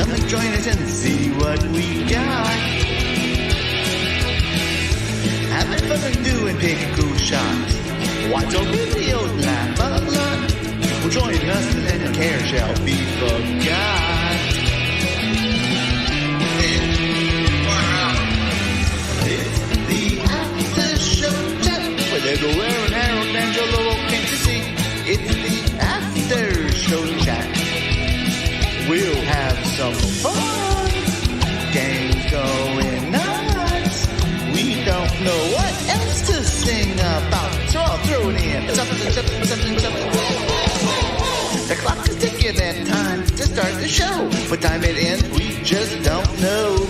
Come and join us and see what we got. Having fun and doing taking cool shots. Watch our videos, laugh a lot. Well, join us and care shall be forgot. It's the after show chat. Where they go wearing Harold Angelo, can't you see? It's the after show chat. We'll have some fun. Games going nuts. We don't know what else to sing about. So I'll throw it in. Something. The clock is ticking and time to start the show. What time it ends, we just don't know.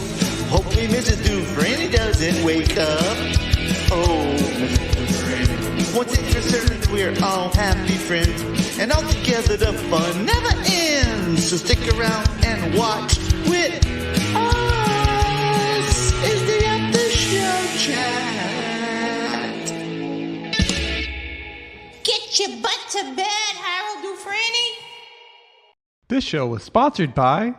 Hopefully Mrs. Dufresne doesn't wake up. Oh, Mrs. Dufresne. One thing's for certain, we're all happy friends. And all together the fun never ends. So stick around and watch with us. It's the After Show Chat. Get your butt to bed, Harold Dufresne. This show was sponsored by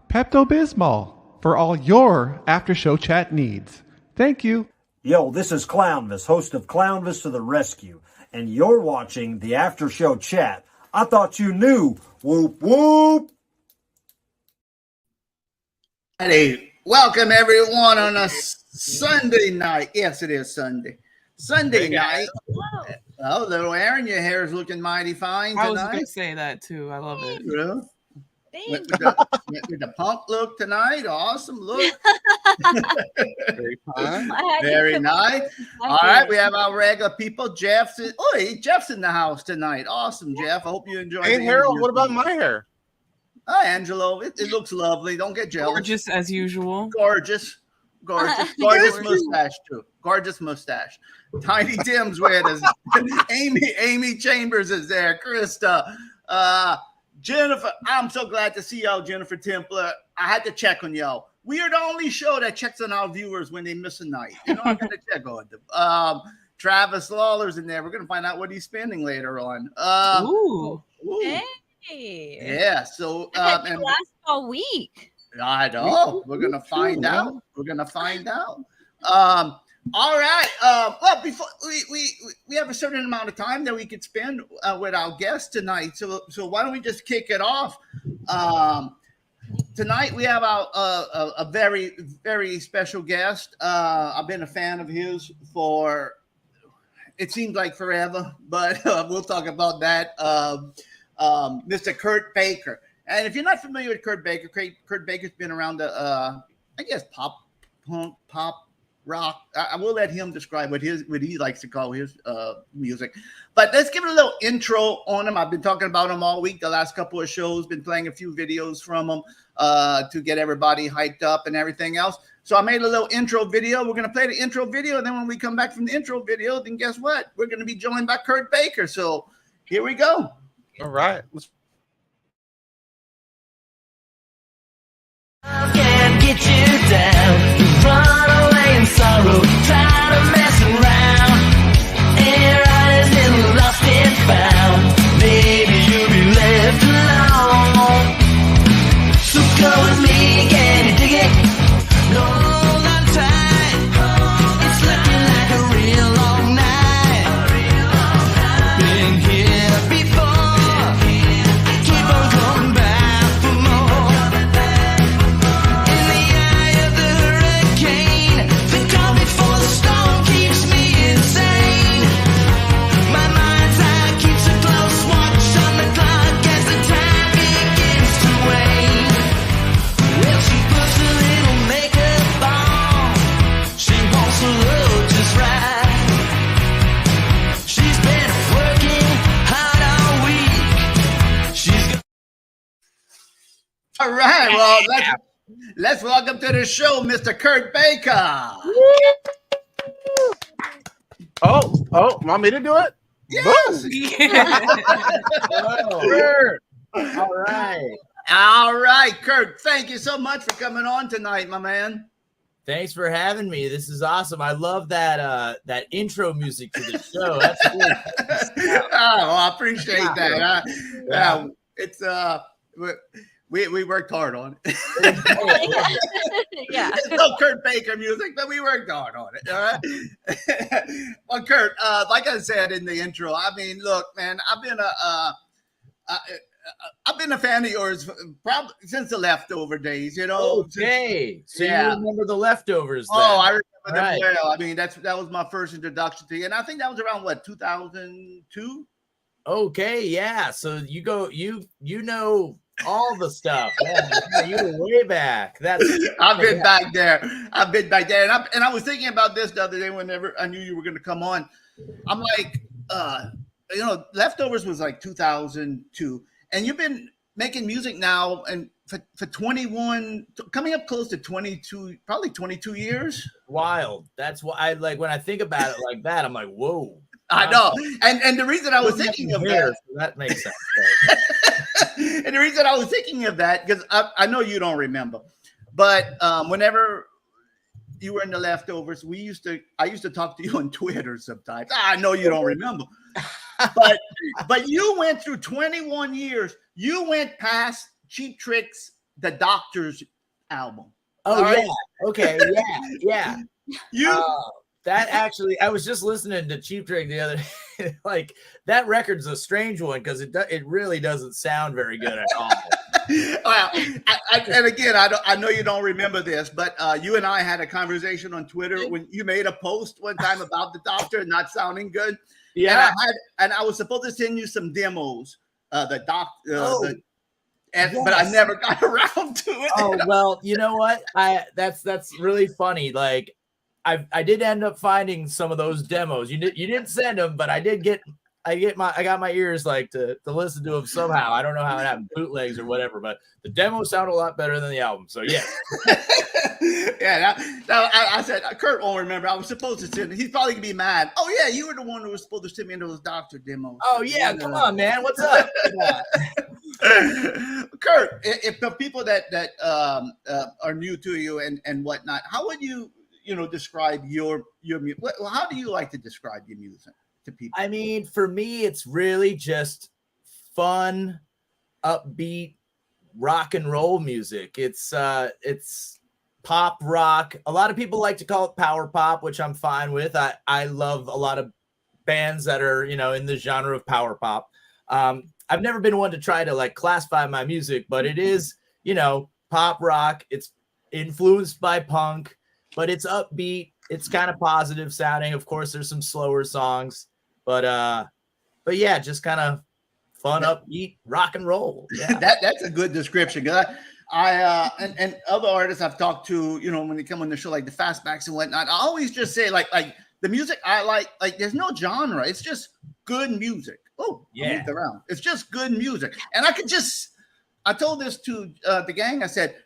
Pepto-Bismol for all your after-show chat needs. Thank you. Yo, this is Clownvis, host of Clownvis to the Rescue, and you're watching the After Show Chat. I thought you knew. Whoop, whoop. Hey, welcome everyone on a Sunday night. Yes, it is Sunday. Sunday night. Oh, little Aaron, your hair is looking mighty fine tonight. I was going to say that too. I love it. Yeah. Went with the punk look tonight. Awesome look. Very fun. Very nice. All right, we have our regular people. Jeff's in the house tonight. Awesome, Jeff. I hope you enjoyed. Hey, Harold, what about my hair? Hi, Angelo. It looks lovely. Don't get jealous. Gorgeous as usual. Gorgeous mustache too. Gorgeous mustache. Tiny Tim's with us. Amy Chambers is there. Krista. Jennifer, I'm so glad to see y'all, Jennifer Templer. I had to check on y'all. We are the only show that checks on our viewers when they miss a night. You know, I'm going to check on them. Travis Lawler's in there. We're going to find out what he's spending later on. Ooh. Hey. Yeah. So and last all week. I know. We're going to find out. All right. Well, before we have a certain amount of time that we could spend with our guests tonight. So why don't we just kick it off? Tonight we have a very, very special guest. I've been a fan of his for it seems like forever, but we'll talk about that. Mr. Kurt Baker. And if you're not familiar with Kurt Baker, Kurt Baker's been around the I guess pop rock. I will let him describe what he likes to call his music. But let's give it a little intro on him. I've been talking about him all week, the last couple of shows, been playing a few videos from him to get everybody hyped up and everything else. So I made a little intro video. We're going to play the intro video, and then when we come back from the intro video, then guess what? We're going to be joined by Kurt Baker. So here we go. All right. Can't get you down. Run away in sorrow. Try to mess around. And your eyes in lost and found. Maybe you'll be left alone. So go with me, can you dig it? Hold on tight. It's looking like a real long night. Been here before. Keep on going back for more. In the eye of the hurricane, the calm before the storm keeps me insane. My mind's eye keeps a close watch on the clock as the time begins to wane. Well, she puts a little makeup on. She wants to look just right. She's been working hard all week. All right. Well, let's welcome to the show, Mr. Kurt Baker. Oh, want me to do it? Yes. Sure. All right, Kurt. Thank you so much for coming on tonight, my man. Thanks for having me. This is awesome. I love that intro music to the show. That's cool. Oh, I appreciate that. Yeah. It's We worked hard on it. Yeah. It's no Kurt Baker music, but we worked hard on it. All right. Well, Kurt, like I said in the intro, I mean, look, man, I've been a fan of yours probably since the Leftover days. You know. Okay, so Yeah. you remember the Leftovers? Then. Oh, I remember them Right. well. I mean, that was my first introduction to you, and I think that was around what 2002. Okay, yeah. So you know all the stuff. Yeah, you were way back. I've been back there. And I was thinking about this the other day whenever I knew you were going to come on. I'm like, Leftovers was like 2002, and you've been making music now and for 21, coming up close to 22, probably 22 years. Wild. That's why I like when I think about it like that. I'm like, whoa. I know, and the reason I was thinking of that, so that makes sense. and the reason I was thinking of that because I know you don't remember, but whenever you were in the Leftovers, I used to talk to you on Twitter sometimes. I know you don't remember, but you went through 21 years. You went past Cheap Trick's The Doctor's album. Oh, right? yeah. Okay. Yeah. That actually, I was just listening to Cheap Trick the other day. Like, that record's a strange one because it really doesn't sound very good at all. Well, and again, I know you don't remember this, but you and I had a conversation on Twitter when you made a post one time about the Doctor not sounding good. Yeah. And I was supposed to send you some demos. But I Yes. never got around to it. Oh, well, you know what? That's really funny. Like, I did end up finding some of those demos. You didn't send them, but I got my ears like to listen to them somehow. I don't know how it happened, bootlegs or whatever, but the demos sound a lot better than the album. So yeah. Yeah. I said Kurt won't remember. I was supposed to send. He's probably gonna be mad. Oh yeah, you were the one who was supposed to send me those Doctor demos. Oh yeah, come on, man. What's up? Kurt, if the people that are new to you and whatnot, how would you describe your music? How do you like to describe your music to people? I mean, for me, it's really just fun, upbeat rock and roll music. It's pop rock. A lot of people like to call it power pop, which I'm fine with. I love a lot of bands that are in the genre of power pop. I've never been one to try to like classify my music, but it is pop rock. It's influenced by punk, but it's upbeat. It's kind of positive sounding. Of course, there's some slower songs, but yeah, just kind of fun, upbeat rock and roll. Yeah. That's a good description. And other artists I've talked to, when they come on the show, like the Fastbacks and whatnot, I always just say like the music I like there's no genre. It's just good music. Oh, yeah. I moved around. It's just good music. And I told this to the gang. I said,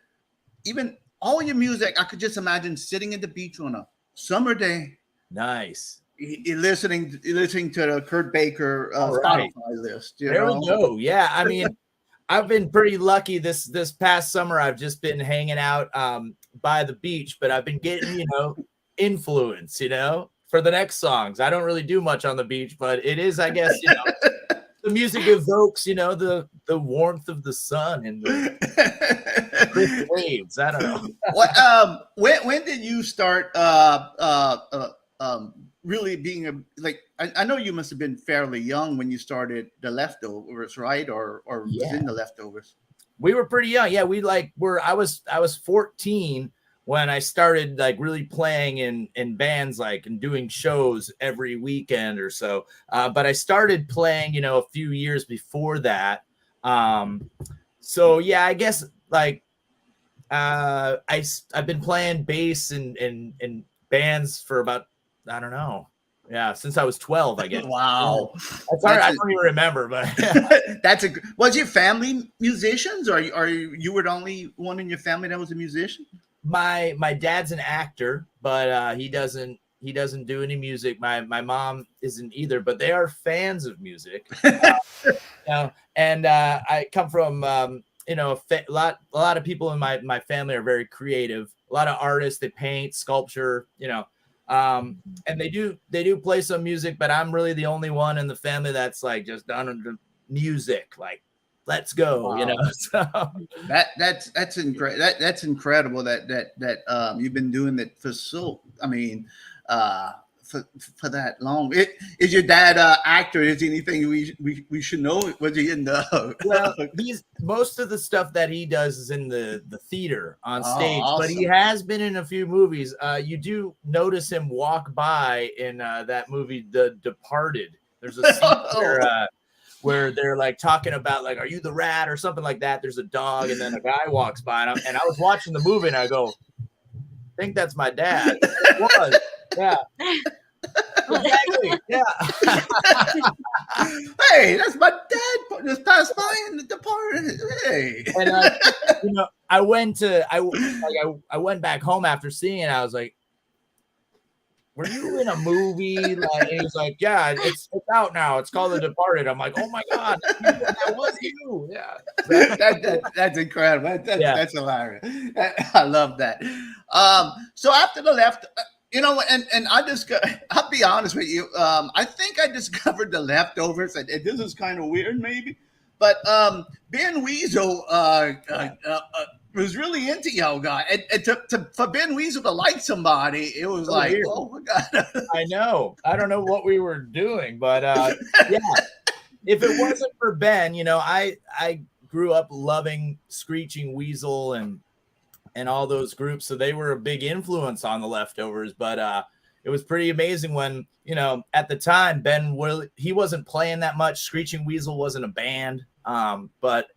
even all your music, I could just imagine sitting at the beach on a summer day. Nice. Listening to the Kurt Baker Spotify list. There we go. Yeah. I mean, I've been pretty lucky this past summer. I've just been hanging out by the beach, but I've been getting, influence, for the next songs. I don't really do much on the beach, but it is, I guess, the music evokes, the warmth of the sun and the waves. I don't know. When did you start really being I know you must have been fairly young when you started the Leftovers, right? Or was in the Leftovers? We were pretty young. Yeah, I was 14 when I started like really playing in bands, like, and doing shows every weekend or so. But I started playing, a few years before that. So yeah, I guess like I've been playing bass in bands for about, I don't know. Yeah, since I was 12, I guess. Wow. I don't even remember, but was your family musicians, or you were the only one in your family that was a musician? My dad's an actor, but he doesn't do any music. My mom isn't either, but they are fans of music. And I come from a lot of people in my family are very creative. A lot of artists, they paint, sculpture, and they do play some music, but I'm really the only one in the family that's like just done music, like let's go. You know, so That's incredible. That's incredible that you've been doing that for for that long. Is your dad actor? Is anything we should know? Was he in the? Well, most of the stuff that he does is in the theater on stage, but he awesome. has been in a few movies. You do notice him walk by in that movie, The Departed. There's a scene where they're like talking about like, are you the rat or something like that? There's a dog, and then a guy walks by, and I was watching the movie, and I go, I think that's my dad. It was, yeah. Exactly. Yeah. Hey, that's my dad. Just passed by in the Departed. Hey. And I went back home after seeing it. I was like, were you in a movie? Like, and he was like, yeah, it's out now. It's called The Departed. I'm like, oh my God, that was you. Yeah. That's incredible. That's hilarious. I love that. So after the left, and I'll be honest with you. I think I discovered the Leftovers, and this is kind of weird, maybe, but Ben Weasel was really into yoga, and for Ben Weasel to like somebody, it was like, weird. Oh my God. I know. I don't know what we were doing, but yeah. If it wasn't for Ben, I grew up loving Screeching Weasel and all those groups, so they were a big influence on the Leftovers. But it was pretty amazing when, at the time, he wasn't playing that much. Screeching Weasel wasn't a band, but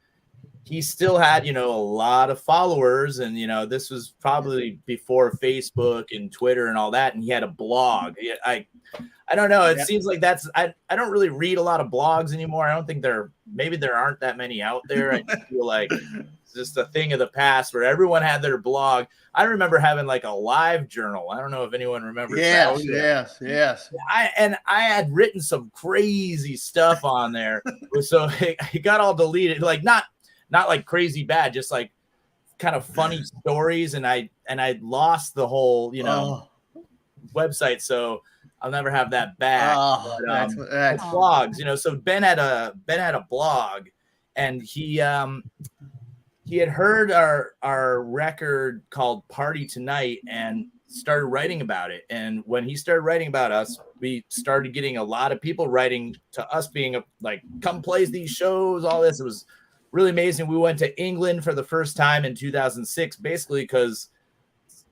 he still had, a lot of followers, and, this was probably before Facebook and Twitter and all that, and he had a blog. I don't know. It seems like I don't really read a lot of blogs anymore. I don't think maybe there aren't that many out there. I feel like it's just a thing of the past where everyone had their blog. I remember having like a live journal. I don't know if anyone remembers that. Yes. I had written some crazy stuff on there. So it got all deleted. Like not like crazy bad, just like kind of funny stories. And I lost the whole, website. So I'll never have that back. But, that's blogs, So Ben had a blog, and he had heard our record called Party Tonight and started writing about it. And when he started writing about us, we started getting a lot of people writing to us, being like, come play these shows, all this. It was really amazing. We went to England for the first time in 2006, basically because,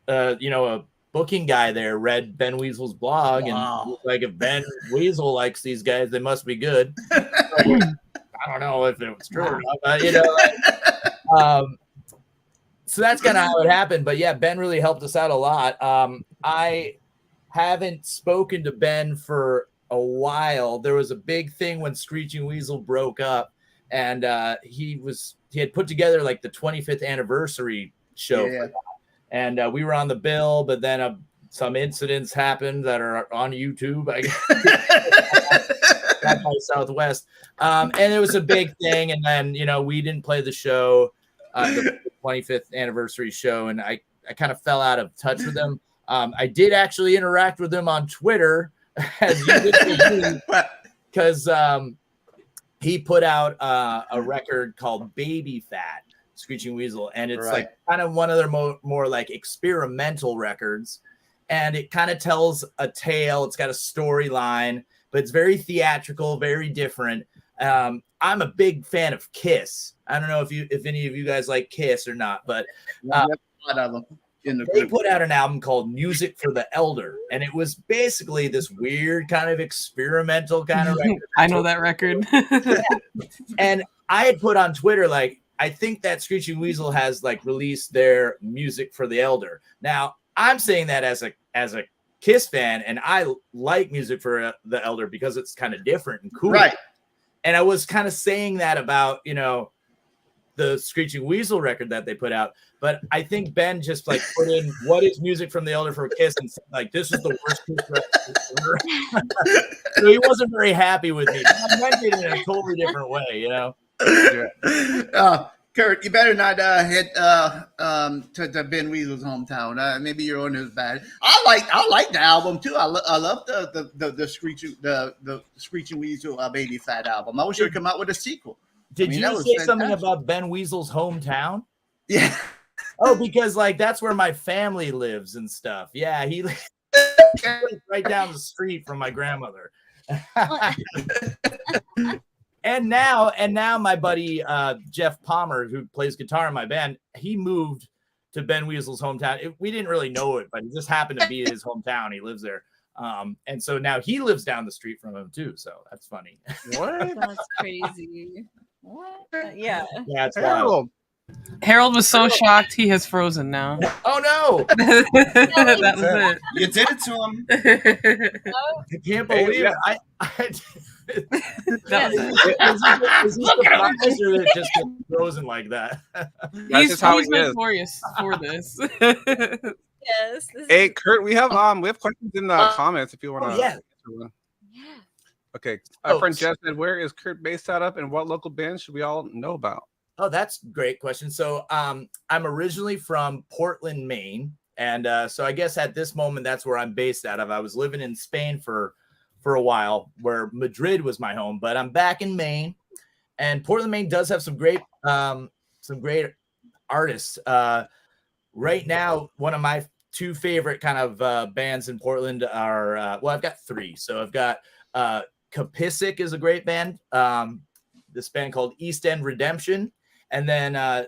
a booking guy there read Ben Weasel's blog, and was like, if Ben Weasel likes these guys, they must be good. I don't know if it was true or not, but, so that's kind of how it happened. But yeah, Ben really helped us out a lot. I haven't spoken to Ben for a while. There was a big thing when Screeching Weasel broke up, and he had put together like the 25th anniversary show. Yeah. And we were on the bill, but then some incidents happened that are on YouTube, I guess, by Southwest. And it was a big thing. And then, we didn't play the show, the 25th anniversary show. And I kind of fell out of touch with them. I did actually interact with them on Twitter, as you did, because he put out a record called Baby Fat, Screeching Weasel, and it's like kind of one of their more like experimental records, and it kind of tells a tale. It's got a storyline, but it's very theatrical, very different. I'm a big fan of Kiss. I don't know if any of you guys like Kiss or not, but they put out an album called Music for the Elder, and it was basically this weird kind of experimental kind of record. I know that record. And I had put on Twitter, like, I think that Screeching Weasel has like released their Music for the Elder. Now, I'm saying that as a Kiss fan, and I like Music for the Elder because it's kind of different and cool. Right. And I was kind of saying that about, the Screeching Weasel record that they put out. But I think Ben just like put in what is Music from the Elder for Kiss, and said, like, this is the worst Kiss record ever. So he wasn't very happy with me. I meant it in a totally different way, Kurt, you better not hit to Ben Weasel's hometown. Maybe your own is bad. I like the album too. I love the Screeching Weasel Baby Fat album. I wish they would come out with a sequel. Did I mean, you that was say something fantastic. about Ben Weasel's hometown? Yeah. Oh, because like that's where my family lives and stuff. Yeah, he lives right down the street from my grandmother. and now my buddy Jeff Palmer, who plays guitar in my band, he moved to Ben Weasel's hometown. We didn't really know it, but it just happened to be his hometown. He lives there. And so now he lives down the street from him too. So that's funny. What? That's crazy. What? Yeah. Yeah, it's wild. Harold. Harold was so shocked he has frozen now. Oh no! That was it. You did it to him. I can't believe it. That was it. Is he surprised or it just gets frozen like that? He's just how he is. notorious for this. Yes. Hey, Kurt, we have questions in the comments if you want to. yeah. Yeah. Okay. Our Oh, friend Jeff said, "Where is Kurt based out of, and what local bands should we all know about?" Oh, that's a great question. So I'm originally from Portland, Maine. And so I guess at this moment, that's where I'm based out of. I was living in Spain for a while, where Madrid was my home, but I'm back in Maine. And Portland, Maine does have some great artists. Right now, one of my two favorite kind of bands in Portland are, I've got three. So I've got Kapisic is a great band. This band called East End Redemption. And then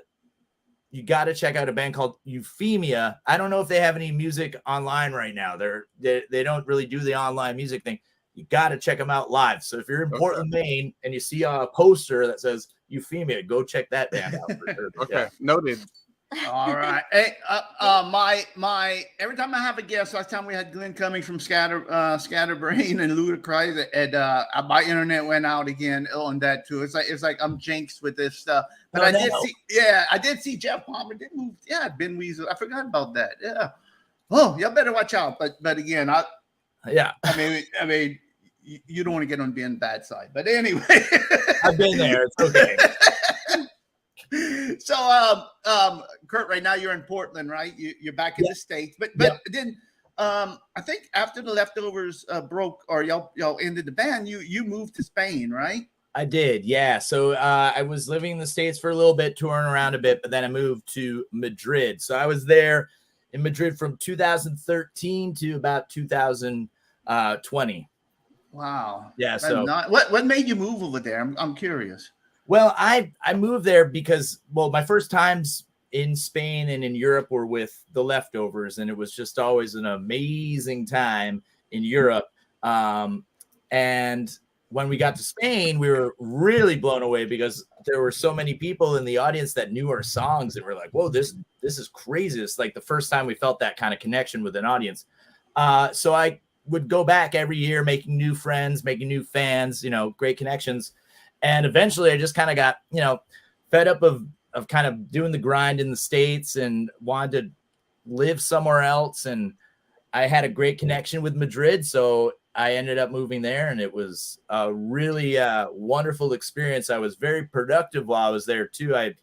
you got to check out a band called Euphemia. I don't know if they have any music online right now. They don't really do the online music thing. You got to check them out live. So if you're in Portland, Maine, and you see a poster that says Euphemia, go check that band out. For sure. Okay, Yeah. noted. All right. Hey, my every time I have a guest, last time we had Glenn Cummings from Scatterbrain and Ludacris, and my internet went out again on that too. It's like I'm jinxed with this stuff. But I did see Jeff Palmer did move. Yeah, Ben Weasel. I forgot about that. Yeah. Oh, y'all better watch out. But again, I mean, you don't want to get on Ben's bad side. But anyway, I've been there. It's okay. So, Kurt, right now you're in Portland, right? You're back in the States, but then I think after the Leftovers broke or y'all ended the band, you moved to Spain, right? I did, yeah. So I was living in the States for a little bit, touring around a bit, but then I moved to Madrid. So I was there in Madrid from 2013 to about 2020. Wow. Yeah. So what made you move over there? I'm curious. Well, I moved there because, my first times in Spain and in Europe were with the Leftovers, and it was just always an amazing time in Europe. And when we got to Spain, we were really blown away because there were so many people in the audience that knew our songs, and we're like, whoa, this is crazy. It's like the first time we felt that kind of connection with an audience. So I would go back every year, making new friends, making new fans, great connections. And eventually I just kind of got, fed up of kind of doing the grind in the States and wanted to live somewhere else. And I had a great connection with Madrid. So I ended up moving there, and it was a really wonderful experience. I was very productive while I was there too. I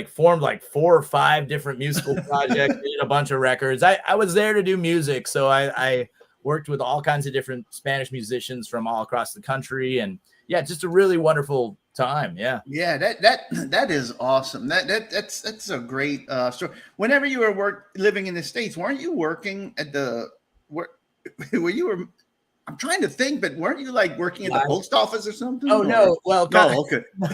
formed 4 or 5 different musical projects, did a bunch of records. I was there to do music. So I worked with all kinds of different Spanish musicians from all across the country, and just a really wonderful time. Yeah. That is awesome. That's a great story. Whenever you were living in the States, weren't you working at where you were? I'm trying to think, but weren't you working at the post office or something? Oh, no. Well, okay. No,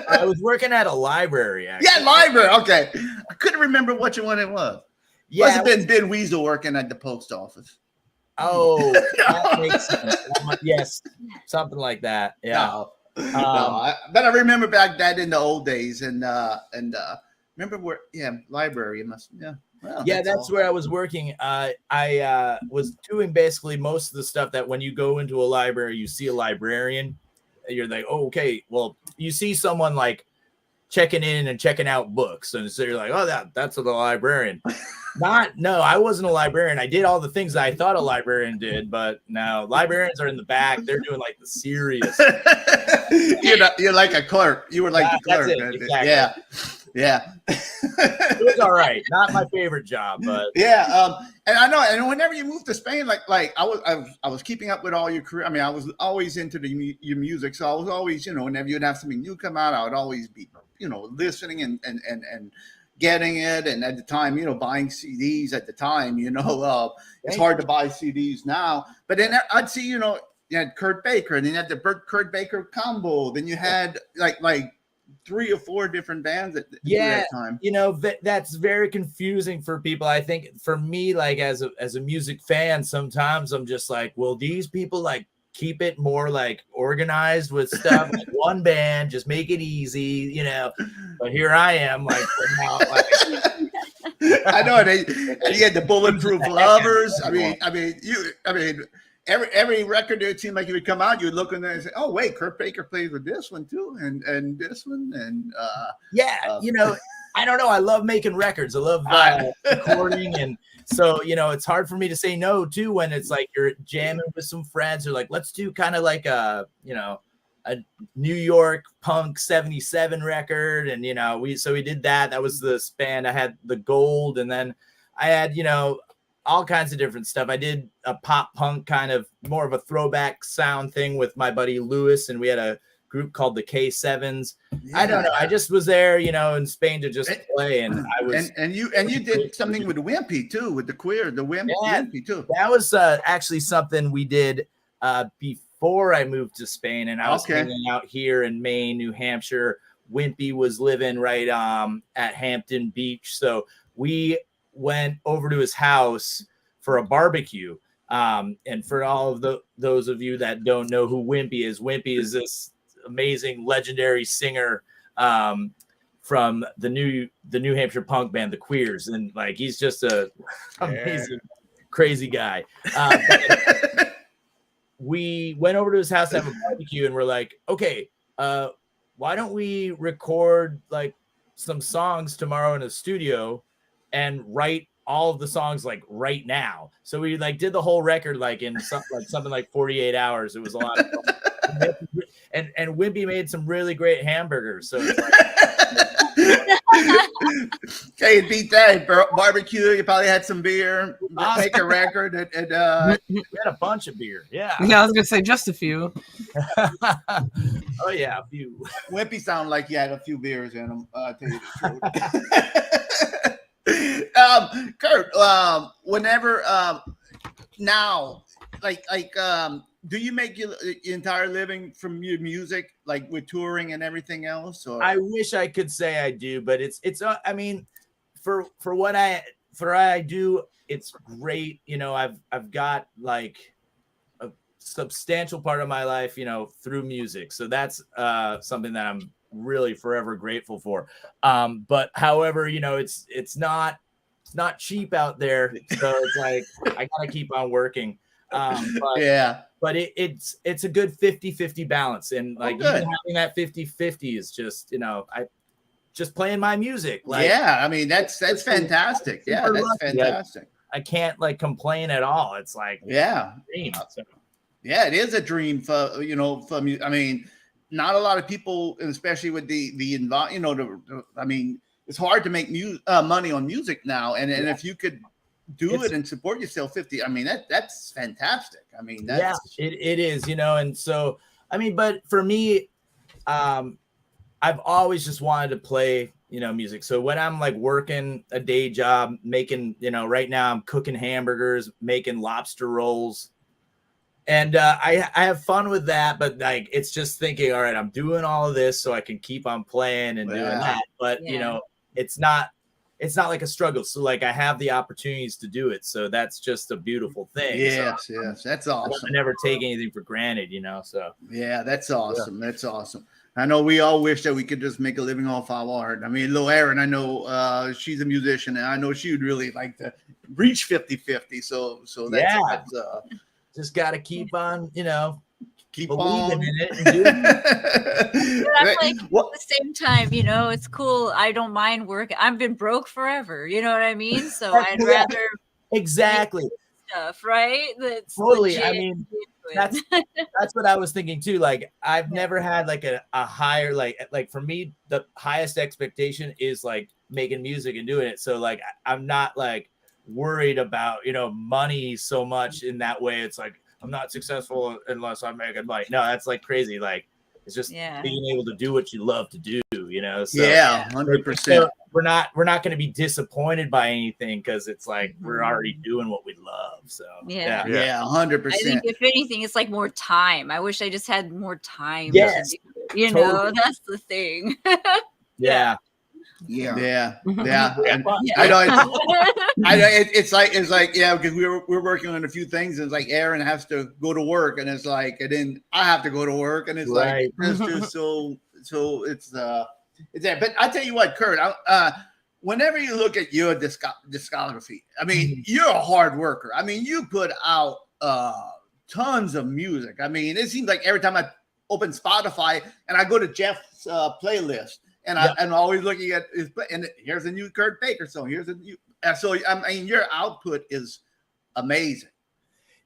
I was working at a library. Actually. Yeah, library. Okay. I couldn't remember which one it was. Yeah. Must have been Ben Weasel working at the post office. Oh, that makes sense. Yes, something like that. Yeah. No, but I remember back that in the old days, and remember where? Yeah, library. Well, that's where I was working. I was doing basically most of the stuff that when you go into a library, you see a librarian. You're like, oh, okay, well, you see someone checking in and checking out books, and so you're like, oh, that's the librarian. No, I wasn't a librarian. I did all the things that I thought a librarian did, but no, librarians are in the back. They're doing the serious. You're like a clerk. You were like the clerk. That's it, exactly. Yeah. Yeah. It was all right. Not my favorite job, but Yeah, and I know, and whenever you move to Spain, like I was keeping up with all your career. I mean, I was always into your music, so I was always, whenever you'd have something new come out, I would always be, listening and getting it. And at the time, buying CDs at the time, it's hard to buy CDs now. But then I'd see, you had Kurt Baker, and then you had the Kurt Baker combo. Then you had like 3 or 4 different bands at that time. That's very confusing for people. I think for me, like as a music fan, sometimes I'm just like, well, these people like keep it more like organized with stuff, like one band, just make it easy, But here I am, like, I know you had the Bulletproof Lovers. I mean, every record it seemed like you would come out, you would look in there and say, "Oh wait, Kurt Baker plays with this one too, and this one." And I don't know. I love making records. I love recording, and so it's hard for me to say no too when it's like you're jamming with some friends, or like let's do kind of like a New York punk 77 record, and we did that. That was the span. I had the Gold, and then I had all kinds of different stuff. I did a pop punk kind of more of a throwback sound thing with my buddy Lewis, and we had a group called the K7s. Yeah. I don't know. I just was there, in Spain to just play, and I was. And you did something with Wimpy too, with the Wimpy too. That was actually something we did before I moved to Spain, and I was hanging out here in Maine, New Hampshire. Wimpy was living right at Hampton Beach, so we went over to his house for a barbecue. And for all of those of you that don't know who Wimpy is this amazing legendary singer from the New Hampshire punk band the Queers, and like he's just a amazing crazy guy. We went over to his house to have a barbecue, and we're like, okay, why don't we record like some songs tomorrow in a studio and write all of the songs like right now. So we like did the whole record like in something like 48 hours. It was a lot of fun. And Wimpy made some really great hamburgers. So it's like okay, you beat that barbecue. You probably had some beer. Make a record. And we had a bunch of beer. Yeah. Yeah, I was gonna say just a few. Oh yeah, a few. Wimpy sounded like he had a few beers in him. Tell you the truth. Kurt, whenever now, do you make your entire living from your music, like with touring and everything else? Or I wish I could say I do, but it's I mean, for what I do, it's great. I've got like a substantial part of my life, through music. So that's something that I'm really forever grateful for. But however, it's not cheap out there. So it's like I gotta keep on working. But yeah. But it's a good 50-50 balance. And like even having that 50-50 is just, I just playing my music. Like, yeah, I mean that's fantastic. Yeah, that's fantastic. I can't like complain at all. It's like dream. So. Yeah, it is a dream for me. I mean, not a lot of people, especially with I mean, it's hard to make money on music now, and if you could do it and support yourself 50, I mean that's fantastic. I mean it is, and so I mean, but for me, I've always just wanted to play music. So when I'm like working a day job, making right now I'm cooking hamburgers, making lobster rolls, and I have fun with that, but like it's just thinking, all right, I'm doing all of this so I can keep on playing and doing that, but it's not like a struggle. So like I have the opportunities to do it. So that's just a beautiful thing. Yes, that's awesome. I never take anything for granted, so. Yeah, that's awesome. Yeah. That's awesome. I know we all wish that we could just make a living off our art. I mean, little Erin, I know she's a musician, and I know she would really like to reach 50-50. So that's just got to keep on, keep believing on in it and doing it. But I'm like, at the same time, it's cool. I don't mind working. I've been broke forever. You know what I mean? So I'd rather exactly stuff, right? That's totally. legit. I mean, that's what I was thinking too. Like I've never had like a higher like for me the highest expectation is like making music and doing it. So like I'm not like worried about money so much in that way. It's like I'm not successful unless I'm making money. No, that's like crazy. Like it's just being able to do what you love to do. So 100%. We're not going to be disappointed by anything because it's like we're already doing what we love. So 100%. I think if anything, it's like more time. I wish I just had more time. Yes, to do, totally. That's the thing. Yeah. I know. It's like because we're working on a few things. And it's like Aaron has to go to work, and it's like, and then I have to go to work, and it's like it's just so it's there. But I tell you what, Kurt, whenever you look at your discography, I mean, you're a hard worker. I mean, you put out tons of music. I mean, it seems like every time I open Spotify and I go to Jeff's playlist. And I'm always looking at his, and here's a new Kurt Baker song. Here's a new. So I mean, your output is amazing.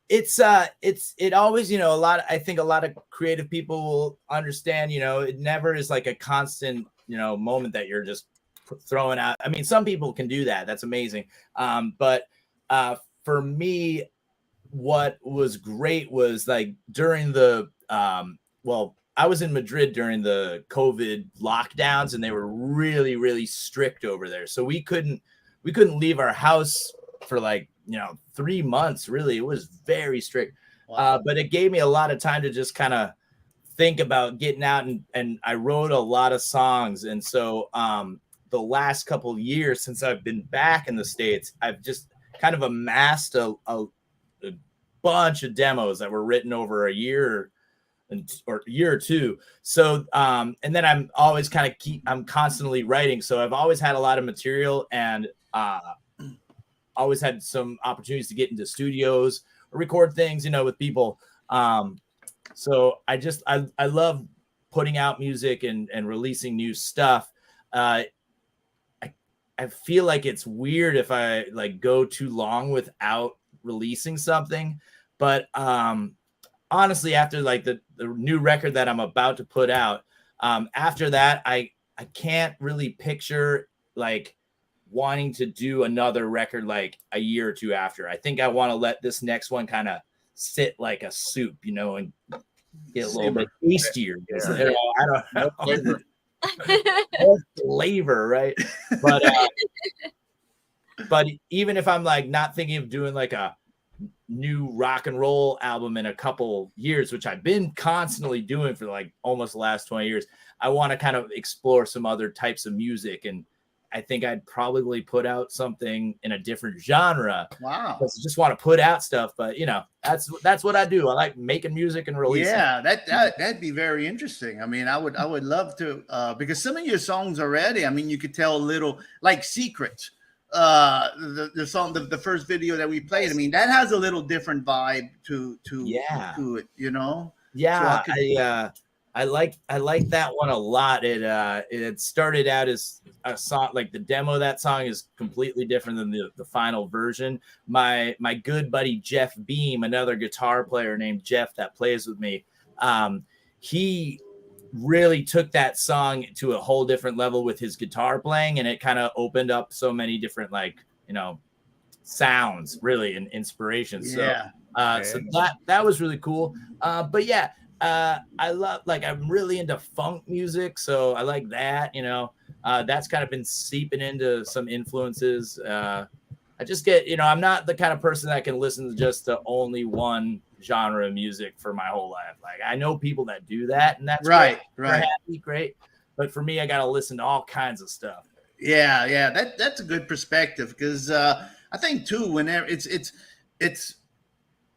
It always I think a lot of creative people will understand. It never is like a constant moment that you're just throwing out. I mean, some people can do that. That's amazing. But for me, what was great was like during the I was in Madrid during the COVID lockdowns, and they were really, really strict over there. So we couldn't leave our house for like 3 months. Really, it was very strict. Wow. But it gave me a lot of time to just kind of think about getting out, and I wrote a lot of songs. And so the last couple of years since I've been back in the States, I've just kind of amassed a bunch of demos that were written over a year or a year or two. So and then I'm always I'm constantly writing. So I've always had a lot of material, and always had some opportunities to get into studios or record things, with people. So I love putting out music and releasing new stuff. I feel like it's weird if I like go too long without releasing something, but honestly, after like the new record that I'm about to put out, after that, I can't really picture like wanting to do another record like a year or two after. I think I want to let this next one kind of sit like a soup, and get a little bit tastier. I don't know. More flavor, right? But even if I'm like not thinking of doing like a new rock and roll album in a couple years, which I've been constantly doing for like almost the last 20 years, I want to kind of explore some other types of music. And I think I'd probably put out something in a different genre. Wow. Because I just want to put out stuff, but that's what I do. I like making music and releasing. Yeah, that'd be very interesting. I mean, I would love to, because some of your songs already, I mean, you could tell a little like Secrets. The song, the first video that we played, I mean, that has a little different vibe to it, Yeah, so I like that one a lot. It started out as a song, like the demo of that song is completely different than the final version. My good buddy Jeff Beam, another guitar player named Jeff that plays with me, he really took that song to a whole different level with his guitar playing, and it kind of opened up so many different sounds really and inspirations. Yeah. So that was really cool. But yeah, I love, like, I'm really into funk music, so I like that. That's kind of been seeping into some influences. I just get, I'm not the kind of person that can listen to just to only one genre of music for my whole life. Like, I know people that do that, and that's right. Great. But for me, I got to listen to all kinds of stuff. Yeah. That's a good perspective, because I think too, whenever it's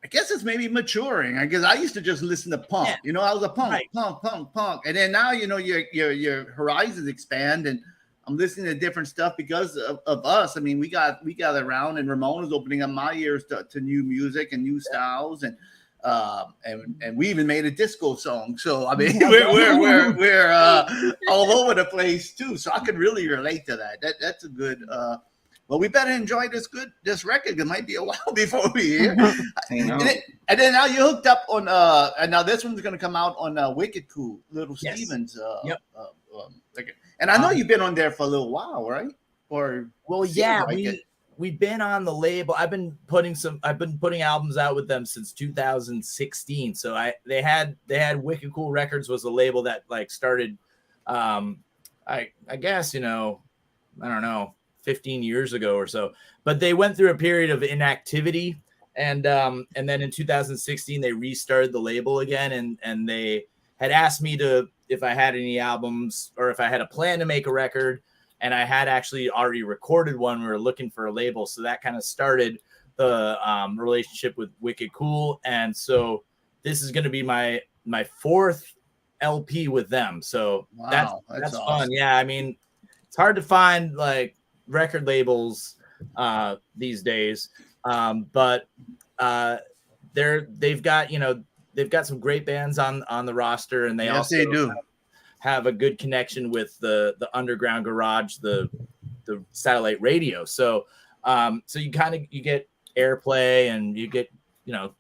I guess it's maybe maturing. I guess I used to just listen to punk. I was a punk, punk, and then now your horizons expand, and I'm listening to different stuff because of us. I mean, we got around, and Ramon is opening up my ears to new music and new styles, and we even made a disco song. So I mean, we're all over the place too. So I could really relate to that. That's a good. well, we better enjoy this record. It might be a while before we hear. know. And then now you're hooked up on and now this one's gonna come out on Wicked Cool, Little Yes. Stevens. Yep. Record. And I know you've been on there for a little while, right? Or Well, seems yeah, like it. we've been on the label. I've been putting albums out with them since 2016. So they had Wicked Cool Records was a label that like started I guess, I don't know, 15 years ago or so. But they went through a period of inactivity, and then in 2016 they restarted the label again, and they had asked me if I had any albums or if I had a plan to make a record. And I had actually already recorded one. We were looking for a label. So that kind of started the relationship with Wicked Cool. And so this is going to be my fourth LP with them. So that's awesome. fun. Yeah. I mean, it's hard to find like record labels these days. But they've got some great bands on the roster, and they they do have a good connection with the underground garage, the satellite radio. So you get airplay, and you get,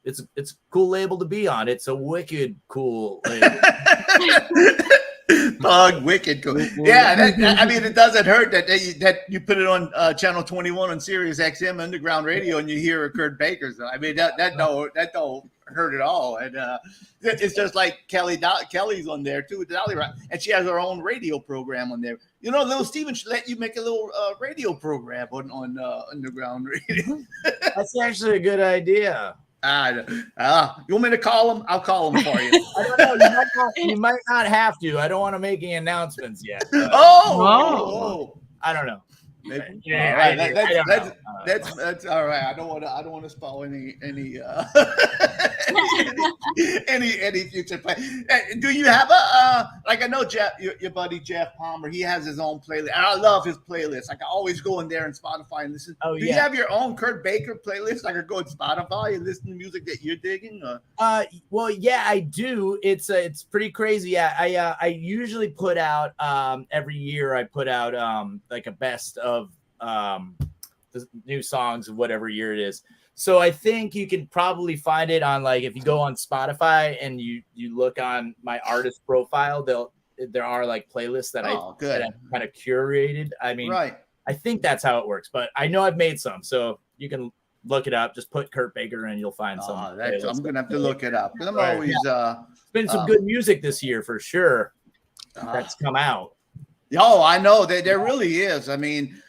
it's a cool label to be on. It's a wicked cool label. Wicked cool. Yeah, I mean, it doesn't hurt that you put it on channel 21 on Sirius XM Underground Radio, and you hear Kurt Baker's. I mean, that don't hurt at all. And it's just like Kelly's on there too, Dolly Rock, and she has her own radio program on there. Little Steven should let you make a little radio program on Underground Radio. That's actually a good idea. You want me to call him? I'll call him for you. I don't know. You might not have to. I don't want to make any announcements yet. Oh, I don't know. Maybe. Yeah, That's all right. I don't want to spoil any any future play. Do you have I know Jeff, your buddy Jeff Palmer? He has his own playlist, and I love his playlist. I can always go in there and Spotify and listen. Do you have your own Kurt Baker playlist? I could go on Spotify and listen to music that you're digging. Well, yeah, I do. It's pretty crazy. Yeah, I usually put out every year. I put out like a best of the new songs of whatever year it is. So I think you can probably find it on, like, if you go on Spotify and you look on my artist profile, there are like playlists that that I've kind of curated. I mean, right. I think that's how it works, but I know I've made some, so you can look it up. Just put Kurt Baker and you'll find some. I'm gonna have to look it up. I'm always it's been some good music this year for sure. That's come out. Oh, I know there really is. I mean,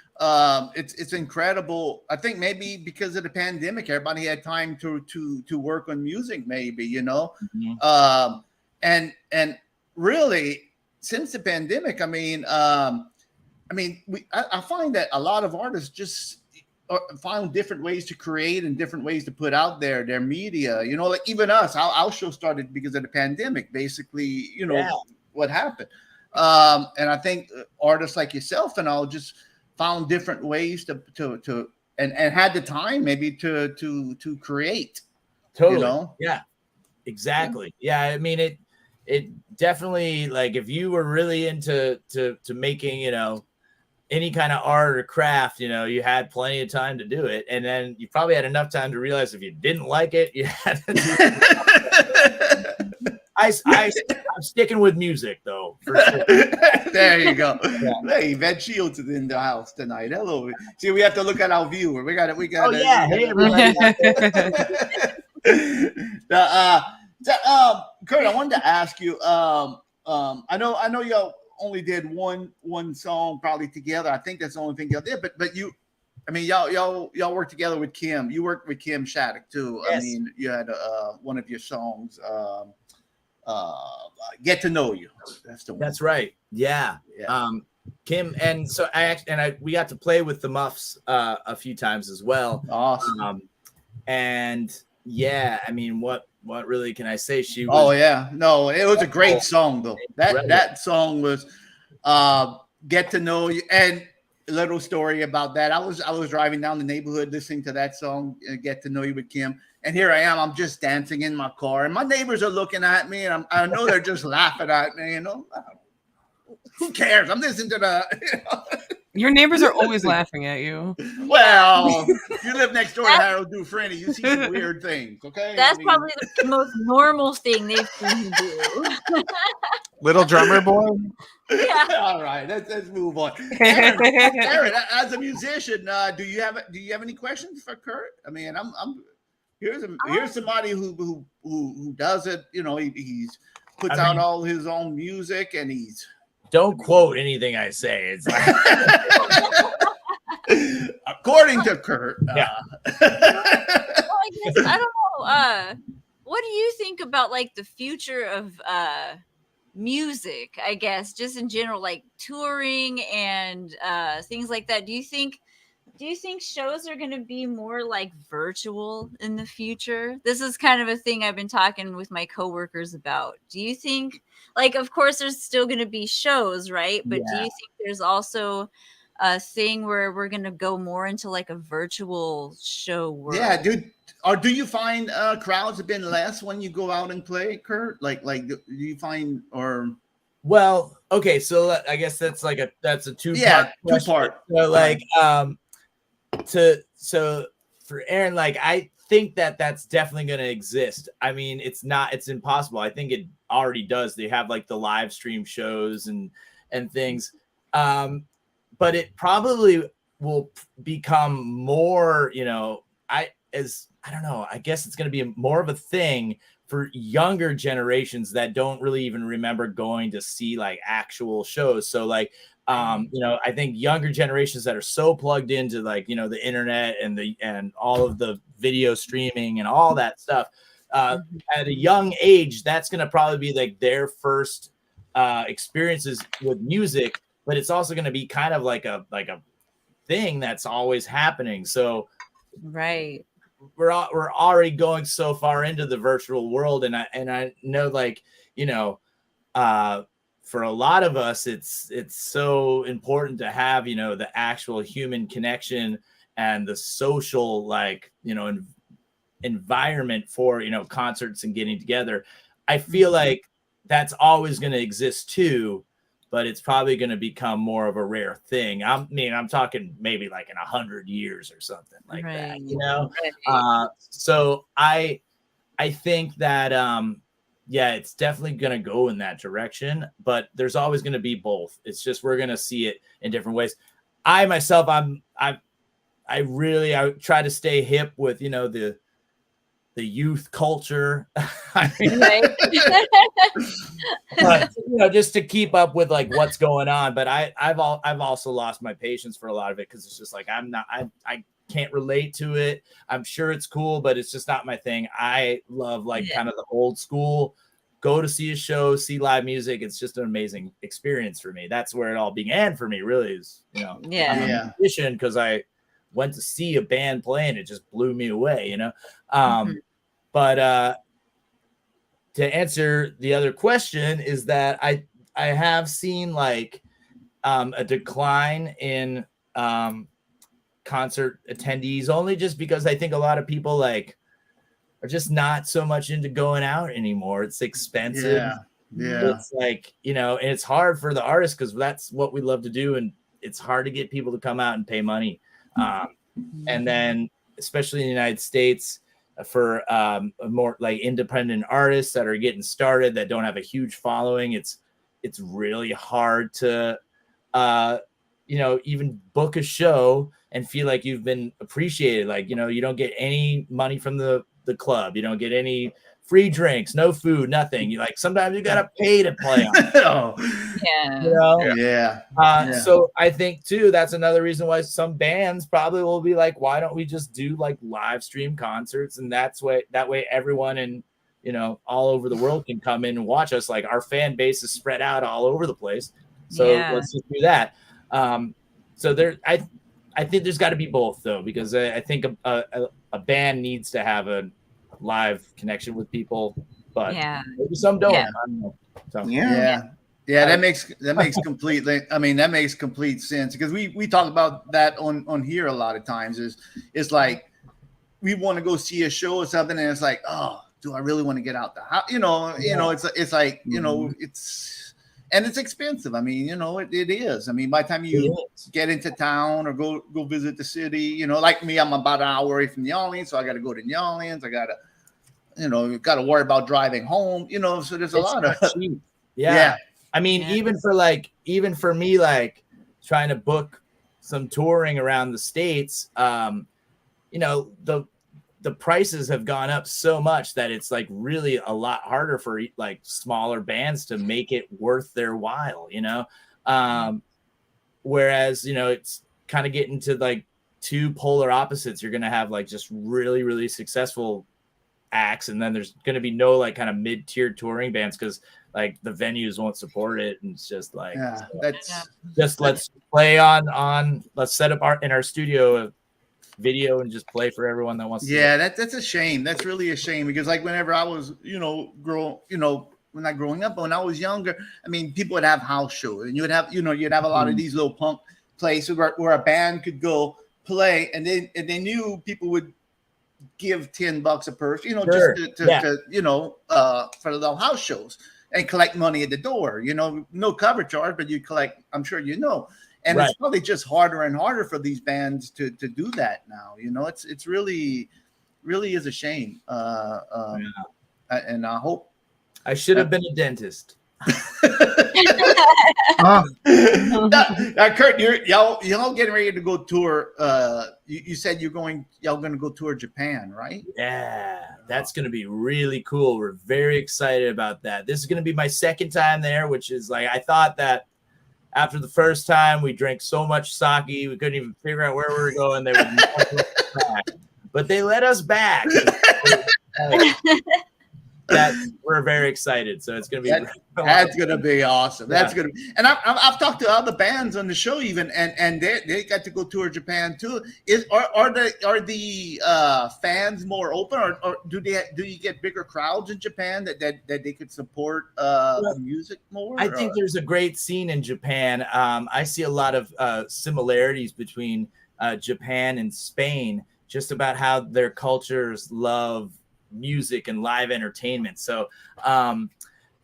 it's incredible. I think maybe because of the pandemic, everybody had time to work on music. Maybe Mm-hmm. And really since the pandemic, I find that a lot of artists just find different ways to create and different ways to put out their media. Like even us, our show started because of the pandemic. Basically, what happened. And I think artists like yourself and all just found different ways to had the time maybe to create. Totally. Yeah, exactly. Yeah. I mean, it definitely, like, if you were really into making, any kind of art or craft, you had plenty of time to do it. And then you probably had enough time to realize if you didn't like it, you had to do it. I'm sticking with music, though. For sure. There you go. Yeah. Hey, Vet Shields is in the house tonight. Hello. See, we have to look at our viewer. We got it. Oh, yeah. Hey, everybody. Kurt, I wanted to ask you. I know y'all only did one song probably together. I think that's the only thing y'all did. But you, y'all worked together with Kim. You worked with Kim Shattuck too. Yes. I mean, you had one of your songs. Get to Know You. That's the one. That's right. Yeah. Kim, and so we got to play with the Muffs a few times as well. Awesome. And yeah, I mean, what really can I say? She was, oh yeah, no, it was a great song though. That song was Get to Know You. And a little story about that. I was driving down the neighborhood listening to that song, Get to Know You with Kim. And here I am, I'm just dancing in my car, and my neighbors are looking at me, and I know they're just laughing at me, Who cares? I'm listening to the, Your neighbors are always laughing at you. Well, you live next door to Harold Dufresne. You see some weird things, okay? That's probably the most normal thing they've seen him do. Little drummer boy. Yeah. All right, let's move on. Aaron, as a musician, do you have any questions for Kurt? I mean, here's somebody who does it. You know, he's puts out all his own music, and he's don't quote anything I say. It's like according to Kurt. Yeah. Well, I guess I don't know. What do you think about like the future of music? I guess just in general, like touring and things like that. Do you think shows are going to be more like virtual in the future? This is kind of a thing I've been talking with my coworkers about. Do you think, like, of course, there's still going to be shows, right? But do you think there's also a thing where we're going to go more into like a virtual show world? Yeah, dude. Or do you find crowds have been less when you go out and play, Kurt? Like do you find or? Well, okay, so I guess that's a two-part. Yeah, two-part. So like so for Aaron, like I think that's definitely going to exist. I mean, it's impossible. I think it already does. They have like the live stream shows and things, but it probably will become more. You know, I don't know. I guess it's going to be more of a thing for younger generations that don't really even remember going to see like actual shows. So like. You know, I think younger generations that are so plugged into like, you know, the internet and all of the video streaming and all that stuff at a young age, that's going to probably be like their first experiences with music, but it's also going to be kind of like a thing that's always happening. So right. We're already going so far into the virtual world. And I know like, you know, for a lot of us, it's so important to have, you know, the actual human connection and the social, like, you know, environment for, you know, concerts and getting together. I feel like that's always going to exist too, but it's probably going to become more of a rare thing. I'm talking maybe like in 100 years or something like that, you know? So I think that, yeah, it's definitely going to go in that direction, but there's always going to be both. It's just, we're going to see it in different ways. I myself, I try to stay hip with, you know, the youth culture. But, you know, just to keep up with like what's going on. But I've also lost my patience for a lot of it. Cause it's just like, I can't relate to it. I'm sure it's cool, but it's just not my thing. I love like kind of the old school, go to see a show, see live music. It's just an amazing experience for me. That's where it all began for me, really, is, you know, I'm a musician because I went to see a band play and it just blew me away, you know? But to answer the other question is that I have seen like a decline in concert attendees, only just because I think a lot of people like are just not so much into going out anymore. It's expensive. Yeah. It's like, you know, and it's hard for the artists because that's what we love to do. And it's hard to get people to come out and pay money. And then, especially in the United States, for more like independent artists that are getting started, that don't have a huge following, it's really hard to, you know, even book a show and feel like you've been appreciated. Like, you know, you don't get any money from the club. You don't get any free drinks, no food, nothing. You like, sometimes you got to pay to play on. You know? So I think too, that's another reason why some bands probably will be like, why don't we just do like live stream concerts? And that way everyone in, you know, all over the world can come in and watch us. Like, our fan base is spread out all over the place. So let's just do that. So there, I think there's got to be both though, because I think a band needs to have a live connection with people, but maybe some don't. I don't know. So, that makes complete sense, because we talk about that on here a lot of times. It's like we want to go see a show or something, and it's like, oh, do I really want to get out the house? You know, it's like, you know, it's. and it's expensive. I mean, it is. I mean, by the time you get into town or go visit the city, like me, I'm about an hour away from New Orleans, so I got to go to New Orleans. I got to, you got to worry about driving home. So there's a lot of cheap. Yeah. I mean, even for me, like trying to book some touring around the States, the prices have gone up so much that it's like really a lot harder for like smaller bands to make it worth their while, whereas, it's kind of getting to like two polar opposites. You're going to have like just really, really successful acts. And then there's going to be no like kind of mid-tier touring bands because like the venues won't support it. And it's just like, let's play let's set up in our studio video and just play for everyone that wants to. That's a shame. That's really a shame because like whenever I was not growing up, but when I was younger, I mean, people would have house shows and you'd have a lot of these little punk places where a band could go play and they knew people would give $10 a person, just to for the little house shows and collect money at the door, no cover charge, but you collect, I'm sure and it's probably just harder and harder for these bands to do that now. It's really, really is a shame. And I hope I should have been a dentist. Kurt, y'all getting ready to go tour. You said y'all going to go tour Japan, right? Yeah, that's going to be really cool. We're very excited about that. This is going to be my second time there, which is like, I thought that after the first time we drank so much sake, we couldn't even figure out where we were going. They would never let us back. But they let us back. That we're very excited. So it's going to be that's going to be awesome. That's going to be, and I've talked to other bands on the show even, and they got to go tour Japan too. Are the fans more open, or do you get bigger crowds in Japan that they could support the music more? I think there's a great scene in Japan. I see a lot of similarities between Japan and Spain, just about how their cultures love music and live entertainment. So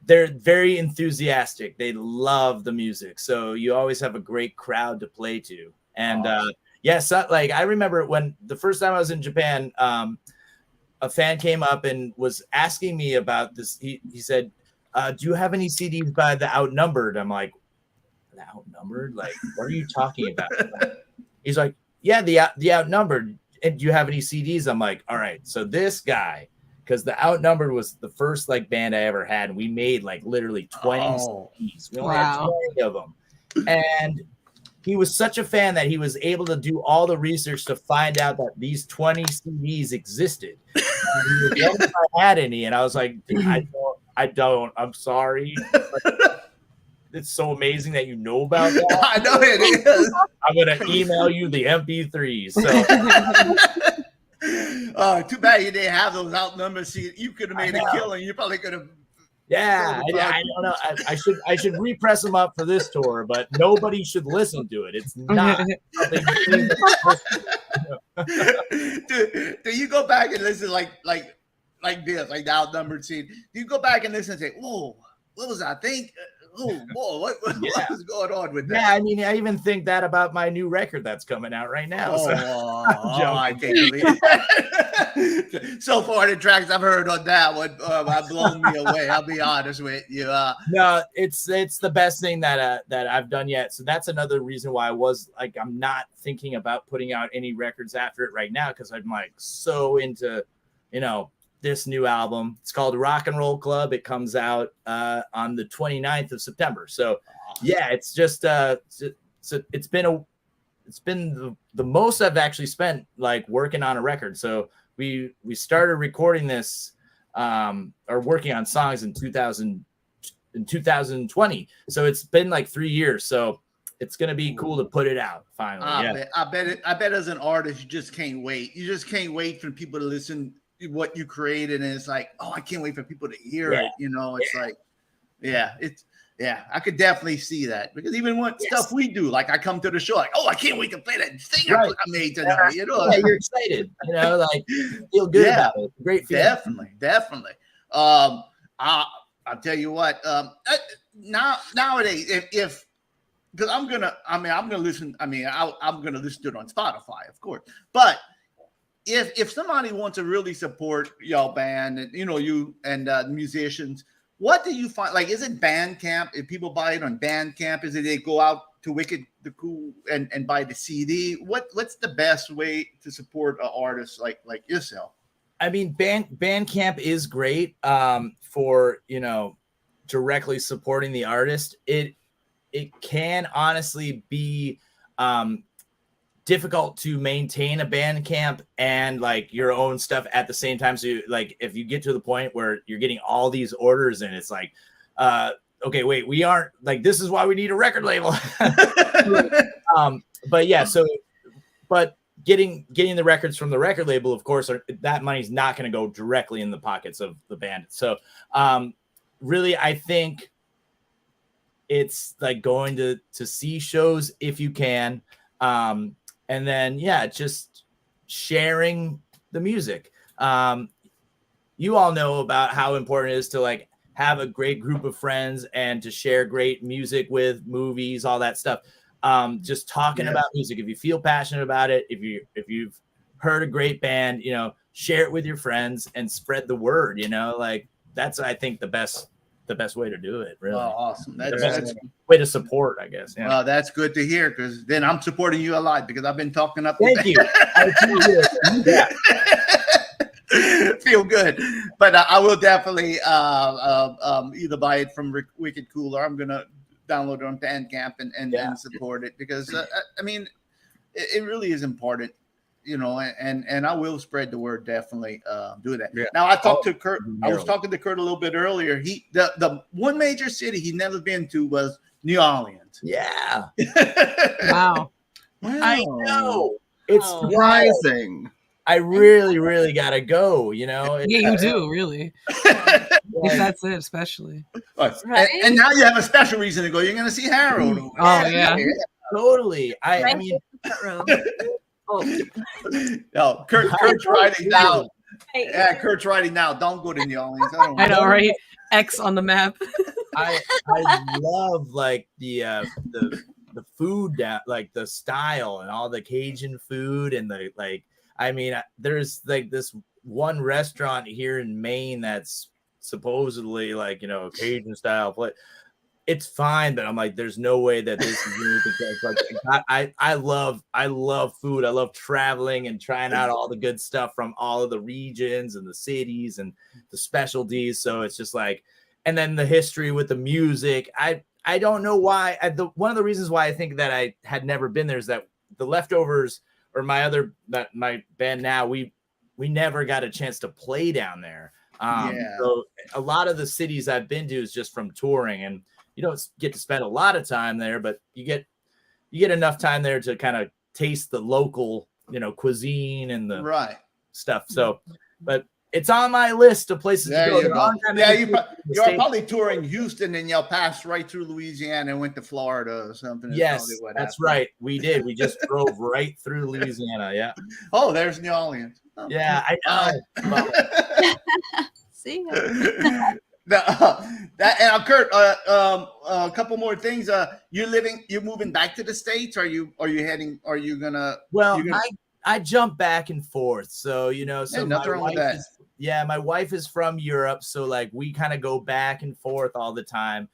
they're very enthusiastic. They love the music. So you always have a great crowd to play to. And like I remember when the first time I was in Japan, a fan came up and was asking me about this. He said, do you have any CDs by The Outnumbered? I'm like, The Outnumbered? Like, what are you talking about? He's like, yeah, the Outnumbered. And do you have any CDs? I'm like, all right. So this guy, because The Outnumbered was the first like band I ever had, and we made like literally 20 CDs. We only had 20 of them. And he was such a fan that he was able to do all the research to find out that these 20 CDs existed. And he was wondering if I had any, and I was like, I don't. I'm sorry. It's so amazing that you know about that. I know it is. I'm gonna email you the MP3s. So. Too bad you didn't have those Outnumbered. See, you could have made a killing. You probably could have. Yeah, I don't know. I should repress them up for this tour, but nobody should listen to it. It's not something. Do you go back and listen like this, like the Outnumbered scene? Do you go back and listen and say, "Whoa, what was I think? Oh, whoa, what is going on with that?" Yeah, I mean, I even think that about my new record that's coming out right now. I can't believe it. So far, the tracks I've heard on that one have blown me away. I'll be honest with you. No, it's the best thing that I've done yet. So that's another reason why I'm not thinking about putting out any records after it right now, because I'm like so into, this new album. It's called Rock and Roll Club. It comes out on the 29th of September. So yeah, it's just it's been the most I've actually spent like working on a record. So we started recording this or working on songs in 2020. So it's been like 3 years. So it's gonna be cool to put it out finally. I bet as an artist, you just can't wait. You just can't wait for people to listen what you created, and it's like, oh, I can't wait for people to hear it. It's like, I could definitely see that, because even what stuff we do, like I come to the show, like, oh, I can't wait to play that thing I made tonight. You're excited, like you feel good about it. Great feeling. Definitely. I'll tell you what, nowadays, if because I'm gonna listen. I'm gonna listen to it on Spotify, of course. But if somebody wants to really support y'all band and you and musicians, what do you find? Like, is it Bandcamp? If people buy it on Bandcamp, is it they go out to Wicked the Cool and buy the CD? What's the best way to support an artist like yourself? I mean, Bandcamp is great for directly supporting the artist. It can honestly be difficult to maintain a Bandcamp and like your own stuff at the same time. So if you get to the point where you're getting all these orders and it's like, okay, wait, we aren't like, this is why we need a record label. But yeah, but getting the records from the record label, of course, that money's not going to go directly in the pockets of the band. So really, I think it's like going to see shows if you can. And then, just sharing the music. You all know about how important it is to like have a great group of friends and to share great music with, movies, all that stuff. Just talking about music. If you feel passionate about it, if you've heard a great band, share it with your friends and spread the word. Like that's, I think, the best way to do it. Really. Oh, awesome. That's way to support, I guess. Yeah. Well, that's good to hear because then I'm supporting you a lot because I've been talking up. Thank you. I appreciate it. Feel good, but I will definitely either buy it from Wicked Cool or I'm gonna download it on Bandcamp and support it because I mean it really is important, and I will spread the word, definitely do that. Yeah. Now I talked to Kurt. I was talking to Kurt a little bit earlier. The one major city he'd never been to was New Orleans. Yeah. Wow. I know. It's surprising. I really, really gotta go. Yeah, you do really. If that's it, especially. Right. And now you have a special reason to go. You're gonna see Harold. Oh yeah. Totally. I mean. No, Kurt's writing now. Yeah, Kurt's writing now. Don't go to New Orleans. I know, right? X on the map. I love like the food that like the style and all the Cajun food and the like. I mean, there's like this one restaurant here in Maine that's supposedly like Cajun style, but it's fine. But I'm like, there's no way that this is anything. Like, I love food. I love traveling and trying out all the good stuff from all of the regions and the cities and the specialties. So it's just like, and then the history with the music. I don't know why. One of the reasons why I think that I had never been there is that the Leftovers or my band now, we never got a chance to play down there. So a lot of the cities I've been to is just from touring, and you don't get to spend a lot of time there, but you get enough time there to kind of taste the local, cuisine and the stuff. So, but it's on my list of places to go. You go. Yeah, you're probably touring Houston and you'll pass right through Louisiana and went to Florida or something. Yes, that's right. We did. We just drove right through Louisiana. Yeah. Oh, there's New Orleans. Oh. Yeah, I know. See. And Kurt, a couple more things. You're moving back to the States? Are you gonna? Well, I jump back and forth. So, so nothing wrong with that. My wife is from Europe. So like we kind of go back and forth all the time.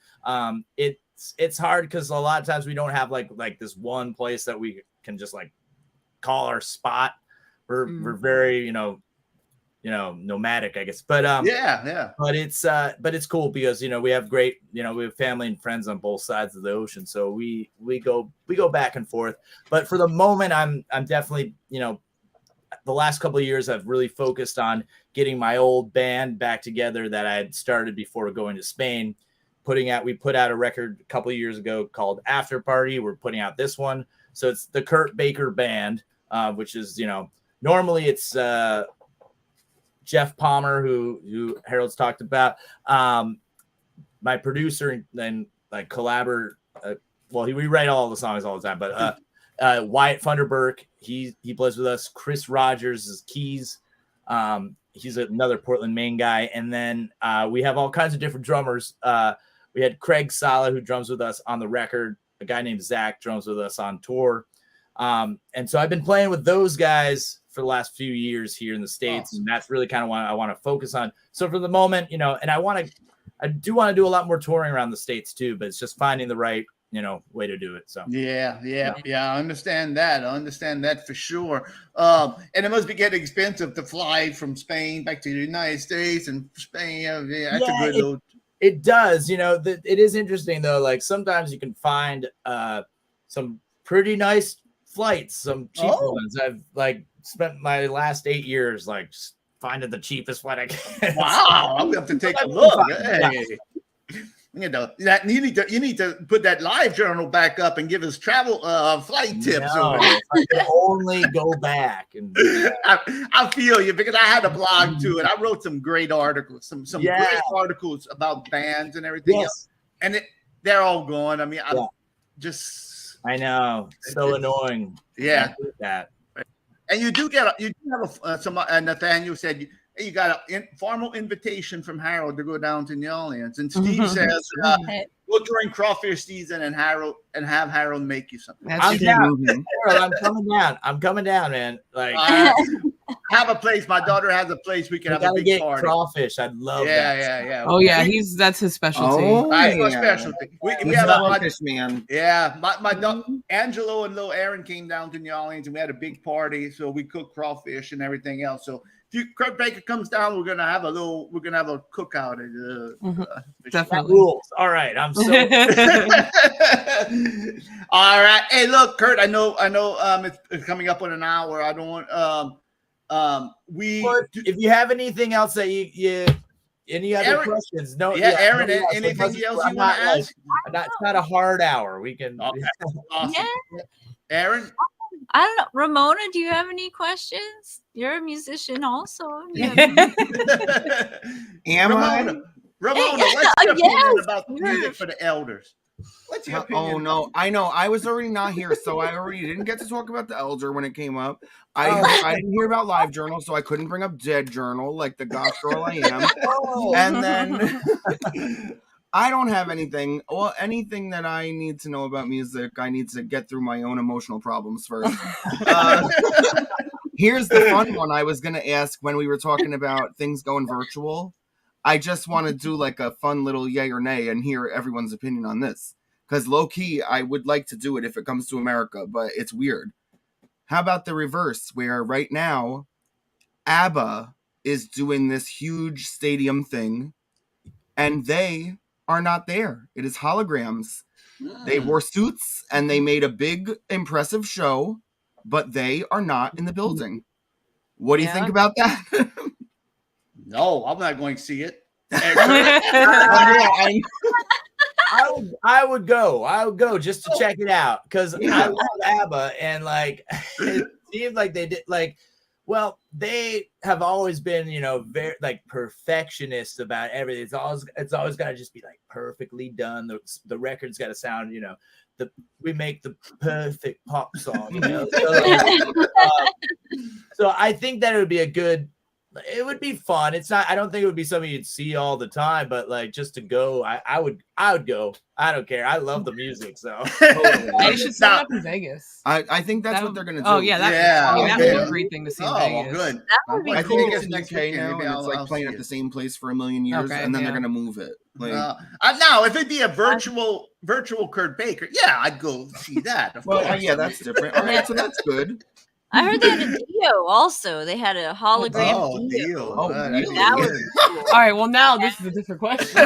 It's hard because a lot of times we don't have like this one place that we can just like call our spot. We're very, nomadic, I guess. But but it's cool because we have great, we have family and friends on both sides of the ocean, so we go back and forth. But for the moment, I'm definitely, the last couple of years I've really focused on getting my old band back together that I had started before going to Spain. We put out a record a couple of years ago called After Party. We're putting out this one, so it's the Kurt Baker Band, which is normally it's Jeff Palmer, who Harold's talked about, my producer and like collaborator. We write all the songs all the time, but Wyatt Funderburk, he plays with us. Chris Rogers is keys. He's another Portland, Maine guy, and then we have all kinds of different drummers. We had Craig Sala, who drums with us on the record. A guy named Zach drums with us on tour. And so I've been playing with those guys for the last few years here in the States. And that's really kind of what I want to focus on. So for the moment, and I do want to do a lot more touring around the States too, but it's just finding the right, way to do it. So yeah. I understand that for sure. And it must be getting expensive to fly from Spain back to the United States and Spain. Yeah, that's a good little. It does. It is interesting though. Like sometimes you can find some pretty nice flights, some cheap ones. I've spent my last 8 years just finding the cheapest flight I can. Wow, I'm gonna have to take a look. Hey. You need to put that live journal back up and give us travel flight tips. No, I can only go back. And I feel you because I had a blog too, and I wrote some great articles, some great articles about bands and everything else. And they're all gone. I mean, I know, so annoying. Yeah, that. And you do have some. Nathaniel said. You got a formal invitation from Harold to go down to New Orleans, and Steve says, "Go during crawfish season and have Harold make you something." I'm down. Harold, I'm coming down, man. Have a place. My daughter has a place. We can have a big party. Crawfish. I'd love that. Yeah. Oh yeah, that's his specialty. Specialty. We have a fish man. Yeah, my Angelo and little Aaron came down to New Orleans, and we had a big party. So we cooked crawfish and everything else. So. Kurt Baker comes down, we're gonna have a cookout. Definitely rules. All right, I'm so. All right, hey, look, Kurt. I know. It's coming up on an hour. I don't want. If you have anything else that you any other Aaron, questions? No. Aaron. Anything else you want to ask? It's not a hard hour. We can. Okay. Awesome. Yeah. Aaron. I don't know. Ramona, do you have any questions? You're a musician also. Am Ramona, what's your opinion about music for the elders? What's your opinion? Oh, no. I know. I was already not here, so I already didn't get to talk about the elder when it came up. I didn't hear about Live Journal, so I couldn't bring up Dead Journal like the goth girl I am. And then... I don't have anything. Well, anything that I need to know about music, I need to get through my own emotional problems first. Here's the fun one I was going to ask when we were talking about things going virtual. I just want to do a fun little yay or nay and hear everyone's opinion on this. Because low-key, I would like to do it if it comes to America, but it's weird. How about the reverse, where right now, ABBA is doing this huge stadium thing, and they... are not there. It is holograms. They wore suits and they made a big, impressive show, but they are not in the building. What do you think about that? No, I'm not going to see it. I would go. I would go just to check it out because I love ABBA and it seems like they did well, they have always been, very perfectionists about everything. It's always got to just be perfectly done. The record's got to sound, we make the perfect pop song. So I think that it would be it would be fun. It's not. I don't think it would be something you'd see all the time, but just to go, I would go. I don't care. I love the music, so they should set up in Vegas. I think that's what they're gonna do. Oh yeah, that would be a great thing to see in Vegas. Good. That would be I cool. think it's next UK now, and it's playing at the same place for a million years, and then they're gonna move it. Now, if it'd be a virtual Kurt Baker, I'd go see that. Of course. Yeah, that's different. All right, so that's good. I heard they had a Dio also. They had a hologram Dio. That was cool. All right, well now this is a different question.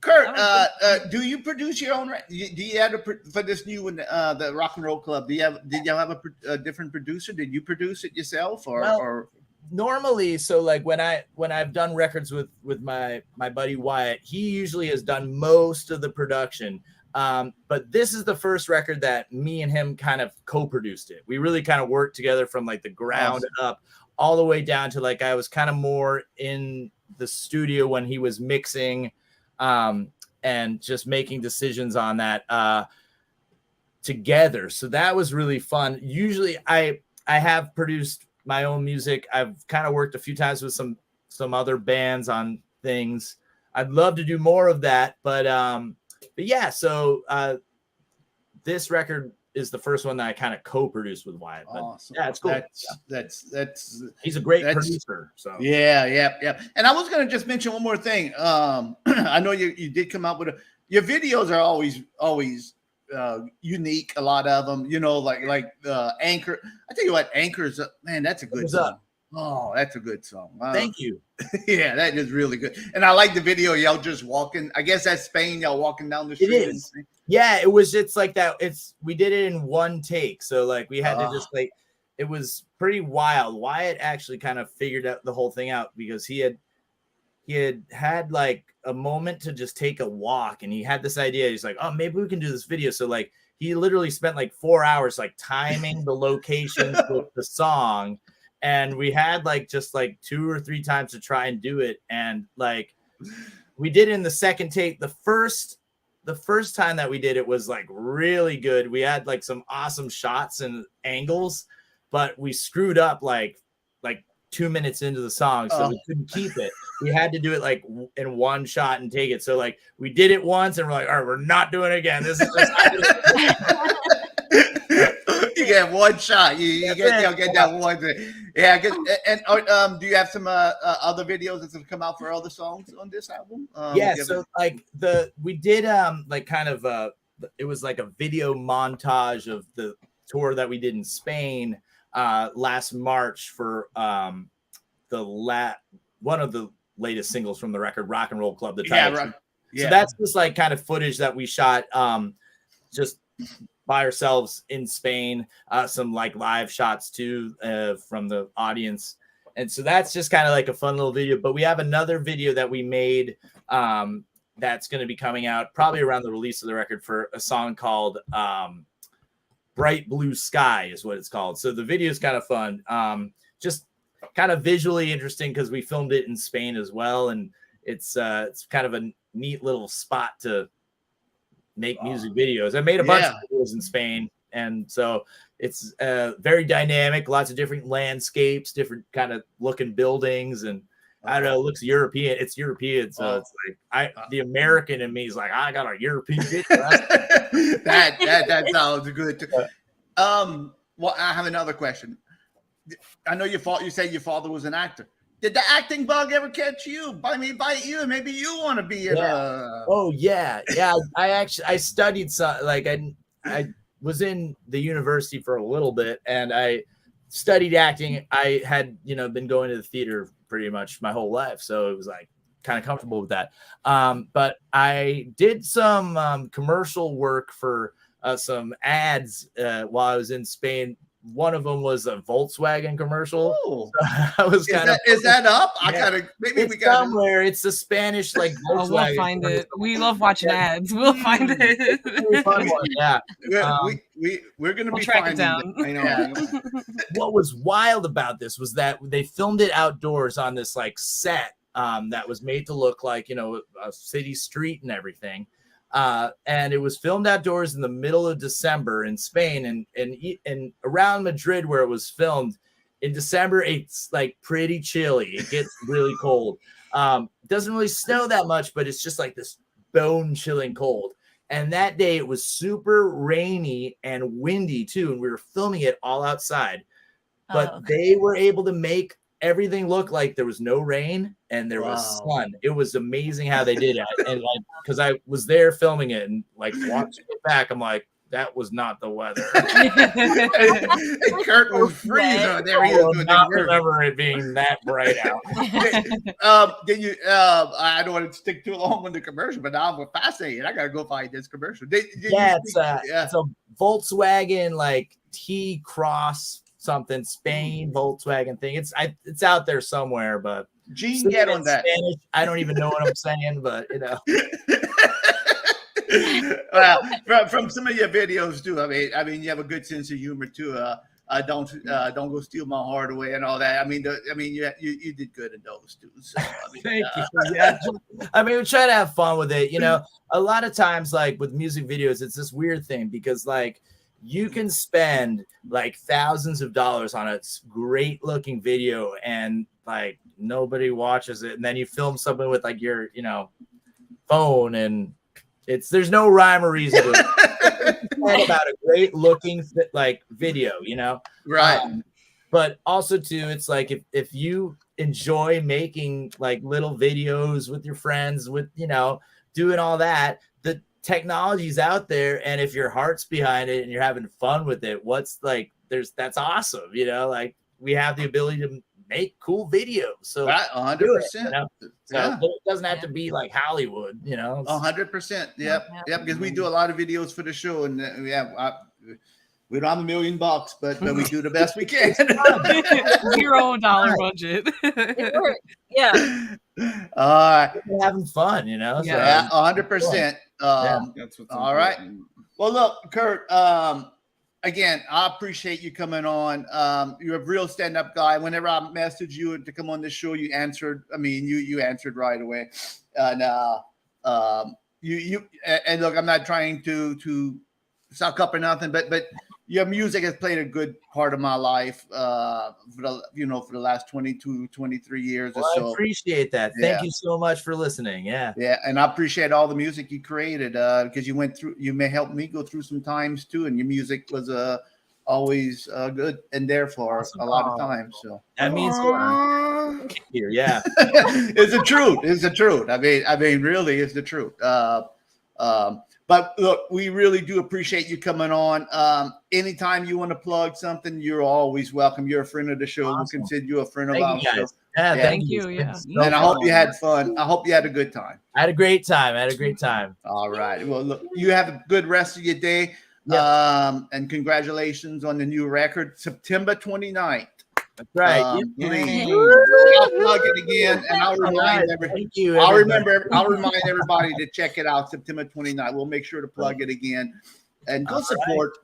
Kurt, do you produce your own? Do you have for this new one, the Rock and Roll Club? Did you have a different producer? Did you produce it yourself, or? Normally, so when I've done records with my buddy Wyatt, he usually has done most of the production. But this is the first record that me and him kind of co-produced it. We really kind of worked together from the ground up all the way down to I was kind of more in the studio when he was mixing, and just making decisions on that, together. So that was really fun. Usually I have produced my own music. I've kind of worked a few times with some other bands on things. I'd love to do more of that, but yeah. So this record is the first one that I kind of co-produced with Wyatt. But Awesome. yeah, it's cool. That's he's a great producer. So yeah. And I was gonna just mention one more thing. I know you did come out with your videos are always unique. A lot of them, like Anchor. I tell you what, Anchor's man, that's a good song. Oh, that's a good song. Thank you. Yeah, that is really good. And I like the video. Y'all just walking. I guess that's Spain. Y'all walking down the street. It is. Yeah, it's like that. We did it in one take. So like we had to just like, it was pretty wild. Wyatt actually kind of figured out the whole thing out because he had like a moment to just take a walk, and he had this idea. He's like, oh, maybe we can do this video. So like he literally spent like 4 hours like timing the locations with the song. And we had like just like 2 or 3 times to try and do it. And like we did it in the second take. The first time that we did it was like really good. We had like some awesome shots and angles, but we screwed up like 2 minutes into the song. So we couldn't keep it. We had to do it like in one shot and take it. So like we did it once and we're like, all right, we're not doing it again. This is just you get one shot. You get that one thing. Yeah. And do you have some other videos that have come out for other songs on this album? Yeah. So like we did like kind of it was like a video montage of the tour that we did in Spain last March for one of the latest singles from the record, Rock and Roll Club. The title. Right. Yeah. So that's just like kind of footage that we shot just by ourselves in Spain, some like live shots too from the audience. And so that's just kind of like a fun little video. But we have another video that we made that's going to be coming out probably around the release of the record for a song called Bright Blue Sky is what it's called. So the video is kind of fun. Just kind of visually interesting because we filmed it in Spain as well. And it's kind of a neat little spot to make music videos. I made a bunch of videos in Spain, and so it's very dynamic, lots of different landscapes, different kind of looking buildings, and I don't know, it looks European. It's European, so it's like the American in me is like, I got a European video. that sounds good too. Well, I have another question. I know you said your father was an actor. Did the acting bug ever catch you? Bite you, and maybe you want to be in Oh yeah. I studied like I was in the university for a little bit, and I studied acting. I had been going to the theater pretty much my whole life, so it was like kind of comfortable with that. But I did some commercial work for some ads while I was in Spain. One of them was a Volkswagen commercial. So I was kind of. Is that up? I gotta maybe we got somewhere. It's a Spanish like Volkswagen. We'll find it. We love watching ads. We'll find it. Fun one, yeah. We're gonna be track it down. I know. What was wild about this was that they filmed it outdoors on this like set that was made to look like a city street and everything. And it was filmed outdoors in the middle of December in Spain, and around Madrid where it was filmed in December, it's like pretty chilly. It gets really cold. Doesn't really snow that much, but it's just like this bone chilling cold. And that day it was super rainy and windy too. And we were filming it all outside, but they were able to make everything looked like there was no rain and there was sun. It was amazing how they did it. And like, because I was there filming it and like watching it back, I'm like, that was not the weather. And Kurt was freezing there. I will not remember it being that bright out. Did you? I don't want to stick too long on the commercial, but now I'm fascinated. I gotta go find this commercial. It's a Volkswagen like T-Cross something Spain Volkswagen thing. It's out there somewhere, but Gene, get on that. Spanish, I don't even know what I'm saying, but Well, from some of your videos too. I mean, you have a good sense of humor too. Don't go steal my heart away and all that. I mean, you did good in those too. So, thank you. Yeah. I mean, we try to have fun with it. A lot of times, like with music videos, it's this weird thing because like you can spend like thousands of dollars on a great looking video and like nobody watches it. And then you film something with like your, phone, and there's no rhyme or reason to it. It's all about a great looking like video, you know? Right. But also too, it's like if you enjoy making like little videos with your friends, with, you know, doing all that, the technology's out there, and if your heart's behind it and you're having fun with it, that's awesome, you know? Like, we have the ability to make cool videos, so right, 100%. You know? So it doesn't have to be like Hollywood, you know. 100%. Yep. Because we do a lot of videos for the show, and we don't have $1 million, but we do the best we can. $0 budget. Yeah. We're having fun, you know. Yeah, 100%. That's what's all right. important. Well, look, Kurt. Again, I appreciate you coming on. You're a real stand-up guy. Whenever I messaged you to come on the show, you answered. I mean, you answered right away. And and look, I'm not trying to suck up or nothing, but your music has played a good part of my life. For the last 22, 23 years or so. I appreciate that. Thank you so much for listening. Yeah. Yeah, and I appreciate all the music you created, because you may help me go through some times too, and your music was always good and there for a lot of times. So that means here, yeah. It's the truth. It's the truth. I mean, really, it's the truth. But look, we really do appreciate you coming on. Anytime you want to plug something, you're always welcome. You're a friend of the show. Awesome. We'll consider you a friend of our show. Yeah, thank you. Yeah. And I hope you had fun. I hope you had a good time. I had a great time. All right. Well, look, you have a good rest of your day. Yep. And congratulations on the new record, September 29th. That's right. Please, I'll plug it again, and I'll remind I'll remind everybody to check it out September 29th. We'll make sure to plug it again, and go support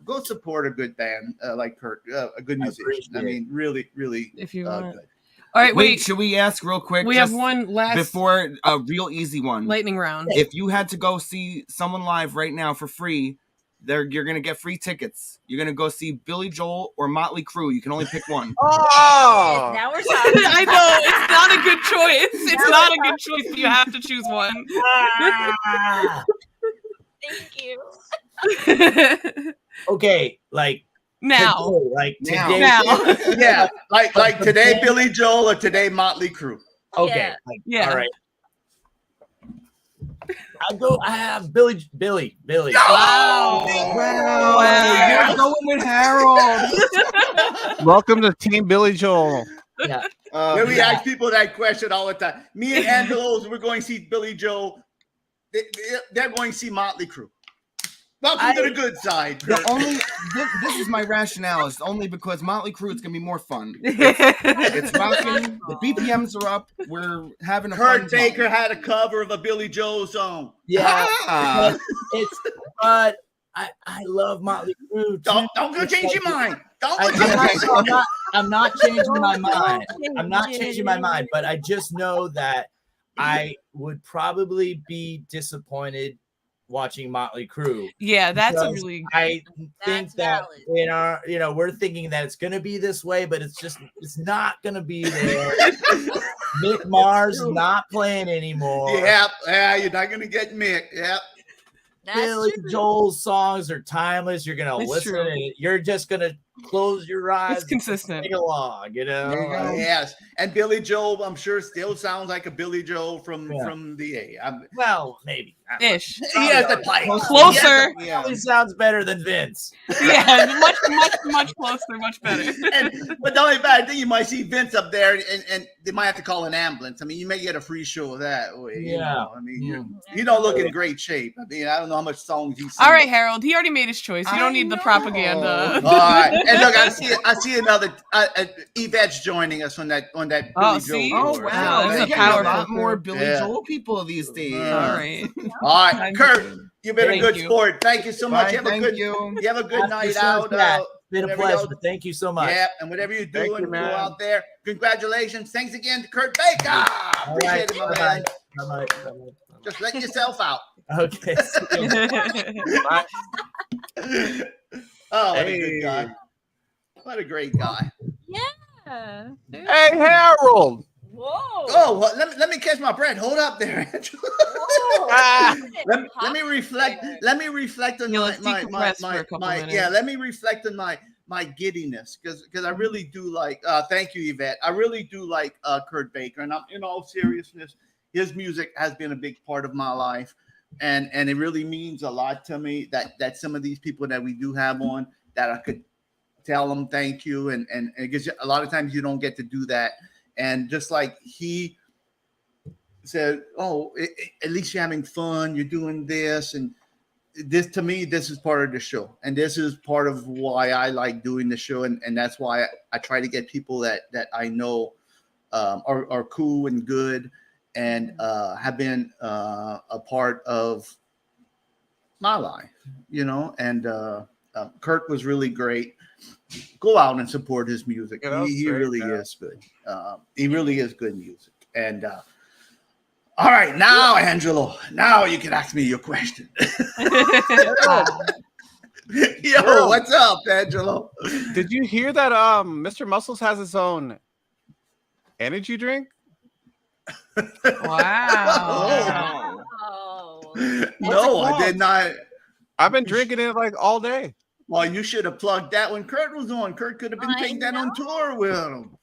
a good band like Kurt, a good musician. I mean, really, if you want. good. All right, wait. Should we ask real quick? We have one last before a real easy one. Lightning round. If you had to go see someone live right now for free, you're gonna get free tickets. You're gonna go see Billy Joel or Motley Crue. You can only pick one. Oh, now we're talking. I know it's not a good choice. It's not a good choice, but you have to choose one. Thank you. Okay, like now, today, now. Yeah, like today, Billy Joel, or today, Motley Crue. Okay, yeah. All right. I have Billy. Wow. You're going with Harold. Welcome to Team Billy Joel. Yeah. We ask people that question all the time. Me and Angelo's, we're going to see Billy Joel. They're going to see Motley Crue. Welcome to the good side. This is my rationale. It's only because Motley Crue is gonna be more fun. It's rocking. The BPMs are up. We're having a fun Kurt Baker had a cover of a Billy Joel song. Yeah, but I love Motley Crue. Don't go change your mind. I'm not changing my mind. I'm not changing my mind. But I just know that I would probably be disappointed watching Motley Crue. Yeah, that's a really. I think that in our, we're thinking that it's going to be this way, but it's not going to be there. Mick Mars not playing anymore. Yeah, you're not going to get Mick. Yep. Billy Joel's songs are timeless. You're going to listen to it. You're just going to close your eyes. It's consistent. Sing along, Yes, and Billy Joel, I'm sure, still sounds like a Billy Joel from the A. Well, maybe. Ish. He has to play closer. Probably sounds better than Vince. Yeah, much closer, much better. But the only bad thing, you might see Vince up there, and they might have to call an ambulance. I mean, you may get a free show that way. Yeah. I mean, you don't look in great shape. I mean, I don't know how much songs he's singing. All right, Harold. He already made his choice. You don't need the propaganda. All right. And look, I see another Yvette's joining us on that Billy Joel. Oh wow, that's a a lot more Billy Joel people these days. All right. All right, Kurt, you've been a good sport. Thank you so much. You have a good night out. It's been a pleasure. Thank you so much. Yeah, and whatever you're doing, go out there. Congratulations. Thanks again to Kurt Baker. Appreciate it, my man. Bye. Just let yourself out. Okay. Oh, what a good guy. What a great guy. Yeah. Hey, Harold. Whoa. Oh, well, let me catch my breath. Hold up there, Angela. let me reflect. Let me reflect on let's decompress for a couple minutes. Let me reflect on my giddiness because I really do like. Thank you, Yvette. I really do like Kurt Baker, and I'm in all seriousness. His music has been a big part of my life, and it really means a lot to me that some of these people that we do have on that I could tell them thank you, and because a lot of times you don't get to do that. And just like he said, oh, at least you're having fun, you're doing this. And this, to me, this is part of the show. And this is part of why I like doing the show. And that's why I try to get people that I know are cool and good and have been a part of my life, you know. And Kurt was really great. Go out and support his music. Yeah, he really is good. He really is good music. And all right, now, Angelo, now you can ask me your question. Yo, what's up, Angelo? Did you hear that Mr. Muscles has his own energy drink? Wow. No, I did not. I've been drinking it like all day. Well, you should have plugged that when Kurt was on. Kurt could have been taking that on tour with him.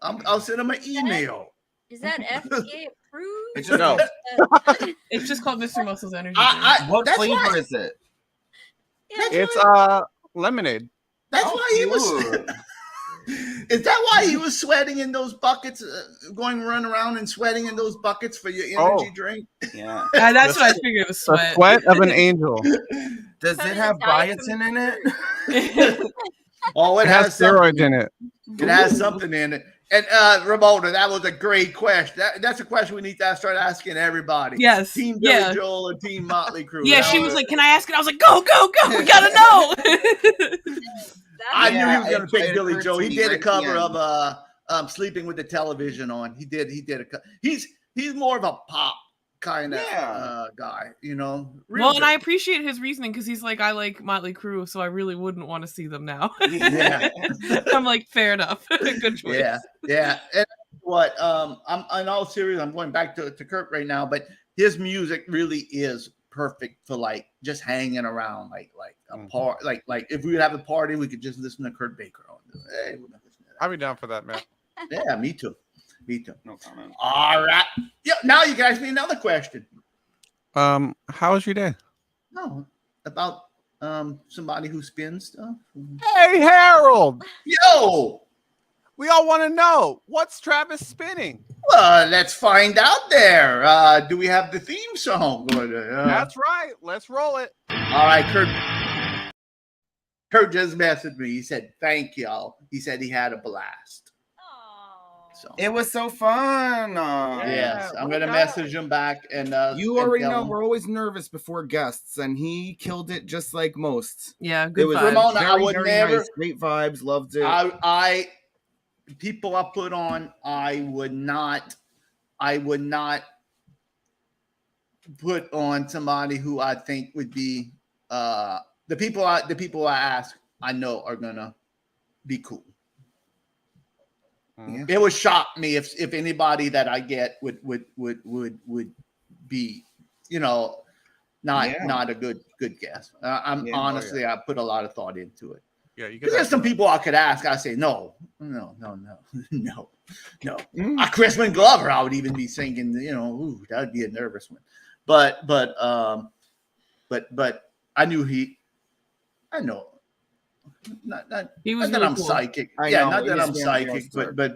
I'll send him an email. Is that FDA approved? It's just No. It's just called Mr. Muscle's Energy. what that's flavor why- is it? It's lemonade. That's why he was. Is that why he was sweating in those buckets, running around and sweating in those buckets for your energy drink? Yeah. That's what I figured. The The sweat. sweat of an angel. Does it have biotin in it? Oh, It has steroids in it. It has something in it. And Ramona, that was a great question. That's a question we need to start asking everybody. Yes. Team Billy Yeah. Joel and Team Motley Crue. Yeah, That she was like, "Can I ask it?" I was like, "Go, go, go! We gotta know." I knew he was it going to pick played Billy for Joel. He T did a right at the cover end. of Sleeping with the Television on. He did a he's more of a pop kind of guy, you know. Real Well, and good. I appreciate his reasoning because he's like, "I like Motley Crue, so I really wouldn't want to see them now." Yeah. I'm like, fair enough. Good choice. Yeah. And what I'm in all seriousness, I'm going back to Kurt right now, but his music really is perfect for like just hanging around, like a part, like if we would have a party, we could just listen to Kurt Baker on. Hey, we're not listening to I'll be down for that, man. that. Yeah, me too. No comment. All right. Yeah. Now you guys need another question. How was your day? No, about somebody who spins stuff. Hey, Harold. Yo. We all want to know, what's Travis spinning? Well, let's find out there. Do we have the theme song? That's right. Let's roll it. All right, Kurt just messaged me. He said, "Thank y'all." He said he had a blast. So It was so fun. yes, I'm well gonna done. message him back and You and already tell know him. we're always nervous before guests, and he killed it just like most. Yeah, It good was vibes. Ramona, I very, would very never- nice. Great vibes. Loved it. I people I put on, I would not put on somebody who I think would be the people I ask I know are gonna be cool. Yeah. It would shock me if anybody that I get would be, you know, not a good guess. I'm Yeah. honestly, I put a lot of thought into it. Yeah, you There's some people I could ask. I say no. Crispin Glover, I would even be thinking, you know, ooh, that would be a nervous one. But I knew I know. Not He was that really I'm cool. psychic. I Yeah, know, not that he I'm was psychic, fantastic. but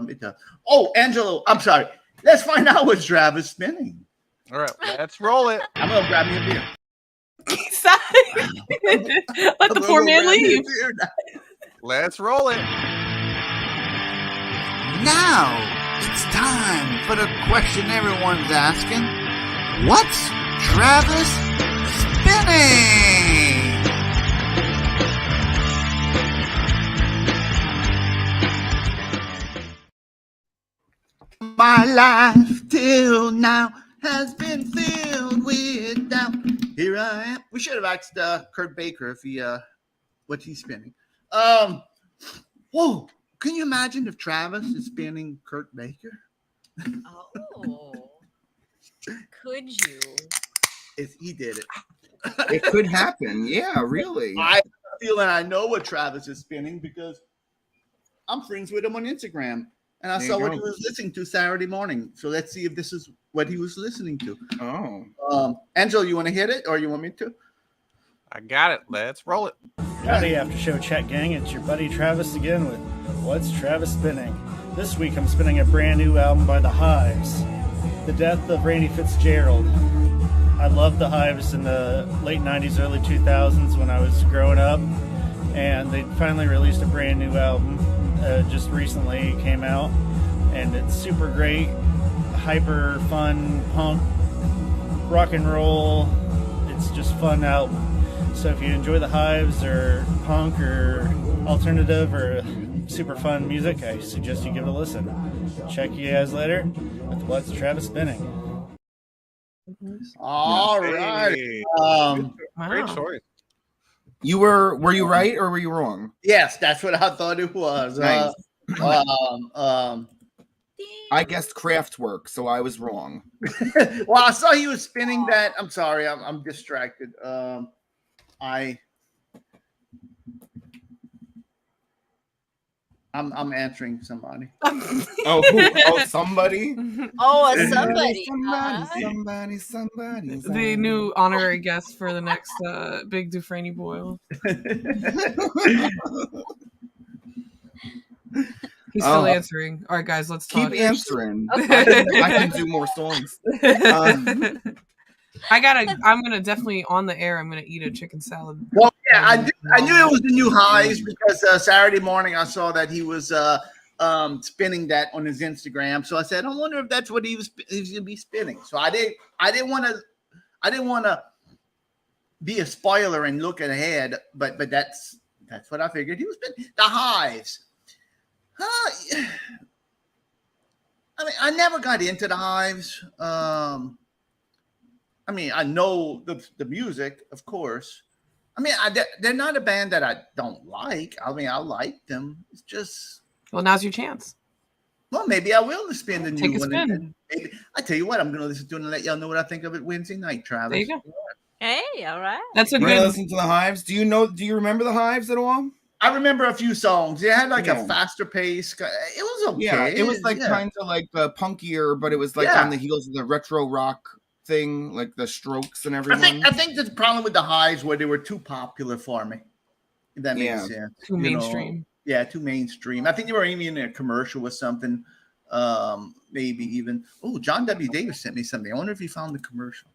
it does. Oh, Angelo, I'm sorry. Let's find out what's Travis spinning. All right, let's roll it. I'm gonna grab me a beer. Let the poor man leave. Let's roll it. Now it's time for the question everyone's asking. What's Travis spinning? My life till now has been filled with doubt. Here I am. We should have asked Kurt Baker if he what he's spinning. Whoa! Can you imagine if Travis is spinning Kurt Baker? Oh, could you? He did it. It could happen. Yeah, really. I feel and I know what Travis is spinning because I'm friends with him on Instagram. And I There saw you what go. he was listening to Saturday morning. So let's see if this is what he was listening to. Oh. Angelo, you want to hit it or you want me to? I got it. Let's roll it. Howdy, After Show Chat Gang. It's your buddy Travis again with What's Travis Spinning? This week I'm spinning a brand new album by The Hives, The Death of Randy Fitzgerald. I loved The Hives in the late 90s, early 2000s when I was growing up, and they finally released a brand new album just recently. It came out, and it's super great, hyper fun punk, rock and roll. It's just fun album. So if you enjoy The Hives or punk or alternative or super fun music, I suggest you give it a listen. Check you guys later with What's Travis Spinning. All right. Hey. Great choice. Were you right or were you wrong? Yes, that's what I thought it was. Nice. I guessed Kraftwerk, so I was wrong. Well, I saw he was spinning that. I'm sorry, I'm distracted. I'm answering somebody. Oh, somebody? Oh, a somebody. Somebody. The new honorary guest for the next Big Dufresne Boil. He's still answering. All right, guys, let's talk. Keep answering. I can do more songs. I'm gonna definitely on the air. I'm gonna eat a chicken salad. Well, yeah, I knew it was the new Hives because Saturday morning I saw that he was spinning that on his Instagram. So I said, I wonder if that's what he's gonna be spinning. So I didn't want to be a spoiler and look ahead, but that's what I figured he was spinning. The Hives. I mean, I never got into the Hives. I mean, I know the music, of course. I mean, they're not a band that I don't like. I mean, I like them. It's just... Well, now's your chance. Well, maybe I will spin the new one. Spin. And maybe, I tell you what, I'm going to listen to it and let y'all know what I think of it Wednesday night, Travis. There you go. Hey, all right. That's a We're good... gonna listen to the Hives. Do you remember the Hives at all? I remember a few songs. They had like a faster pace. It was okay. Yeah, it was like kind of like punkier, but it was like on the heels of the retro rock thing, like the Strokes and everyone. I think the problem with the Hives where they were too popular for me. If that makes sense. Too mainstream. Yeah, too mainstream. I think they were even in a commercial with something. Maybe even. Oh, John W. Davis sent me something. I wonder if he found the commercial.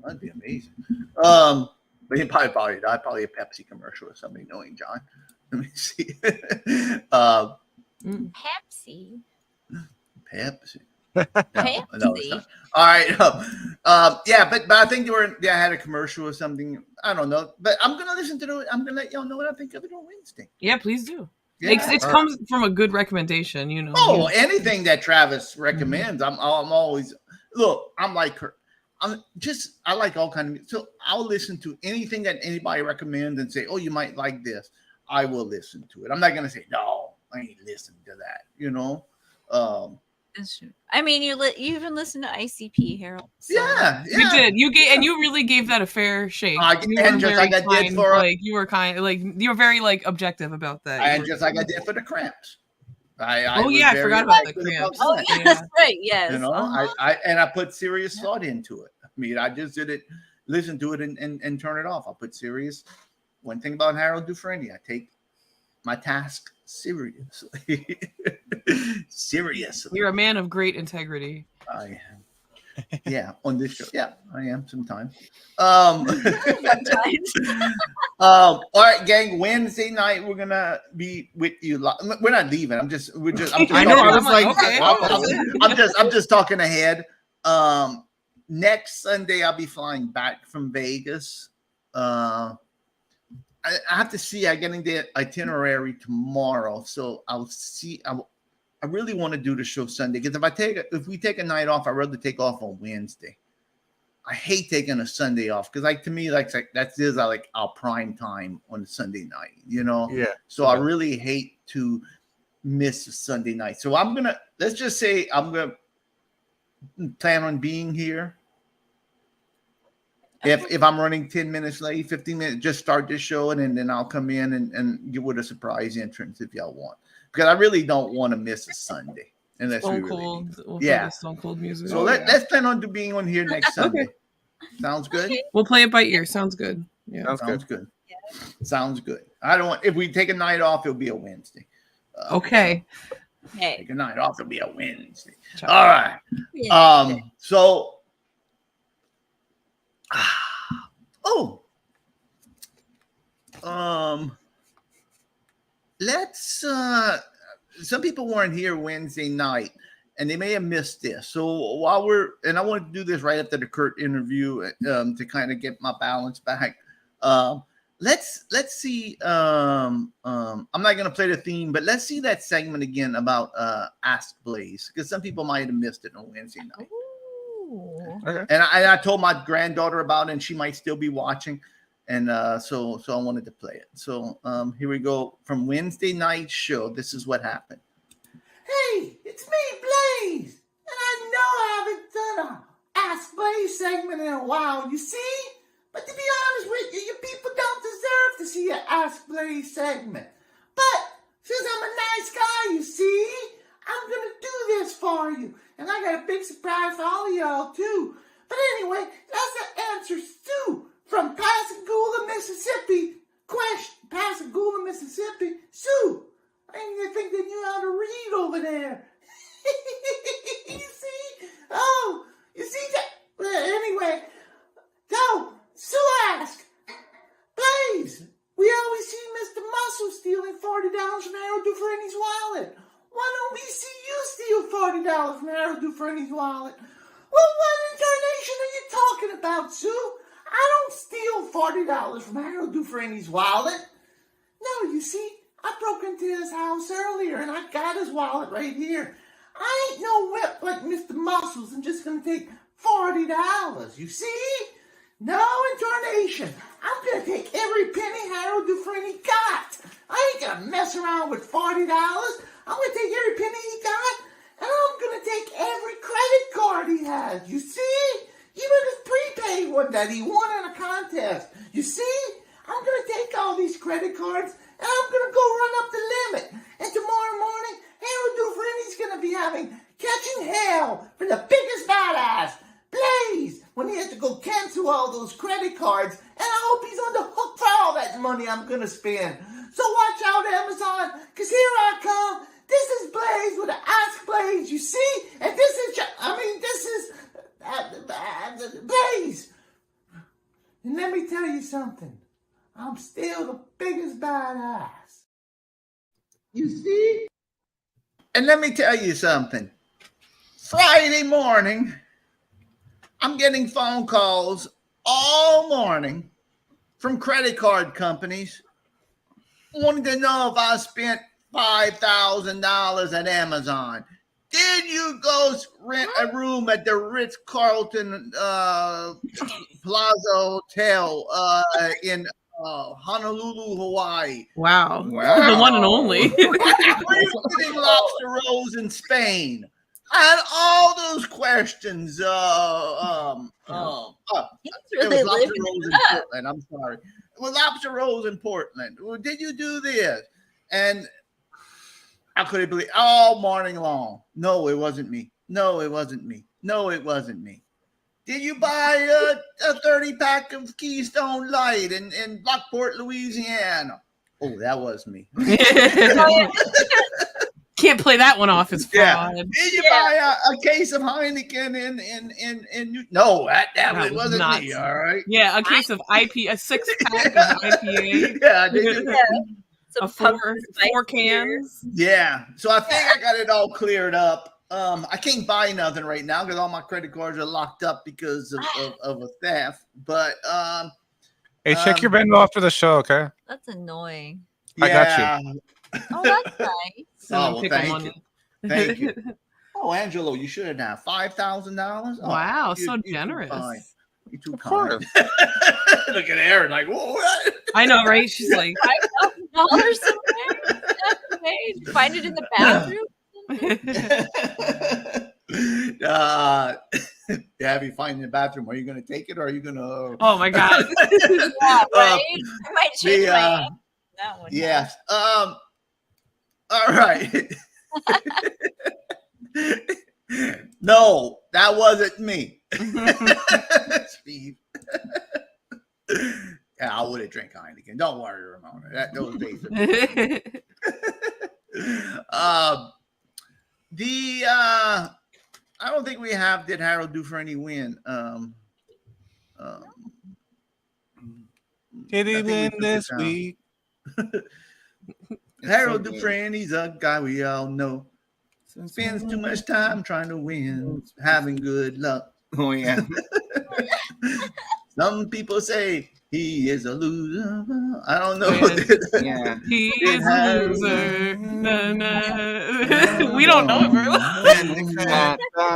That'd be amazing. But he probably a Pepsi commercial or something, knowing John. Let me see. Pepsi. Pepsi. Pepsi. No, it's not. All right. Yeah, but I think they had a commercial or something. I don't know. But I'm gonna listen to it. I'm gonna let y'all know what I think of it on Wednesday. Yeah, please do. Yeah. It comes from a good recommendation, you know. Oh, anything that Travis recommends, I'm always look. I'm like her. I like all kinds of music. So I'll listen to anything that anybody recommends and say, oh, you might like this. I will listen to it. I'm not gonna say no. I ain't listening to that. You know. That's true. I mean, you even listened to ICP, Harold. So. Yeah, you did. You really gave that a fair shake. And just like I did for you were very like objective about that. And just like I did for the Cramps. I forgot about the Cramps. Oh yeah, that's right. Yes. You know, I put serious thought into it. I mean, I just did it, listen to it and turn it off. I put serious. One thing about Harold Dufresne, I take my task seriously. Seriously. You're a man of great integrity. I am. Yeah, on this show. Yeah, I am sometimes. All right, gang. Wednesday night we're gonna be with you. We're not leaving. I'm just. I know. I was like, okay. I'm just talking ahead. Next Sunday I'll be flying back from Vegas. I have to see. I'm getting the itinerary tomorrow, so I'll see. I really want to do the show Sunday because if we take a night off, I'd rather take off on Wednesday. I hate taking a Sunday off because, to me, like our prime time on a Sunday night. You know. Yeah. So I really hate to miss a Sunday night. So let's just say I'm gonna plan on being here. If I'm running 10 minutes late, 15 minutes, just start this show and then I'll come in and get with a surprise entrance if y'all want. Because I really don't want to miss a Sunday unless we really need to. We'll play Stone Cold music. So let's plan on being on here next Sunday. Okay. Sounds good? We'll play it by ear. Sounds good. Yeah. Sounds good. Sounds good. I don't want, if we take a night off, it'll be a Wednesday. Okay. Take a night off, it'll be a Wednesday. All right. Let's some people weren't here Wednesday night and they may have missed this. So I want to do this right after the Kurt interview to kind of get my balance back. Let's see. I'm not gonna play the theme, but let's see that segment again about Ask Blaze, because some people might have missed it on Wednesday night. Okay. And I told my granddaughter about it, and she might still be watching. And so I wanted to play it. So here we go from Wednesday night show. This is what happened. Hey, it's me, Blaze. And I know I haven't done a Ask Blaze segment in a while, you see? But to be honest with you, you people don't deserve to see an Ask Blaze segment. But since I'm a nice guy, you see, I'm going to do this for you. And I got a big surprise for all of y'all, too. But anyway, that's the answer, Stu, from Pascagoula, Mississippi. Question, Pascagoula, Mississippi. Sue, I didn't even think they knew how to read over there. You see? Oh, you see that? Anyway, so Sue asked, Blaze, we always see Mr. Muscle stealing $40 from Harold Dufresne's wallet. Why don't we see you steal $40 from Harold Dufresne's wallet? Well, what incarnation are you talking about, Sue? I don't steal $40 from Harold Dufresne's wallet. No, you see, I broke into his house earlier and I got his wallet right here. I ain't no whip like Mr. Muscles. I'm just going to take $40, you see? No incarnation. I'm going to take every penny Harold Dufresne got. I ain't going to mess around with $40. I'm going to take every penny he got, and I'm going to take every credit card he has. You see? Even his prepaid one that he won in a contest. You see? I'm going to take all these credit cards, and I'm going to go run up the limit. And tomorrow morning, Harold Dufresne's going to be having Catching Hell for the biggest badass, Blaze, when he has to go cancel all those credit cards, and I hope he's on the hook for all that money I'm going to spend. So watch out, Amazon, because here I come. This is Blaze with an Ask Blaze, you see? And this is Blaze. And let me tell you something. I'm still the biggest badass. You see? And let me tell you something. Friday morning, I'm getting phone calls all morning from credit card companies wanting to know if I spent $5,000 at Amazon. Did you go rent a room at the Ritz-Carlton Plaza Hotel in Honolulu, Hawaii? Wow. The one and only. Were you getting lobster rolls in Spain? I had all those questions. It was lobster rolls in Portland. I'm sorry. It was lobster rolls in Portland. Well, did you do this? And I couldn't believe all morning long. No, it wasn't me. No, it wasn't me. No, it wasn't me. Did you buy a 30-pack of Keystone Light in Lockport, Louisiana? Oh, that was me. Can't play that one off as fraud. Yeah. Did you buy a case of Heineken in No, that wasn't nuts. me. All right. Yeah, a case of a 6-pack of IPA. Yeah, did you? A four cans. Yeah. So I think I got it all cleared up. I can't buy nothing right now because all my credit cards are locked up because of a theft. But hey, check your Venmo after the show, okay? That's annoying. I got you. Oh, that's nice. Oh, well, thank you. Thank you. Oh, Angelo, you should have done $5,000. Oh, wow, so generous. You're too kind. Look at Aaron like, what? I know, right? She's like $5,000 somewhere. Okay, did you find it in the bathroom? Have you find it in the bathroom? Are you going to take it or are you going to? Oh my God. Yeah, right. I might change my answer on that one. Yes. All right. No, that wasn't me. Steve. Yeah, I would have drank Heineken. Don't worry, Ramona. Those days are I don't think we have Did Harold Dufresne win? Did he win this week? Harold Dufresne, he's a guy we all know. Spends too much time trying to win, having good luck. Oh, yeah. Some people say he is a loser. I don't know. Yeah. He is a loser. Na, na. We don't know it very well.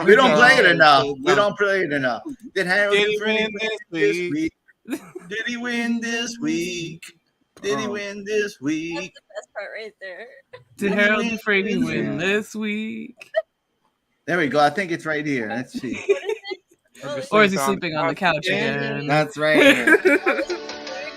We don't play it enough. We don't play it enough. Did Harold Did he Dufresne win this week? Did he win this week? Did he win this week? That's the best part right there. Did Harold Dufresne win this week? There we go. I think it's right here. Let's see. Or is he sleeping on the couch again? That's right.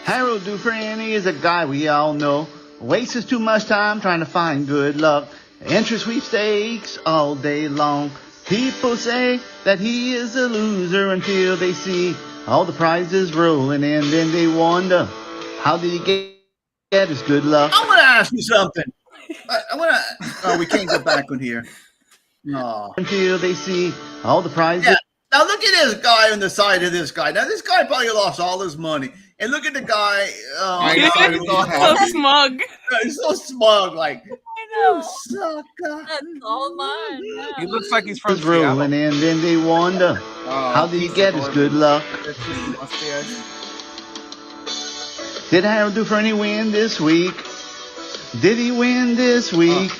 Harold Dufresne is a guy we all know. Wastes too much time trying to find good luck. Entry sweepstakes all day long. People say that he is a loser until they see all the prizes rolling in. Then they wonder, how did he get his good luck? I want to ask you something. I want to. Oh, we can't go back on here. No. Until they see all the prizes. Yeah. Now look at this guy on the side of this guy. Now this guy probably lost all his money. And look at the guy. So smug. He's so smug. Like, I know. you sucker. That's all mine. Yeah. He looks like he's from It's rolling in, then they wonder, how did he get his good luck? Did Harold Dufresne win this week? Did he win this week?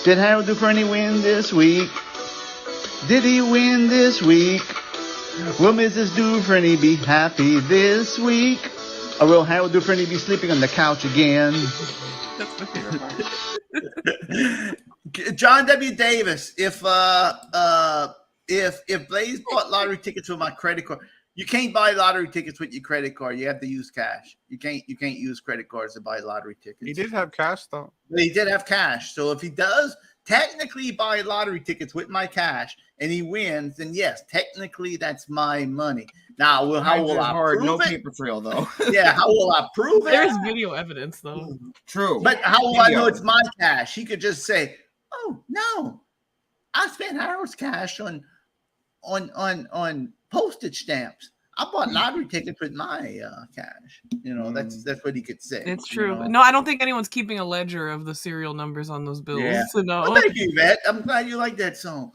Did Harold Dufresne win this week? Did he win this week? Will Mrs. Dufresne be happy this week? Or will Harold Dufresne be sleeping on the couch again? John W. Davis, if Blaze bought lottery tickets with my credit card, you can't buy lottery tickets with your credit card. You have to use cash. You can't use credit cards to buy lottery tickets. He did have cash though. But he did have cash. So if he does technically buy lottery tickets with my cash and he wins, then yes, technically that's my money. Now, how will I prove no it? paper trail though. Yeah, how will I prove it? There's video evidence though. True. But how will I know it's my cash? He could just say, "Oh no, I spent Harold's cash on postage stamps. I bought lottery tickets with my cash." You know, that's what he could say. It's true. You know? No, I don't think anyone's keeping a ledger of the serial numbers on those bills. Yeah. So no. Well, thank you, Matt. I'm glad you like that song.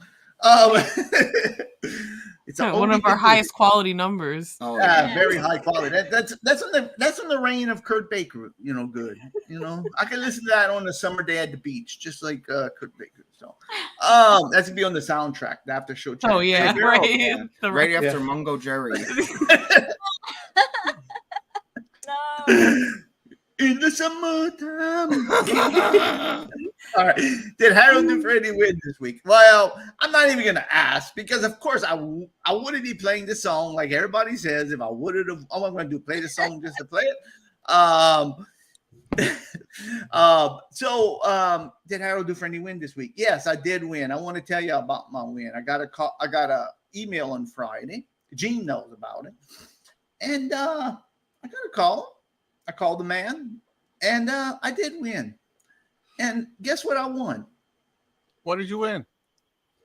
It's one of our highest quality numbers. Oh, very high quality. That's in the reign of Kurt Baker. You know, good. You know, I can listen to that on a summer day at the beach, just like Kurt Baker. So, that's gonna be on the soundtrack, the after show. Track. Oh yeah, right. Yeah. Right after Mungo Jerry. No. In the summertime. All right. Did Harold Dufresne win this week? Well, I'm not even gonna ask because, of course, I wouldn't be playing the song like everybody says. If I would have, all I'm gonna do play the song just to play it. Did Harold Dufresne win this week? Yes, I did win. I want to tell you about my win. I got a email on Friday. Gene knows about it, and I got a call. I called the man, and I did win. And guess what I won? What did you win?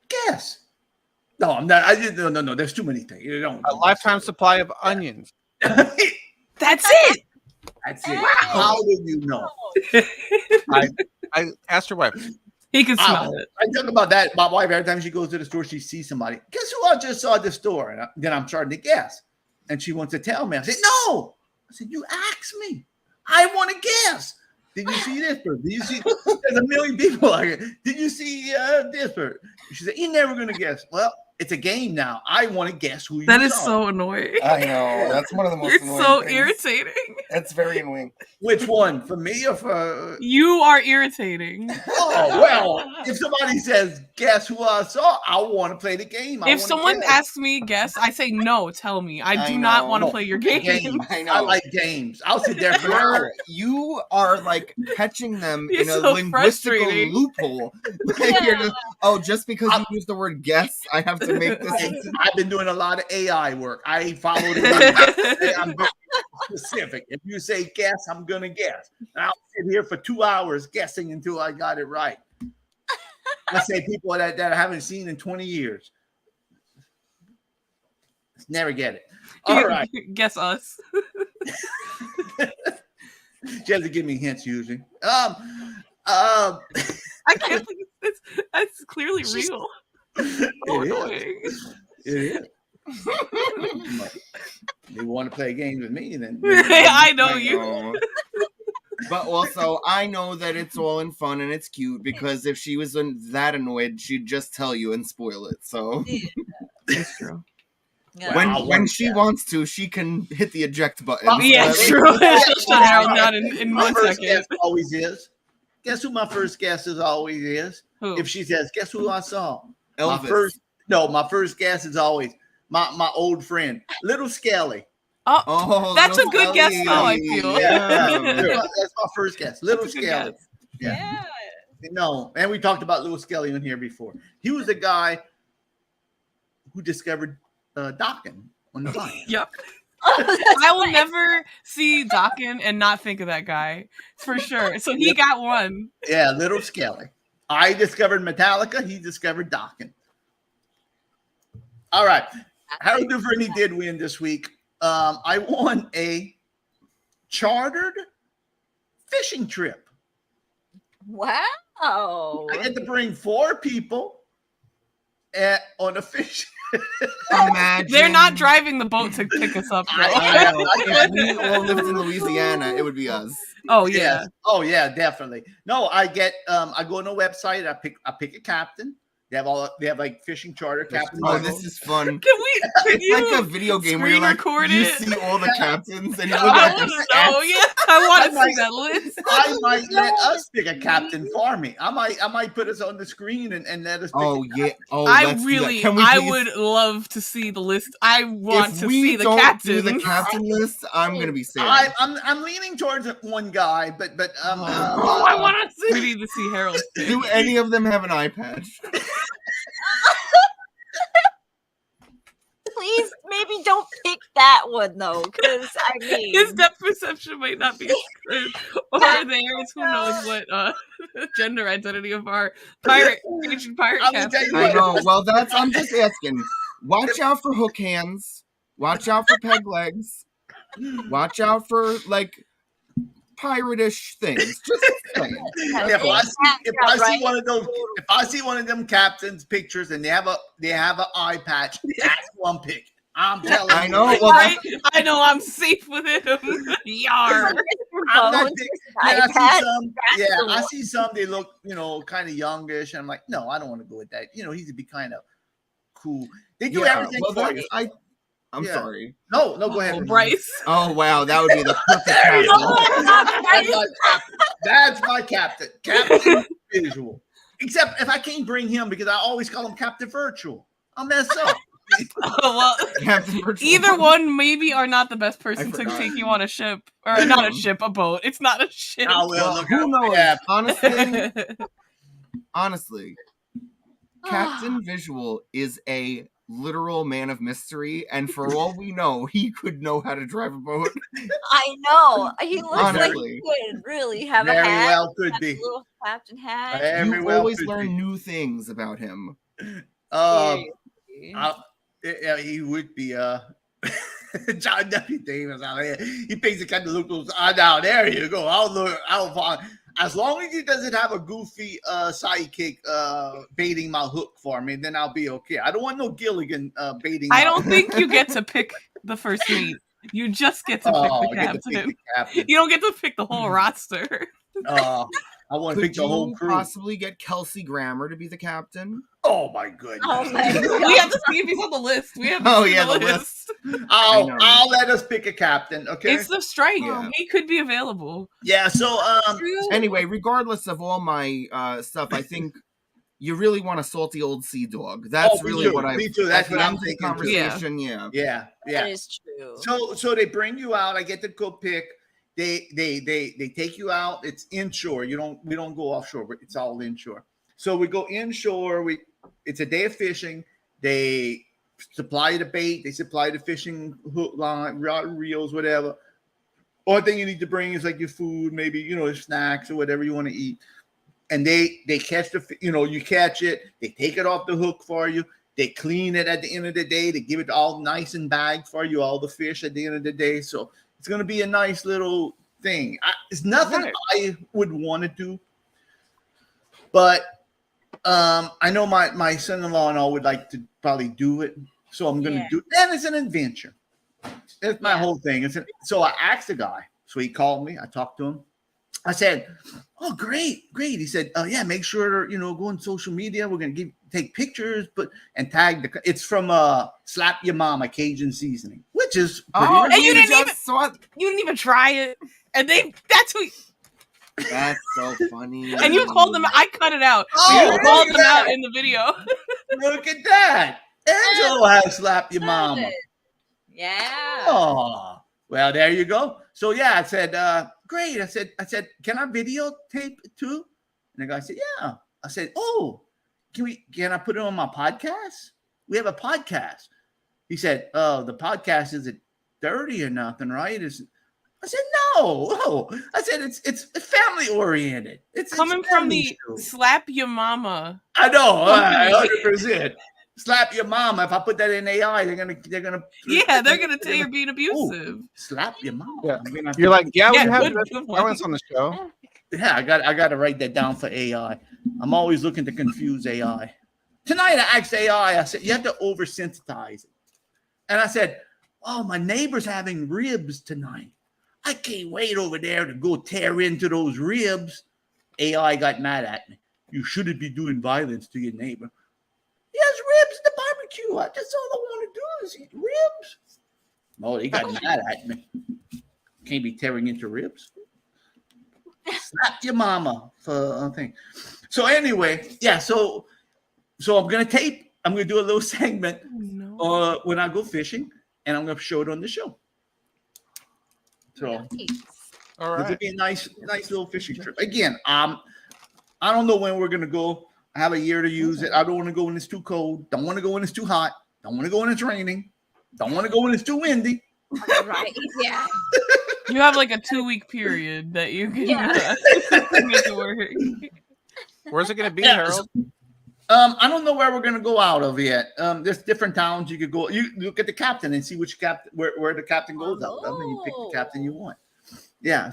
Guess. No, I'm not. I didn't. No. There's too many things. You don't. A lifetime supply of onions. That's it. That's it. How did you know? I asked your wife. He can smell it. I talk about that. My wife, every time she goes to the store, she sees somebody. Guess who I just saw at the store? And then I'm starting to guess. And she wants to tell me. I said, no. I said, you asked me. I want to guess. Did you see this person? Did you see? There's a million people out here. Did you see this person? She said, "You're never gonna guess." Well, it's a game now. I want to guess who you That is saw. so annoing. I know. That's one of the most You're annoying so things. irritating. That's very annoying. Which one? For me or for? You are irritating. Oh well, if somebody says, "Guess who I saw?" I want to play the game. If someone asks me guess, I say no. Tell me. I do not want to play your game. I like games. I'll sit there for hours. You are like catching them You're in a so linguistical frustrating. loophole. Like, you're just because you use the word guess, I have to make this. I've been doing a lot of AI work. I followed it. I'm very specific. If you say guess, I'm gonna guess. And I'll sit here for 2 hours guessing until I got it right. I say people that I haven't seen in 20 years. Never get it. All right. Guess us. She has to give me hints usually. I can't believe that's clearly real. So annoying. It is. They want to play games with me, then I know you. But also, I know that it's all in fun and it's cute because if she was that annoyed, she'd just tell you and spoil it. So it's true. When she wants to, she can hit the eject button. Yeah, true. Shut down in my 1 first second. guess always is. Guess who my first guess is always is? Who? If she says, "Guess who I saw?" Elvis. My first guess is always my old friend, Little Skelly. Oh, that's a good guess, though. I feel. Yeah, that's my first guess. Little That's a good Skelly. guess. Yeah. No, and we talked about Little Skelly in here before. He was the guy who discovered Dockin on the line. Yep. I will never see Dockin and not think of that guy for sure. So he got one. Yeah, Little Skelly. I discovered Metallica. He discovered Dockin. All right. Harold Duvernay did win this week. I won a chartered fishing trip. Wow. I had to bring 4 people on a fish. Imagine. They're not driving the boat to pick us up, though. If we all lived in Louisiana, it would be us. Oh yeah. Yes. Oh yeah, definitely. No, I get I go on a website, I pick a captain. They have like fishing charter captains. Oh, this is fun. Can It's you like a video game where you're like, record you it? see all the captains and you look I at want the to know. Yeah, I want to see that list. I might let us pick a captain for me. I might put us on the screen and let us pick Oh yeah. Oh, I let's do that. really, Can we I please- would love to see the list. I want if to we see the don't captain. do the captain list, I'm gonna be sad. I'm leaning towards one guy, but I want to see. We need to see Harold. Do any of them have an eye patch? Please, maybe don't pick that one though, because I mean, His depth perception might not be as good. Or theirs. Who knows what gender identity of our ancient pirate captain. I know. Well, I'm just asking. Watch out for hook hands. Watch out for peg legs. Watch out for like pirate-ish things. Just saying. if I see one of those, if I see one of them captains' pictures and they have an eye patch, that's one pick. I'm telling you. I know. Well, I know. I'm safe with him. Yar. I'm not big. I see some. They look, kind of youngish. And I'm like, no, I don't want to go with that. He's to be kind of cool. They do everything for you. I'm sorry. No, go ahead. Bryce. Oh wow, that would be the perfect captain. That's my captain. Captain Visual. Except if I can't bring him because I always call him Captain Virtual. I'll mess up. Well, either one maybe are not the best person to take you on a ship, or not a ship, a boat. It's not a ship. Who knows? Honestly, Captain Visual is a literal man of mystery, and for all we know, he could know how to drive a boat. I know. He looks like Honestly. he could really have Very a hat. well could Have a be. little captain hat. You always learn new things about him. He would be John W. Davis out here. He pays the kind of locals. Now there you go. I'll find. As long as he doesn't have a goofy sidekick baiting my hook for me, then I'll be okay. I don't want no Gilligan baiting. I don't think you get to pick the first mate. You just get to pick the captain. You don't get to pick the whole roster. I want to Could pick the whole you crew. possibly get Kelsey Grammer to be the captain? Oh my goodness! Oh my We have to see if he's on the list. We have to Oh, see yeah, the the list. I'll let us pick a captain. Okay. It's the strike. Yeah. He could be available. Yeah. So Anyway, regardless of all my stuff, I think you really want a salty old sea dog. That's me really too. what I. Me too. That's at the what I'm end of the thinking, too. conversation. Yeah. yeah. That is true. So they bring you out. I get to go pick. They take you out. It's inshore. We don't go offshore, but it's all inshore. So we go inshore. It's a day of fishing. They supply the bait. They supply the fishing hook, line, rod, reels, whatever. Only thing you need to bring is like your food, maybe snacks or whatever you want to eat. And they catch you catch it. They take it off the hook for you. They clean it at the end of the day. They give it all nice and bagged for you, all the fish at the end of the day. So it's going to be a nice little thing. It's nothing I would want to do, but I know my son-in-law and all would like to probably do it. So I'm going to do it. And it's an adventure. It's my whole thing. So I asked the guy. So he called me. I talked to him. I said, "Oh, great." He said, "Yeah, make sure go on social media. We're gonna take pictures, and tag it's from Slap Your Mama Cajun Seasoning, which is pretty and you didn't even try it, and that's so funny. And you called them. I cut it out. Oh, you called them out in the video. Look at that. Angelo has Slap Your Mama. Yeah. Oh, well, there you go. So yeah, I said, great. I said, can I videotape it too? And the guy said, yeah. I said, oh, can I put it on my podcast? We have a podcast. He said, oh, the podcast isn't dirty or nothing, right? I said, no. I said, it's family oriented. It's coming from the Slap Your Mama. I know, 100%. Slap Your Mama. If I put that in AI, they're gonna say you're being abusive. Slap Your Mama. Yeah. You're like, we have violence on the show. Yeah, I got to write that down for AI. I'm always looking to confuse AI. Tonight I asked AI. I said you have to oversensitize it, and I said, "Oh, my neighbor's having ribs tonight. I can't wait over there to go tear into those ribs." AI got mad at me. You shouldn't be doing violence to your neighbor. He has ribs at the barbecue. That's all I want to do is eat ribs. Oh, they got mad at me. Can't be tearing into ribs. Slap Your Mama for a thing. So anyway, yeah. So I'm gonna tape. I'm gonna do a little segment when I go fishing, and I'm gonna show it on the show. So all right, it'll be a nice little fishing trip. Again, I don't know when we're gonna go. I have a year to use it. I don't want to go when it's too cold. Don't want to go when it's too hot. Don't want to go when it's raining. Don't want to go when it's too windy. Right. Yeah. You have like a 2-week period that you can get to work. Where's it going to be, Harold? I don't know where we're going to go out of yet. There's different towns you could go. You look at the captain and see which captain where the captain goes out of, and you pick the captain you want. Yeah.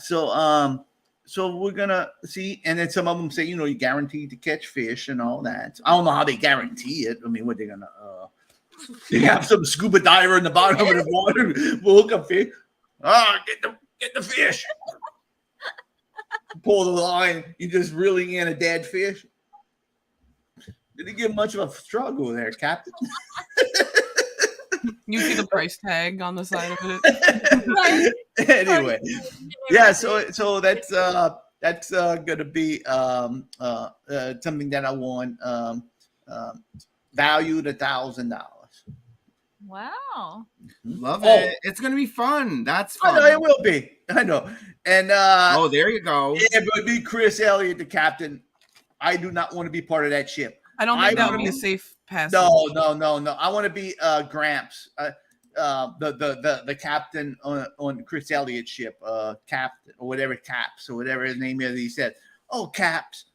So we're gonna see, and then some of them say, you're guaranteed to catch fish and all that. I don't know how they guarantee it. I mean, what they're gonna they have some scuba diver in the bottom of the water, will hook up fish. Get the fish. Pull the line. You just reeling in a dead fish. Didn't give much of a struggle there, Captain. You see the price tag on the side of it. Anyway, yeah. So that's gonna be something that I want. Valued $1,000. Wow. Love it. It's gonna be fun. That's fun. I know it will be. I know. And there you go. Yeah, but be Chris Elliott, the captain. I do not want to be part of that ship. I don't think that would be a safe passage. No. I want to be Gramps, the captain on Chris Elliott's ship, Captain or whatever, Caps or whatever his name is. He said, "Oh, Caps,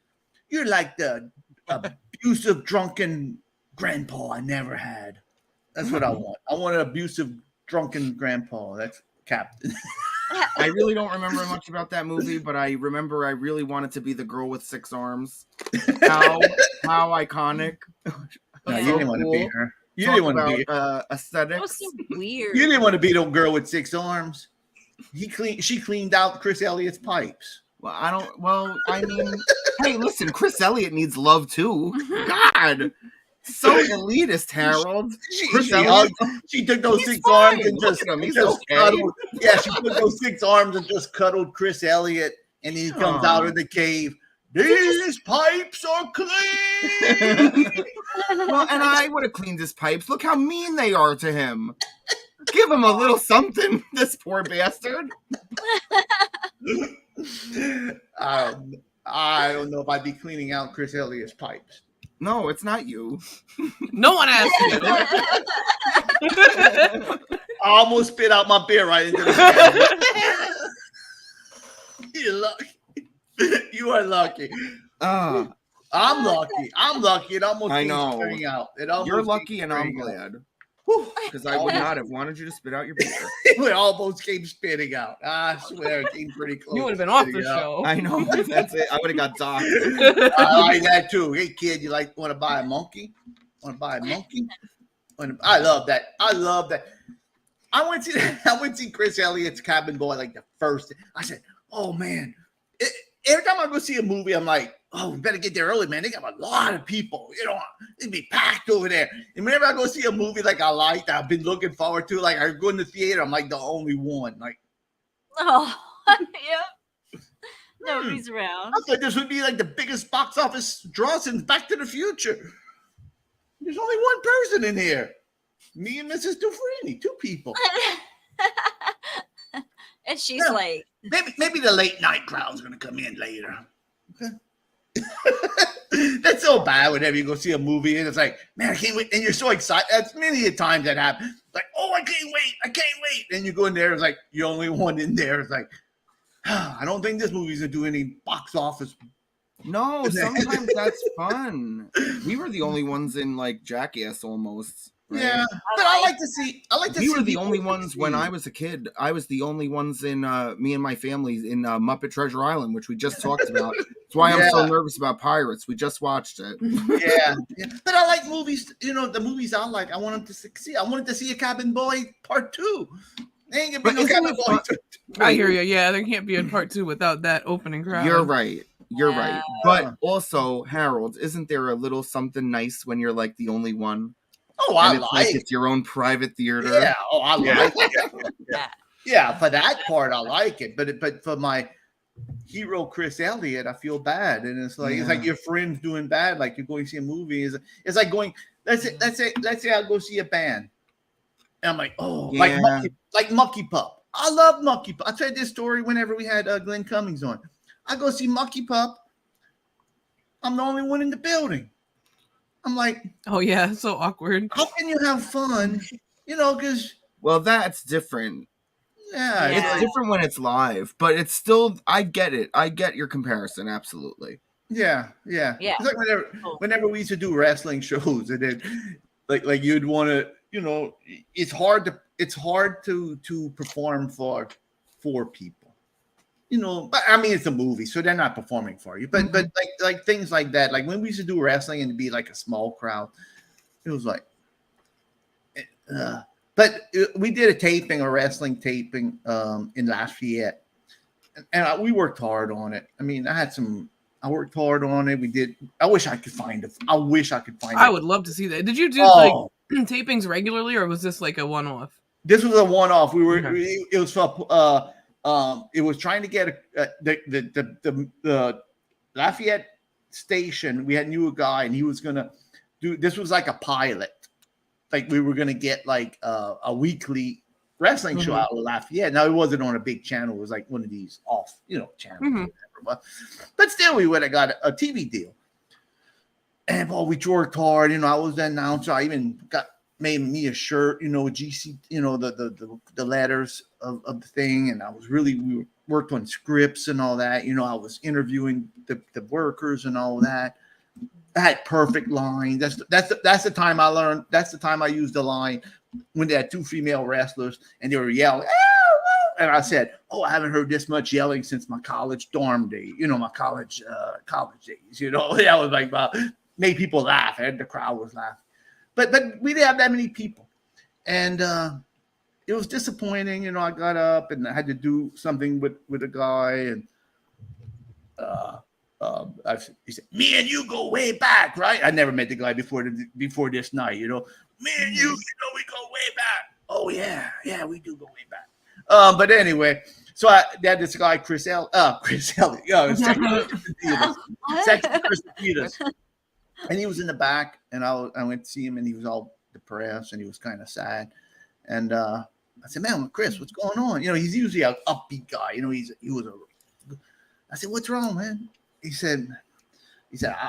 you're like the abusive, drunken grandpa I never had." That's what I want. I want an abusive, drunken grandpa. That's Captain. I really don't remember much about that movie, but I remember I really wanted to be the girl with 6 arms. How iconic! No, you didn't want to be her. You didn't want to be aesthetic. That seems weird. You didn't want to be the girl with 6 arms. She cleaned out Chris Elliott's pipes. Well, I don't. Well, I mean, hey, listen, Chris Elliott needs love too. God, so elitist, Harold. Chris Elliott, she took those he's 6 arms fine. and Look just, at him. He's just okay. cuddled. Yeah, she took those 6 arms and just cuddled Chris Elliott, and he comes out of the cave. These pipes are clean. Well, and I would have cleaned his pipes. Look how mean they are to him. Give him a little something, this poor bastard. I don't know if I'd be cleaning out Chris Elliott's pipes. No, it's not you. No one asked you. I almost spit out my beer right into the camera. You're lucky. You are lucky. I'm lucky. I'm lucky. It almost I keeps know. spitting out. You're lucky, and I'm glad. Because I would not have wanted you to spit out your beer. It almost came spitting out. I swear it came pretty close. You would have been off the show. I know. That's it. I would have got docked. I like that too. Hey kid, you want to buy a monkey? Want to buy a monkey? I love that. I love that. I went to see Chris Elliott's Cabin Boy like the first. I said, "Oh man!" Every time I go see a movie, I'm like, "Oh, we better get there early, man. They got a lot of people. You know, it'd be packed over there." And whenever I go see a movie like I like, that I've been looking forward to, like I go in the theater, I'm like the only one. Like, oh, yep. Nobody's around. I thought this would be like the biggest box office draw since Back to the Future. There's only one person in here. Me and Mrs. Dufresne, 2 people. And she's like, maybe the late night crowd's gonna come in later. Okay. That's so bad whenever you go see a movie and it's like, man, I can't wait. And you're so excited. That's many a times that happens. Like, oh, I can't wait. And you go in there, it's like you're only one in there. It's like, I don't think this movie's gonna do any box office. No, sometimes that's fun. We were the only ones in like Jackass almost. Right? Yeah, but I like to see. We were the only ones when I was a kid. I was the only ones in me and my family in Muppet Treasure Island, which we just talked about. That's why I'm so nervous about Pirates. We just watched it. Yeah, but I like movies. You know, the movies I like. I want them to succeed. I wanted to see a Cabin Boy Part 2. They ain't gonna be no Cabin Boy. I hear you. Yeah, there can't be a part 2 without that opening crowd. You're right. You're right. But also, Harold, isn't there a little something nice when you're like the only one? Oh, and it's your own private theater. Yeah. Oh, I like it. Yeah, for that part, I like it. But for my hero, Chris Elliott, I feel bad. And it's like your friend's doing bad. Like you're going to see a movie. It's like going. Let's say I go see a band. And I'm like, oh, like Mucky Pup. I love Mucky Pup. I told this story whenever we had Glenn Cummings on. I go see Mucky Pup. I'm the only one in the building. I'm like, oh yeah, so awkward. How can you have fun? You know, because that's different. Yeah, it's different when it's live, but it's still. I get it. I get your comparison. Absolutely. Yeah. It's like whenever we used to do wrestling shows, and then like you'd want to, you know, it's hard to perform for 4 people. You know, but I mean, it's a movie, so they're not performing for you. But like things like that, like when we used to do wrestling and it'd be like a small crowd, it was like. But we did a wrestling taping in Lafayette, and we worked hard on it. I mean, I worked hard on it. We did. I wish I could find it. I would love to see that. Did you do like tapings regularly, or was this like a one-off? This was a one-off. It was for. It was trying to get the Lafayette station. We knew a guy, and he was gonna do. This was like a pilot. Like we were gonna get like a weekly wrestling show out of Lafayette. Now it wasn't on a big channel. It was like one of these off, channels. Or whatever. But still, we would have got a TV deal. And we worked hard. I was the announcer. I even made me a shirt, GC, the letters of the thing. And we worked on scripts and all that. I was interviewing the workers and all that. I had perfect line. That's the time I learned. That's the time I used the line when they had 2 female wrestlers and they were yelling. And I said, I haven't heard this much yelling since my college dorm day. My college days. That was like made people laugh. And the crowd was laughing. But we didn't have that many people. And it was disappointing. I got up and I had to do something with a guy. And he said, me and you go way back, right? I never met the guy before this night, you know. Me and you know, we go way back. Oh yeah, we do go way back. But anyway, so they had this guy, Chris Elliott, Sexy Chris Peters. And he was in the back, and I went to see him, and he was all depressed, and he was kind of sad. And I said, man, Chris, what's going on? You know, he's usually an upbeat guy. You know, I said, what's wrong, man? He said,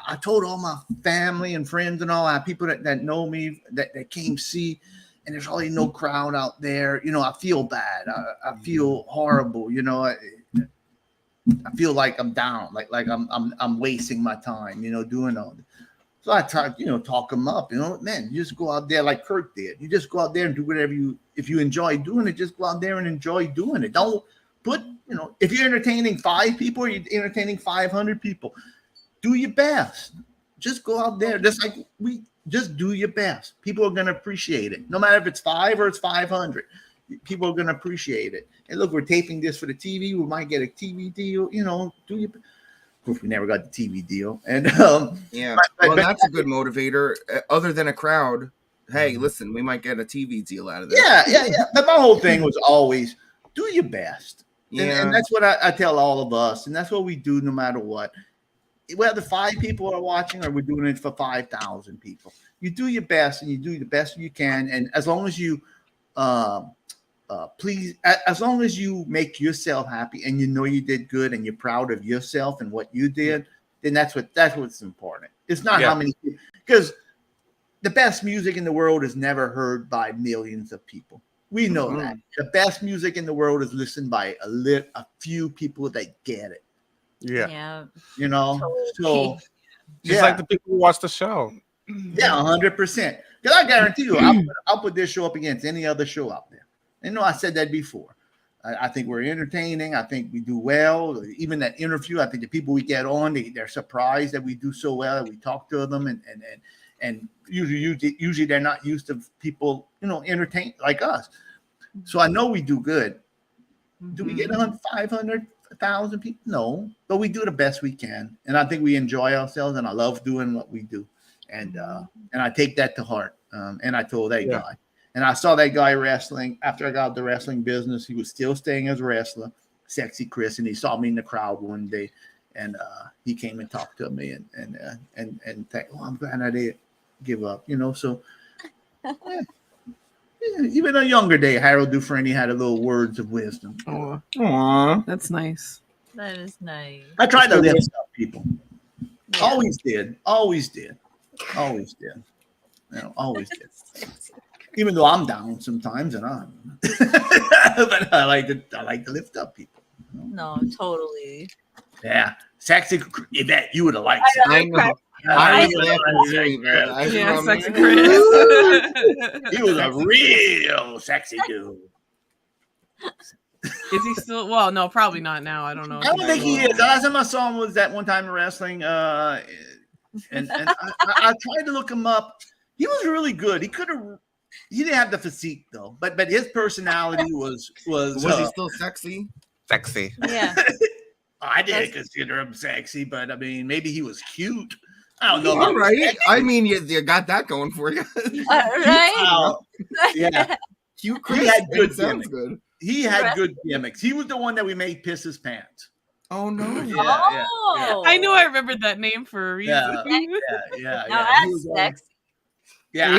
I told all my family and friends and all people that know me that came see, and there's really no crowd out there. You know, I feel bad. I feel horrible. You know, I feel like I'm down, like I'm wasting my time. You know, doing all this. So I tried, talk him up. You know, man, you just go out there like Kurt did. You just go out there and do whatever if you enjoy doing it, just go out there and enjoy doing it. Don't put, if you're entertaining 5 people or you're entertaining 500 people, do your best. Just go out there. Just do your best. People are going to appreciate it. No matter if it's 5 or it's 500, people are going to appreciate it. And look, we're taping this for the TV. We might get a TV deal, do your best. Of course, we never got the TV deal. And well, that's a good motivator. Other than a crowd, hey, listen, we might get a TV deal out of this. Yeah. But my whole thing was always do your best. Yeah. And that's what I tell all of us. And that's what we do no matter what. Whether 5 people are watching or we're doing it for 5,000 people, you do your best and you do the best you can. And as long as you as long as you make yourself happy and you did good and you're proud of yourself and what you did, then that's what's important. It's not how many people, because the best music in the world is never heard by millions of people. We know that. The best music in the world is listened by a few people that get it. Yeah. So just like the people who watch the show. Yeah, 100%. Because I guarantee you, I'll put this show up against any other show out there. And I said that before. I think we're entertaining. I think we do well. Even that interview, I think the people we get on, they're surprised that we do so well. We talk to them, and usually they're not used to people, entertain like us. So I know we do good. Do we get on 500,000 people? No, but we do the best we can, and I think we enjoy ourselves. And I love doing what we do, and I take that to heart. And I told that guy. And I saw that guy wrestling. After I got out of the wrestling business, he was still staying as a wrestler, Sexy Chris, and he saw me in the crowd one day, and he came and talked to me and I'm glad I didn't give up, So even a younger day, Harold Dufresne had a little words of wisdom. Aww, that's nice. That is nice. I tried to lift up people. Yeah. Always did. Always did. Even though I'm down sometimes, and but I like to lift up people. No, totally. Yeah, Sexy Yvette, you would have liked it. I know. Yeah, Sexy Chris. He was a real sexy dude. Is he still? Well, no, probably not now. I don't know. I don't think he is. The last time I saw him was that one time in wrestling, and I tried to look him up. He was really good. He didn't have the physique though, but his personality was he still sexy? Sexy. Yeah. I didn't consider him sexy, but I mean, maybe he was cute. I don't know. All right. I mean, you got that going for you. Right? Yeah. Cute. He had good sounds gimmicks. good. He had good gimmicks. He was the one that we made piss his pants. Oh no! Yeah. I knew I remembered that name for a reason. Yeah. Now that's sexy. Yeah, I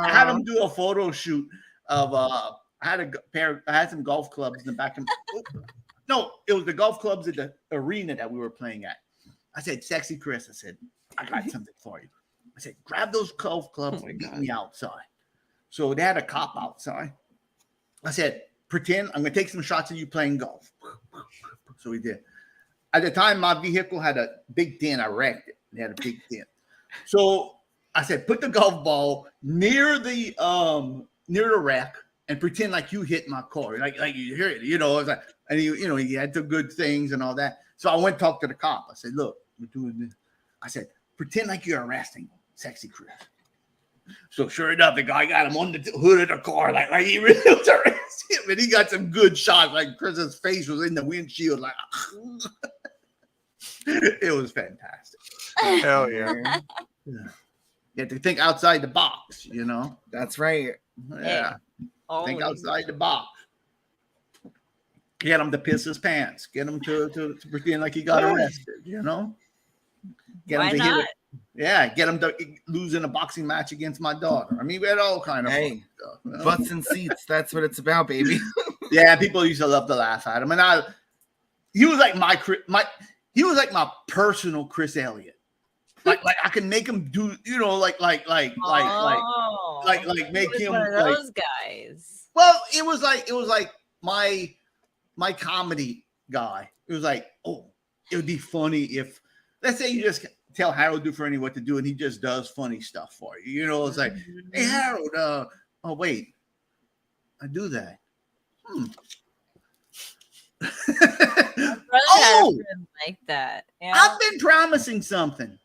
had him do a photo shoot of I had some golf clubs in the back of no, it was the golf clubs at the arena that we were playing at. I said, Sexy Chris, I said, I got something for you. I said, grab those golf clubs and meet me outside. So they had a cop outside. I said, pretend I'm gonna take some shots of you playing golf. So we did. At the time, my vehicle had a big dent. I wrecked it. It had a big dent. So I said, put the golf ball near the rack and pretend like you hit my car, like you hear it, It was like, and he had the good things and all that. So I went and talked to the cop. I said, look, we're doing this. I said, pretend like you're arresting Sexy Chris. So sure enough, the guy got him on the hood of the car, like he really was arrested him, and he got some good shots. Like Chris's face was in the windshield, like it was fantastic. Hell yeah. You have to think outside the box, you know. That's right. Yeah, think Always. outside the box. Get him to piss his pants. Get him to pretend like he got arrested, you know. Get Why him to not? hit it. Yeah, get him to lose in a boxing match against my daughter. I mean, we had all kind of fun stuff, you know? Butts and seats. That's what it's about, baby. Yeah, people used to love to laugh at him, and he was like he was like my personal Chris Elliott. Like I can make him do, you know, like make He's him one of like, those guys. well, it was like my comedy guy. It was like, oh, it would be funny if, let's say you just tell Harold Dufresne what to do and he just does funny stuff for you. You know, it's like, hey Harold, oh wait, I do that. Oh, like that. Yeah. I've been promising something.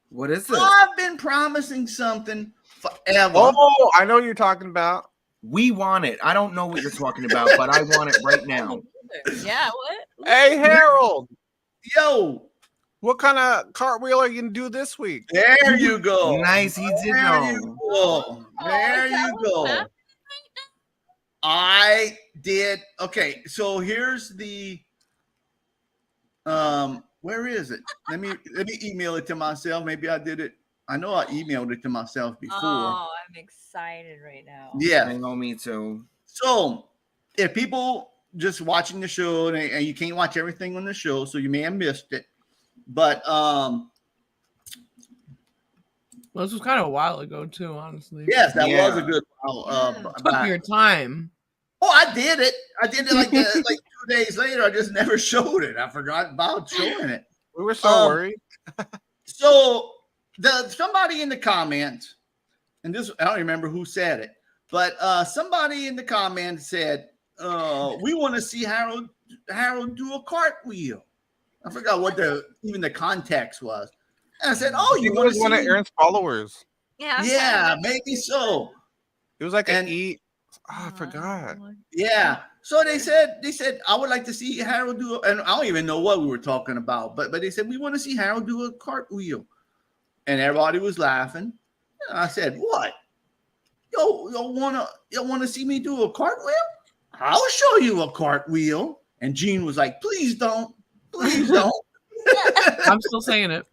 What is it? I've been promising something forever. Oh, I know what you're talking about. We want it. I don't know what you're talking about, but I want it right now. Yeah, what? Hey, Harold. Yo. What kind of cartwheel are you going to do this week? There you go. Nice. He did know. There you go. I did. Okay, so here's the where is it? Let me email it to myself. Maybe I did it. I know I emailed it to myself before. Oh, I'm excited right now. Yeah. I know, me too. So if people just watching the show and you can't watch everything on the show, so you may have missed it. But well, this was kind of a while ago too, honestly. yes, that was a good while. Took your time. Oh, I did it. I did it like 2 days later. I just never showed it. I forgot about showing it. We were so worried. So somebody in the comments, and this I don't remember who said it, but somebody in the comments said, "We want to see Harold do a cartwheel." I forgot what even the context was. And I said, "Oh, you want to see one of Aaron's followers?" Yeah, maybe so. It was like an E. Oh, I forgot. Yeah. So they said, I would like to see Harold do, and I don't even know what we were talking about, but they said, we want to see Harold do a cartwheel. And everybody was laughing. And I said, what? Yo, wanna see me do a cartwheel? I'll show you a cartwheel. And Gene was like, please don't. Please don't. I'm still saying it.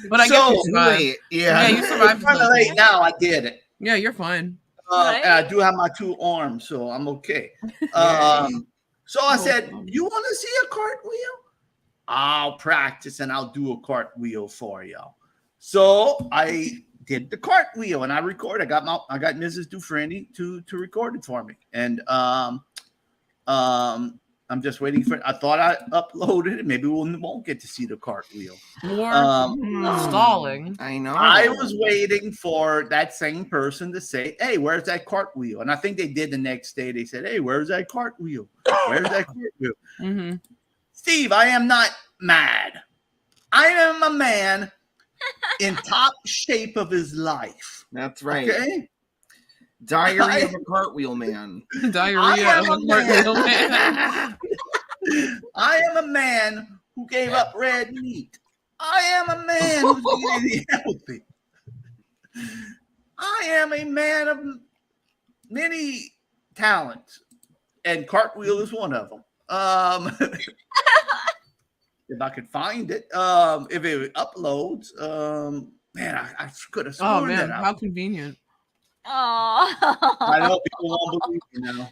But I guess you survived. Yeah, you survived. Kind of late now. I did it. Yeah, you're fine. And I do have my 2 arms, so I'm okay. So I said, you want to see a cartwheel? I'll practice and I'll do a cartwheel for you. So I did the cartwheel and I recorded. I got Mrs. Dufresne to record it for me. And I'm just waiting for it. I thought I uploaded it. Maybe we won't get to see the cartwheel. More stalling. I know. I was waiting for that same person to say, hey, where's that cartwheel? And I think they did the next day. They said, hey, where's that cartwheel? Where's that cartwheel? Mm-hmm. Steve, I am not mad. I am a man in top shape of his life. That's right. Okay? Diary of a Cartwheel Man. Diarrhea of a cartwheel man. I am a man who gave up red meat. I am a man who's eating healthy. I am a man of many talents, and cartwheel is one of them. If I could find it, if it uploads, man, I could have sworn Oh man, that how convenient. Oh, I know people won't believe me now.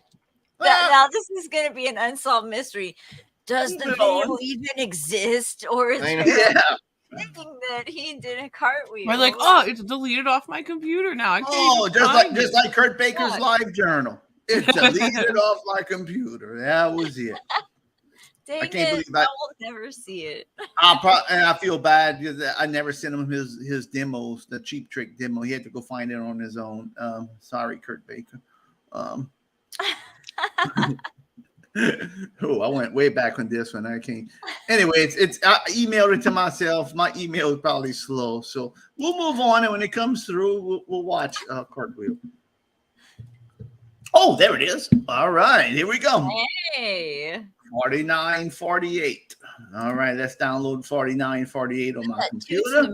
now this is going to be an unsolved mystery. Does the No. video even exist, or is I know. there thinking that he did a cartwheel? We're like, oh, it's deleted off my computer now. I can't even find just it. like Kurt Baker's live journal. It's deleted off my computer. That was it. Dang I can't it, believe that. I will never see it. And I feel bad because I never sent him his demos, the Cheap Trick demo. He had to go find it on his own. Sorry, Kurt Baker. Oh, I went way back on this one. I can't. Anyway, it's I emailed it to myself. My email is probably slow, so we'll move on. And when it comes through, we'll watch Cartwheel. Oh, there it is. All right, here we go. Hey. 4948. All right, let's download 4948 on my computer. The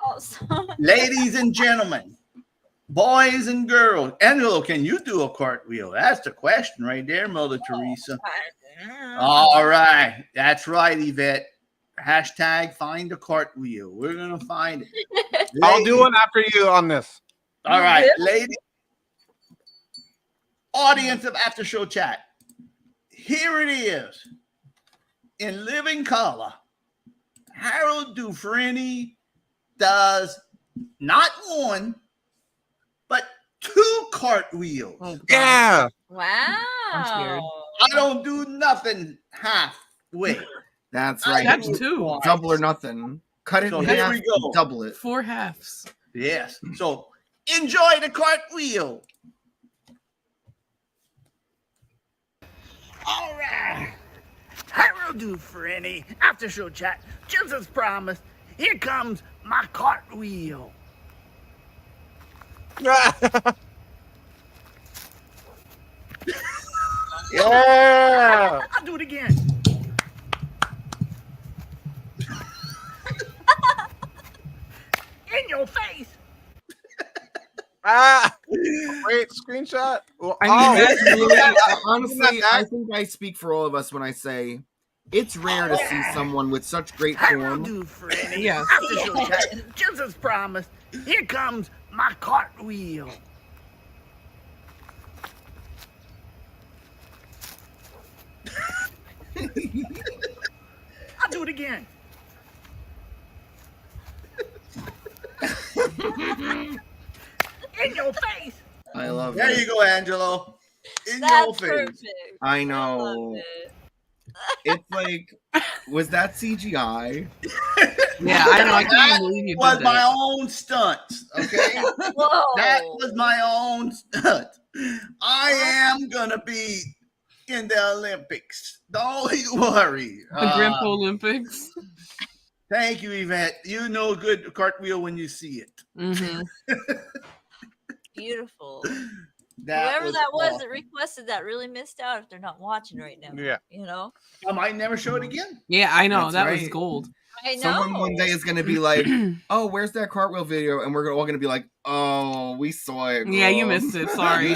Maytals song. Ladies and gentlemen, boys and girls. Angelo, can you do a cartwheel? That's the question right there, Mother Teresa. All right. That's right, Yvette. Hashtag find a cartwheel. We're going to find it. I'll do one after you on this. All right, lady. Audience of After Show Chat. Here it is. In living color, Harold Dufresne does not one, but 2 cartwheels. Oh, God. Yeah. Wow. I'm scared. I don't do nothing halfway. That's right. That's 2. Double or nothing. Cut it So in here half, we go. double it. 4 halves. Yes. So enjoy the cartwheel. All right. Harold Dufresne, After Show Chat, just as promised, here comes my cartwheel. Yeah. I'll do it again. In your face. Wait, screenshot. Well, I mean, that's really, Honestly, I think I speak for all of us when I say it's rare to see someone with such great form. yeah. After Show Chat, just as promised, here comes my cartwheel. I'll do it again. In your face. I love There it. you go, Angelo. In your That's face. perfect. I I know. love it. It's like, was that CGI? Yeah, I know. I can't That believe you was did my that. own stunt. Okay. Whoa. That was my own stunt. I am gonna be in the Olympics. Don't you worry. The Grandpa Olympics. Thank you, Yvette. You know a good cartwheel when you see it. Mm-hmm. Beautiful. That Whoever that was awesome. that requested that really missed out if they're not watching right now. Yeah. You know? I might never show it again. Yeah, I know. That's that was right. gold. I know. Someone one day is gonna be like, "Oh, where's that cartwheel video?" And we're all gonna be like, "Oh, we saw it." Yeah, you girl." missed it. Sorry.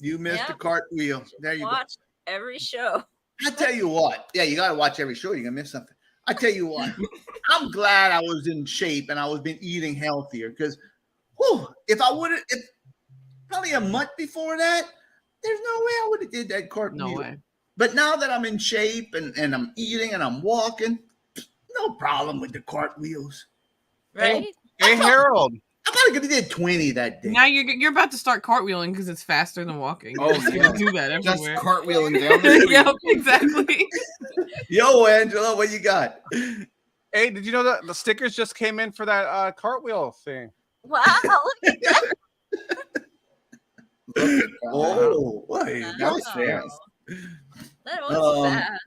You missed Yeah. the cartwheel. There you go. Watch every show. I tell you what. Yeah, you gotta watch every show. You're gonna miss something. I tell you what. I'm glad I was in shape and I was been eating healthier because, if I would have, probably a month before that, there's no way I would have did that cartwheel. No way. But now that I'm in shape and I'm eating and I'm walking, no problem with the cartwheels. Right? Hey, Harold. I probably could have did 20 that day. Now you're about to start cartwheeling because it's faster than walking. Oh, You're yeah. gonna do that Just everywhere. cartwheeling down the street. Yep, exactly. Yo, Angela, what you got? Hey, did you know that the stickers just came in for that cartwheel thing? Wow, look at that. Oh, boy, That was Wow. fast. That was Um, fast.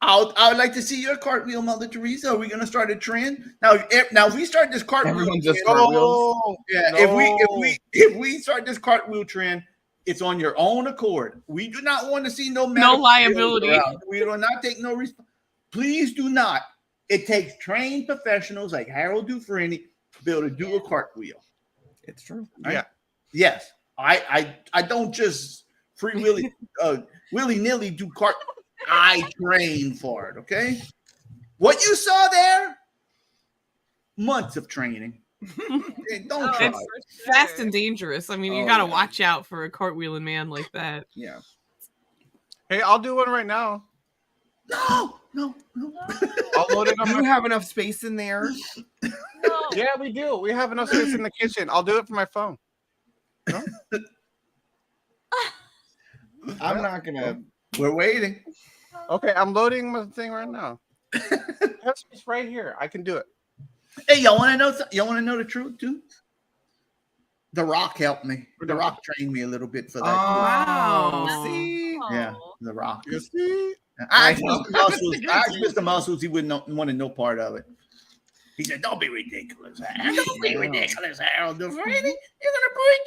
I would like to see your cartwheel, Mother Teresa. Are we going to start a trend now? If we start this cartwheel, Everyone just trend- cartwheels. yeah. No. If we start this cartwheel trend, it's on your own accord. We do not want to see no medical liability. bills around. We will not take no responsibility. Please do not. It takes trained professionals like Harold Dufresne to be able to do a cartwheel. It's true. Yeah. Yes, I don't just willy nilly do cart. I train for it. Okay, what you saw there, months of training. Hey, don't try. It's fast and dangerous. I mean, you Oh, gotta yeah. watch out for a cartwheeling man like that. Yeah. Hey, I'll do one right now. No. I'll load it on Do you my. have enough space in there? No. Yeah, we do. We have enough space in the kitchen. I'll do it from my phone. I'm not gonna. We're waiting. Okay, I'm loading my thing right now. That's it's right here. I can do it. Hey, y'all want to know? Y'all want to know the truth too? The Rock helped me. The Rock trained me a little bit for that. Oh, Wow. see, Yeah, The Rock. You see? I asked Mr. Muscles, he wouldn't want no part of it. He said, "Don't be ridiculous, Harold. Don't be ridiculous, Harold. You're gonna break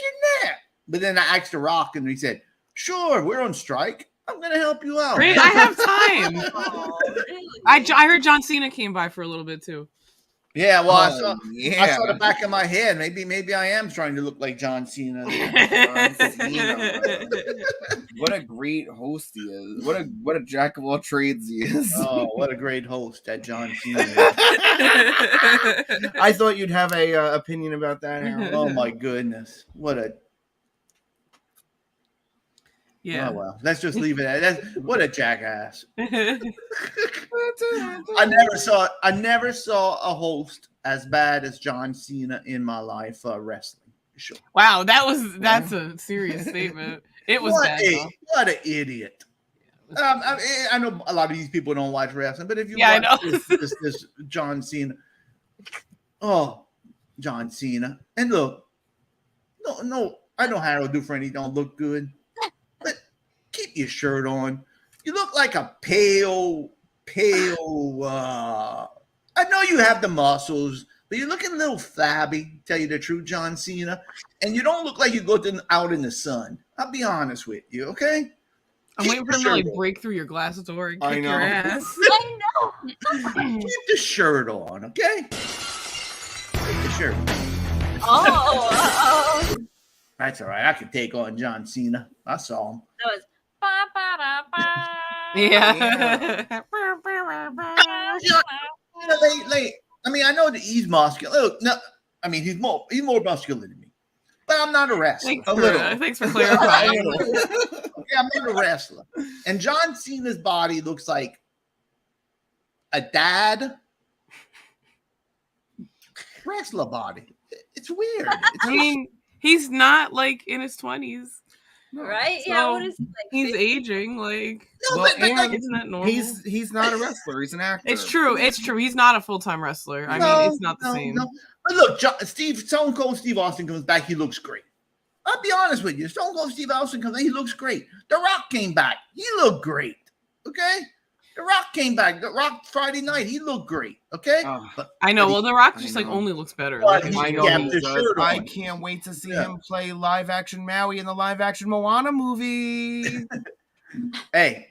your neck." But then I asked The Rock, and he said, "Sure, we're on strike. I'm gonna help you out. Right? I have time." I heard John Cena came by for a little bit too. Yeah, well, I saw the back of my head. Maybe I am trying to look like John Cena. What a great host he is. What a jack of all trades he is. Oh, what a great host that John Cena is. I thought you'd have a opinion about that, Harold. Oh my goodness. What a Yeah. Oh well. Let's just leave it at that. What a jackass. I never saw a host as bad as John Cena in my life wrestling. Sure. Wow, that's a serious statement. It was bad. What an idiot. I know a lot of these people don't watch wrestling, but if you I watch know. this John Cena, John Cena, and look, no, I know Harold Dufresne, he don't look good, but keep your shirt on. You look like a pale. I know you have the muscles, but you're looking a little flabby. Tell you the truth, John Cena, and you don't look like you go out in the sun. I'll be honest with you, okay? I'm waiting for him to like break through your glass door and kick your ass. I know. Keep the shirt on, okay? Keep the shirt. Oh. That's all right. I can take on John Cena. I saw him. That was ba-ba-da-ba. Yeah. Late. I mean, I know that he's muscular. Look, no, I mean he's more muscular than me, but I'm not a wrestler. Thanks for clarifying. Okay, I'm not a wrestler. And John Cena's body looks like a dad wrestler body. It's weird. I mean, he's not like in his 20s. Right? So Yeah, what is he, like? he's 50? aging. Like, No, but isn't that normal? He's not a wrestler. He's an actor. It's true. He's not a full-time wrestler. I mean, it's not the same. No. But look, Stone Cold Steve Austin comes back. He looks great. I'll be honest with you. Stone Cold Steve Austin comes back. He looks great. The Rock came back. He looked great. Okay? The Rock came back. The Rock Friday night. He looked great. Okay? I know. Well, The Rock just like only looks better. But Like, I know Yeah, he the does. shirt I on. can't wait to see him play live action Maui in the live action Moana movie. Hey.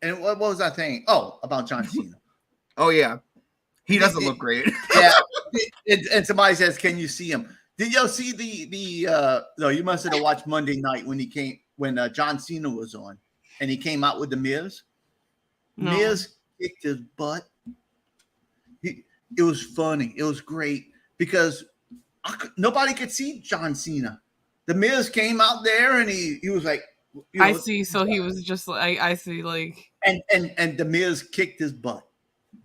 And what was I saying? Oh, about John Cena. Oh yeah, he doesn't look great. Yeah. And somebody says, "Can you see him?" Did y'all see the no, you must have watched Monday night when John Cena was on and he came out with the Miz. No. Miz kicked his butt. It was funny. It was great because nobody could see John Cena. The Miz came out there and he was like, I see. So he was just like, I see, like, and the Miz kicked his butt.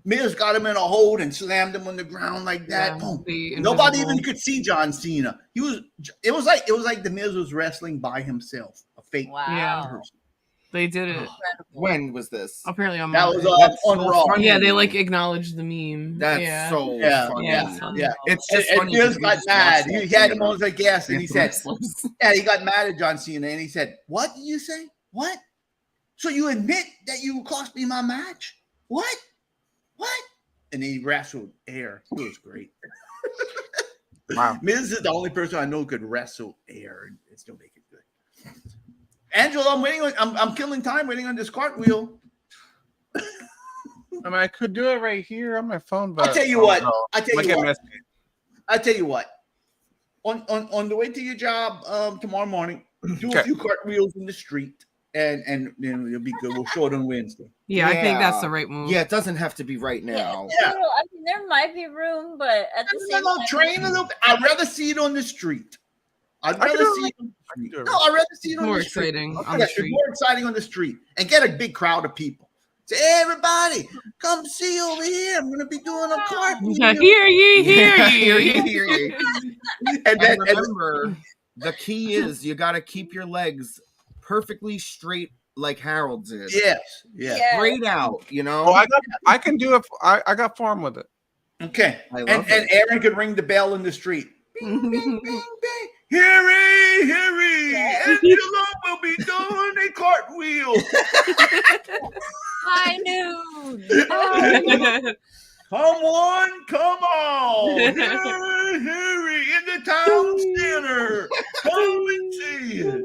Miz got him in a hold and slammed him on the ground like that. Boom. Nobody even could see John Cena. It was like the Miz was wrestling by himself, a fake person. They did it. When was this? Apparently on That was Monday. on Raw. Yeah, they like acknowledged the meme. That's so funny. Yeah. It's just and funny. Miz because we got just mad. watched He that had him together. on the gas and he said, yeah, he got mad at John Cena and he said, "What did you say? What? So you admit that you cost me my match? What? What?" And he wrestled air. It was great. Wow. Miz is the only person I know who could wrestle air and still make it good. Angelo, I'm waiting on. I'm killing time waiting on this cartwheel. I mean, I could do it right here on my phone, but I'll tell you what. no. I tell Might you get what. messy. I tell you what. On the way to your job tomorrow morning, do a few cartwheels in the street, and then you'll be good. We'll show it on Wednesday. Yeah, I think that's the right move. Yeah, it doesn't have to be right now. Yeah. I mean, there might be room, but at the same time, Train a little bit. I'd rather see it on the street. I'd rather see it on the street. No, I'd rather see it on More the street. exciting on Yeah, the it's street. more exciting on the street. And get a big crowd of people. Say, "Hey, everybody, come see over here. I'm going to be doing a cartwheel." Yeah, hear ye, hear ye. Hear ye. And then remember, the key is you got to keep your legs perfectly straight like Harold did. Yes. Yeah. Straight out, you know? Oh, I can do it. I got form with it. Okay. I And love it. Aaron could ring the bell in the street. Bing, bing, bing, bing. Hear ye, Harry, Angela will be doing a cartwheel. High noon. Come on. Harry in the town center. Come and see it.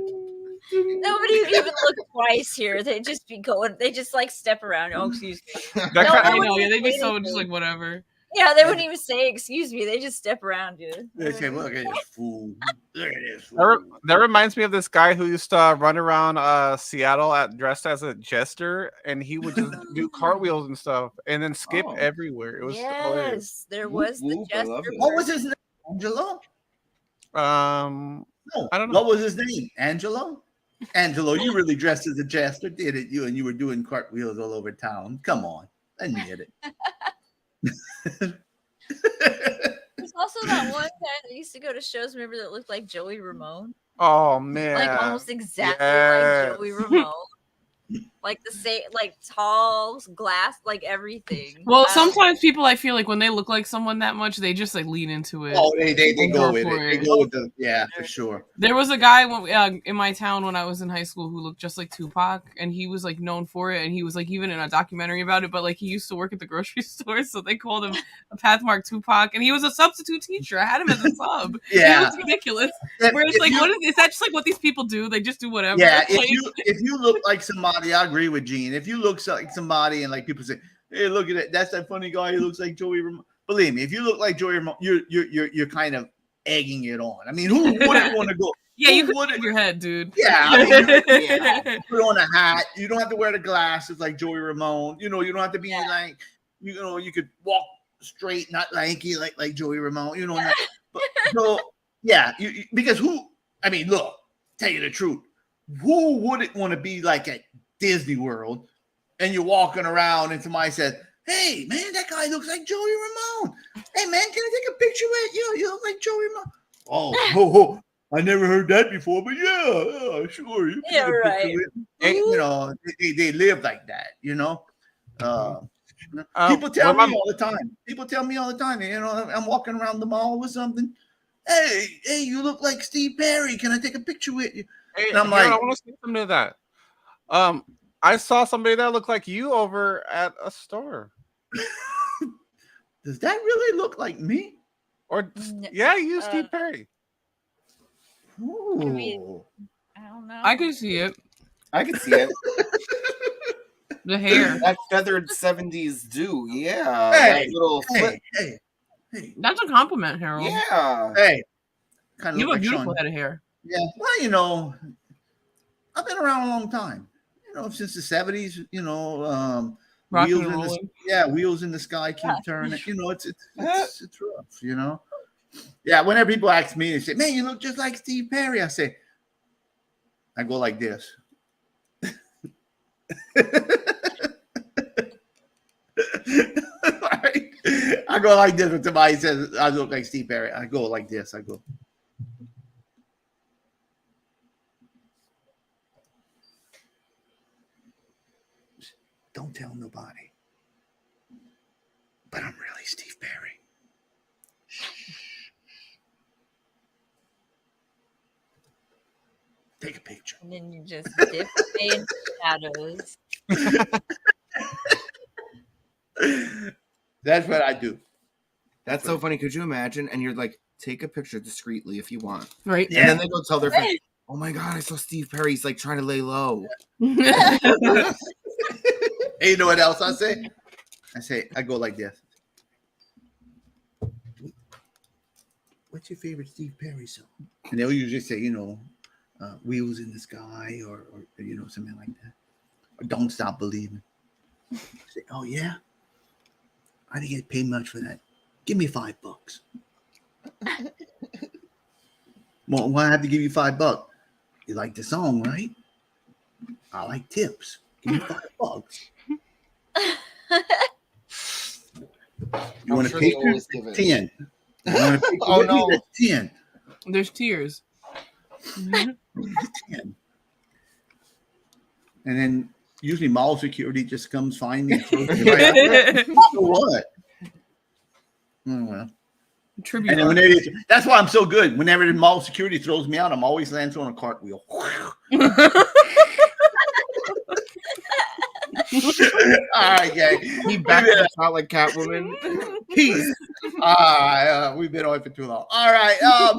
Nobody would even look twice here. They just be going. They just like step around. Oh, excuse me. I know. Yeah, they'd be so just like whatever. Yeah, they wouldn't even say excuse me. They just step around you. They say, "Look at this fool! Look at this fool!" That reminds me of this guy who used to run around Seattle dressed as a jester, and he would just do cartwheels and stuff, and then skip everywhere. It was hilarious. Yes, there was the jester. What was his name? Angelo? No, I don't know. What was his name? Angelo? Angelo, you really dressed as a jester, didn't you? And you were doing cartwheels all over town. Come on, admit it. There's also that one guy that used to go to shows, remember, that looked like Joey Ramone? Oh man. Like almost exactly like Joey Ramone. Like the same, like tall glass, like everything. Well, sometimes people, I feel like when they look like someone that much, they just like lean into it. Oh, they go with it. They go with the for sure. There was a guy in my town when I was in high school who looked just like Tupac, and he was like known for it, and he was like even in a documentary about it. But like he used to work at the grocery store, so they called him a Pathmark Tupac, and he was a substitute teacher. I had him as a sub. Yeah, it was ridiculous. Where it's like, is that just like what these people do? They just do whatever. Yeah, like, if you look like somebody, I agree with Gene. If you look like somebody and like people say, "Hey, look at it, that's that funny guy. He looks like Joey Ramone." Believe me, if you look like Joey Ramone, you're kind of egging it on. I mean, who wouldn't want to go? Yeah, you could move your head, dude. Yeah, I mean, put on a hat. You don't have to wear the glasses like Joey Ramone. You know, you don't have to be like, you could walk straight, not lanky like Joey Ramone. You know, but, so yeah, because I mean, look, tell you the truth, who wouldn't want to be like at Disney World and you're walking around and somebody says, "Hey man, that guy looks like Joey Ramone. Hey man, can I take a picture with you? You look like Joey Ramone." Oh, I never heard that before, but yeah, sure. You yeah, right. And, you know, they live like that, you know. People tell me all the time. People tell me all the time. You know, I'm walking around the mall with something. Hey, you look like Steve Perry. Can I take a picture with you? Hey, and I'm like, I want to say something to that. I saw somebody that looked like you over at a store. Does that really look like me? Or yeah, you Steve Perry. Ooh. I don't know. I can see it. I can see it. The hair. That feathered 70s do. Yeah. Hey, that little flip. Hey. That's a compliment, Harold. Yeah. Hey. Kind of you have a like beautiful Sean. head of hair. Yeah. Well, you know, I've been around a long time. You know, since the 70s, you know, Rocking wheels and in the rolling. wheels in the sky keep turning. You know, it's rough, you know. Yeah, whenever people ask me and say, "Man, you look just like Steve Perry," I go like this. Right? I go like this when somebody says I look like Steve Perry. I go like this. I go. Don't tell nobody. But I'm really Steve Perry. Take a picture. And then you just dip in shadows. That's what I do. That's so funny. Could you imagine? And you're like, take a picture discreetly if you want. Right. And then they go tell their friends, "Oh my God, I saw Steve Perry. He's like trying to lay low." Hey, you know what else I say? I go like this. What's your favorite Steve Perry song? And they'll usually say, you know, Wheels in the Sky or you know, something like that. Or Don't Stop Believing. I say, "Oh yeah? I didn't get paid much for that. Give me $5. Well, why I have to give you $5? You like the song, right? I like tips. Give me $5. You want to pay 10? Oh no! 10. There's tears. 10. And then usually mall security just comes find me. Right. So what? Oh, well. Tribute. And then when that's why I'm so good. Whenever the mall security throws me out, I'm always landing on a cartwheel. All right, gang. He backed us out like Catwoman. Peace. We've been on for too long. All right.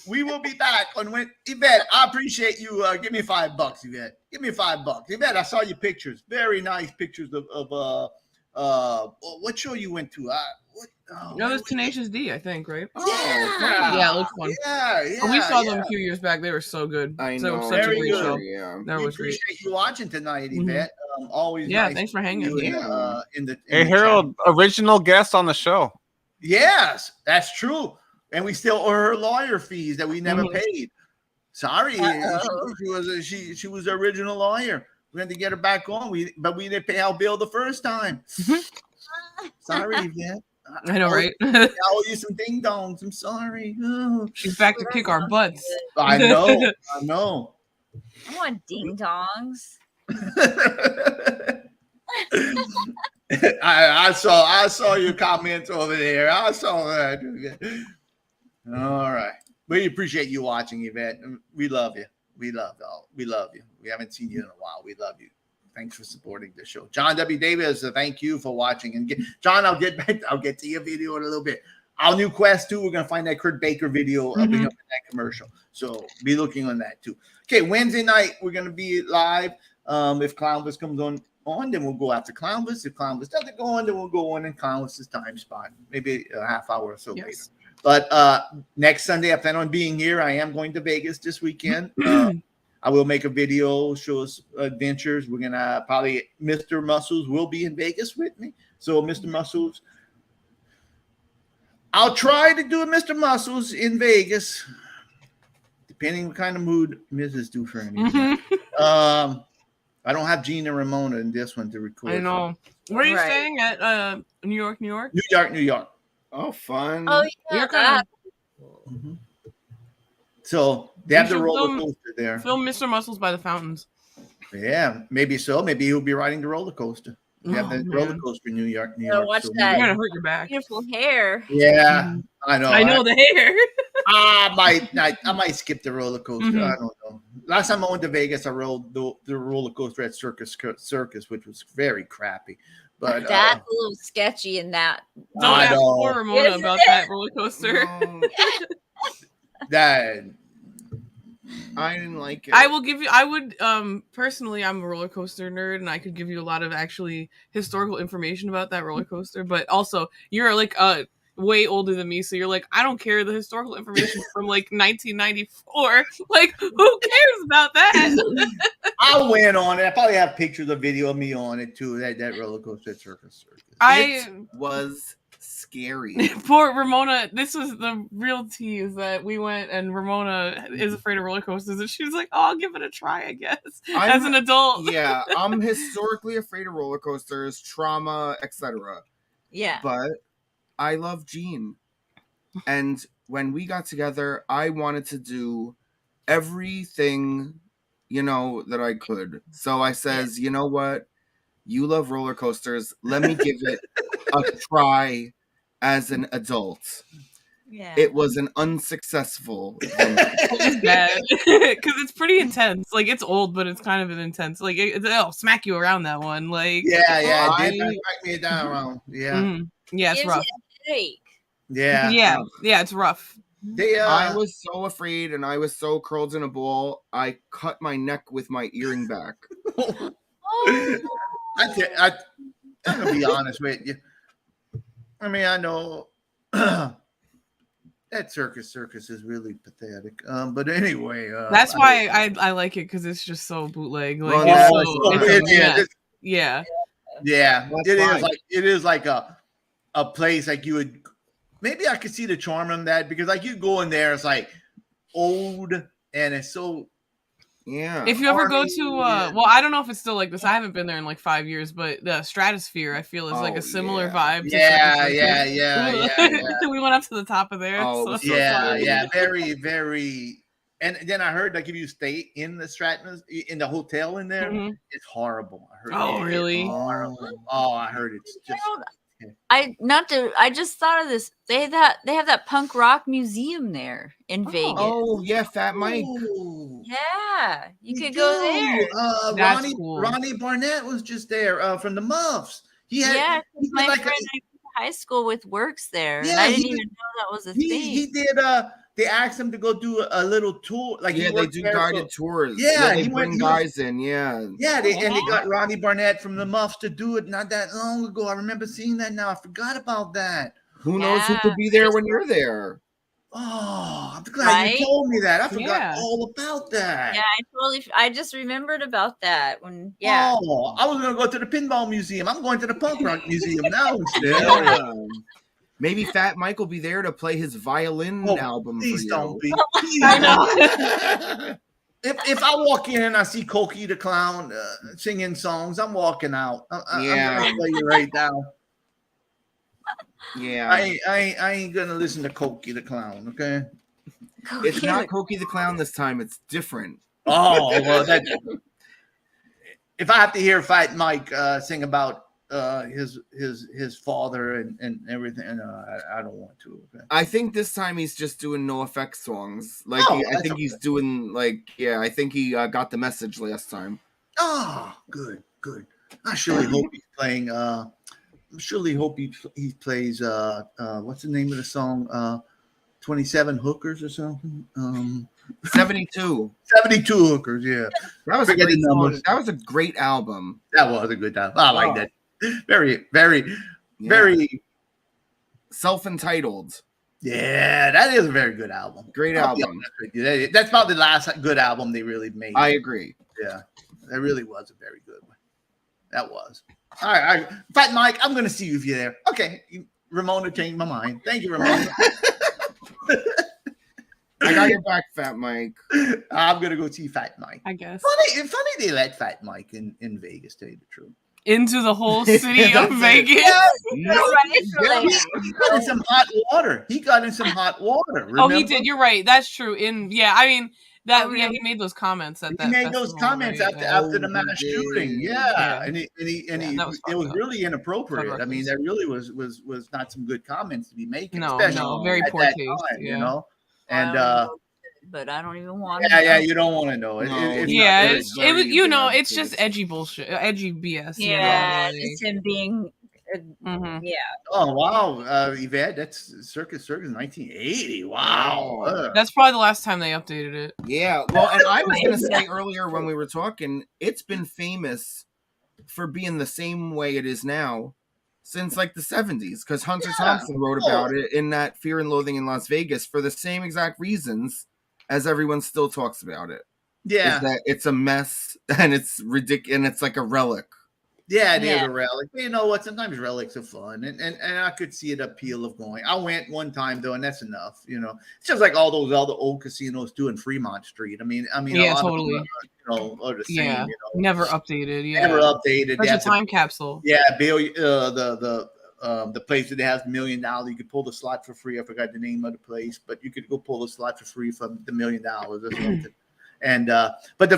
We will be back on when Yvette. I appreciate you. Give me $5, Yvette. Give me $5. Yvette, I saw your pictures. Very nice pictures of what show you went to? No, that's Tenacious D, I think, right? Yeah, it looks fun. Yeah, We saw them a few years back. They were so good. I So know. such a Very great good. show. Yeah. That We was great. appreciate you watching tonight, Yvette. Always nice thanks for hanging. you in the Hey, chat. Harold, original guest on the show. Yes, that's true. And we still owe her lawyer fees that we never paid. Sorry, she was the original lawyer. We had to get her back on. But we didn't pay our bill the first time. Sorry, Yvette. I know, right? I owe you some ding dongs. I'm sorry. Oh. She's back to kick our butts. I know. I know. I want ding dongs. I saw your comments over there. I saw that. All right. We appreciate you watching, Yvette. We love you. We love you. We haven't seen you in a while. We love you. Thanks for supporting the show. John W. Davis, thank you for watching. And John, I'll get to your video in a little bit. Our new quest too. We're gonna find that Kurt Baker video of him in that commercial. So be looking on that too. Okay, Wednesday night we're gonna be live. If Clownvis comes on, then we'll go after Clownvis. If Clownvis doesn't go on, then we'll go on in Clownvis's time spot, maybe a half hour or so later. But next Sunday, I plan on being here. I am going to Vegas this weekend. I will make a video, show us adventures. We're gonna probably Mr. Muscles will be in Vegas with me. So Mr. Muscles, I'll try to do a Mr. Muscles in Vegas, depending what kind of mood Mrs. do for me. I don't have Gene and Ramona in this one to record. I know. Where are you staying at? New York, New York? New York. Oh, fun. Oh, yeah. So they have You the should roller film- coaster there. Film Mr. Muscles by the fountains. Yeah, maybe so. Maybe he'll be riding the roller coaster. You have Oh, the man. roller coaster in New York. Watch so that. You're gonna hurt your back. Beautiful hair. Yeah, I know. I know the hair. I might skip the roller coaster. Mhm. I don't know. Last time I went to Vegas, I rode the roller coaster at Circus, which was very crappy. But That's a little sketchy in that. Don't I ask know. poor Ramona Isn't about it? that roller coaster. that I didn't like it. I will give you. I would personally. I'm a roller coaster nerd, and I could give you a lot of actually historical information about that roller coaster. But also, you're like way older than me, so you're like, I don't care the historical information from like 1994. Like, who cares about that? I went on it. I probably have pictures of video of me on it too. That roller coaster at Circus. It was scary. Poor Ramona. This was the real tease that we went, and Ramona is afraid of roller coasters, and she was like, "Oh, I'll give it a try, I guess." As an adult, Yeah, I'm historically afraid of roller coasters, trauma, etc. Yeah. But I love Gene. And when we got together, I wanted to do everything, that I could. So I says, you know what? You love roller coasters. Let me give it a try as an adult. Yeah. It was an unsuccessful it was bad because it's pretty intense. Like, it's old, but it's kind of an intense. Like, it'll smack you around that one. Like, Yeah. It did smack me down around. Yeah. Yeah, it's Gives rough. you a headache. Yeah. Yeah, it's rough. I was so afraid and I was so curled in a ball, I cut my neck with my earring back. I'm gonna be honest with you. I mean, I know that circus is really pathetic. But anyway, That's why I like it, because it's just so bootleg. Like, Well, it's a mess. Yeah. It is like a place like you would. Maybe I could see the charm in that, because like you go in there, it's like old and it's so. Yeah. If you ever go to, well, I don't know if it's still like this. I haven't been there in like 5 years, but the Stratosphere, I feel, is like a similar vibe. To Yeah. We went up to the top of there. Oh, so yeah. Very, very. And then I heard, like, if you stay in the Stratton, in the hotel in there, it's horrible. I heard. Oh, really? Horrible. Oh, I heard it's just I just thought of this. They have that punk rock museum there in Vegas. Oh yeah, Fat Mike. Yeah, you could go there. That's Ronnie Barnett was just there from the Muffs. He had, Yeah, 'cause he did my like friend I went to high school with works there, and Yeah, I he didn't did- even know that was a he thing. did. They asked him to go do a little tour. Like Yeah, he they worked do there guided for- tours. Yeah, they he bring went. guys in. Yeah, Yeah, and they got Ronnie Barnett from the Muffs to do it not that long ago. I remember seeing that now. I forgot about that. Who knows who could be there when you're there? Oh, I'm glad you told me that. I forgot Yeah. all about that. Yeah, I just remembered about that when yeah. Oh, I was gonna go to the pinball museum. I'm going to the punk rock museum now instead. Yeah. Maybe Fat Mike will be there to play his violin album for Please you. don't be. I know. If I walk in and I see Cokie the Clown singing songs, I'm walking out. I'm gonna tell you right now. Yeah, I ain't gonna listen to Cokie the Clown. Okay. It's not Cokie the Clown this time. It's different. Oh well, that. If I have to hear Fat Mike sing about his father and everything, I don't want to. Okay? I think this time he's just doing no effect songs. Like I think he's doing I think he got the message last time. Oh, good. I surely hope he's playing. I surely hope he plays. What's the name of the song? 27 Hookers or something. 72. 72 Hookers. Yeah, that was a great song. That was a great album. That was a good album. I like that. Very, very, very self-entitled. Yeah, that is a very good album. Great I'll be album. honest with you. That's probably the last good album they really made. I agree. Yeah, that really was a very good one. That was. All right. Fat Mike, I'm going to see you if you're there. Okay. Ramona changed my mind. Thank you, Ramona. I got your back, Fat Mike. I'm going to go see Fat Mike. I guess. Funny they let Fat Mike in Vegas, to tell you the truth. Into the whole city of Vegas. He got in some hot water. He remember? Oh, he did. You're right. That's true. I mean, he made those comments at that. He made those comments after the mass shooting. Yeah. And it was really inappropriate. I mean, that really was not some good comments to be making. No, very poor taste. Time, you know. And but I don't even want. Yeah, you don't want to know. It's just edgy bullshit, edgy BS. Yeah, just him being. Yeah. Oh wow, Yvette, that's Circus 1980. Wow. That's probably the last time they updated it. Yeah. Well, and I was going to say earlier when we were talking, it's been famous for being the same way it is now since like the 70s, because Hunter Thompson wrote about it in that Fear and Loathing in Las Vegas for the same exact reasons as everyone still talks about it. Yeah. Is that it's a mess and it's ridiculous and it's like a relic. Yeah, it is a relic. But you know what? Sometimes relics are fun, and I could see the appeal of going. I went one time though, and that's enough. You know, it's just like all those other old casinos do in Fremont Street. I mean, yeah, a lot totally. Of them are the same. Yeah, you know, never updated. Yeah, never updated. That's a time capsule. Yeah, Bill. The place that has $1 million, you could pull the slot for free. I forgot the name of the place, but you could go pull the slot for free from the $1 million or something. And but the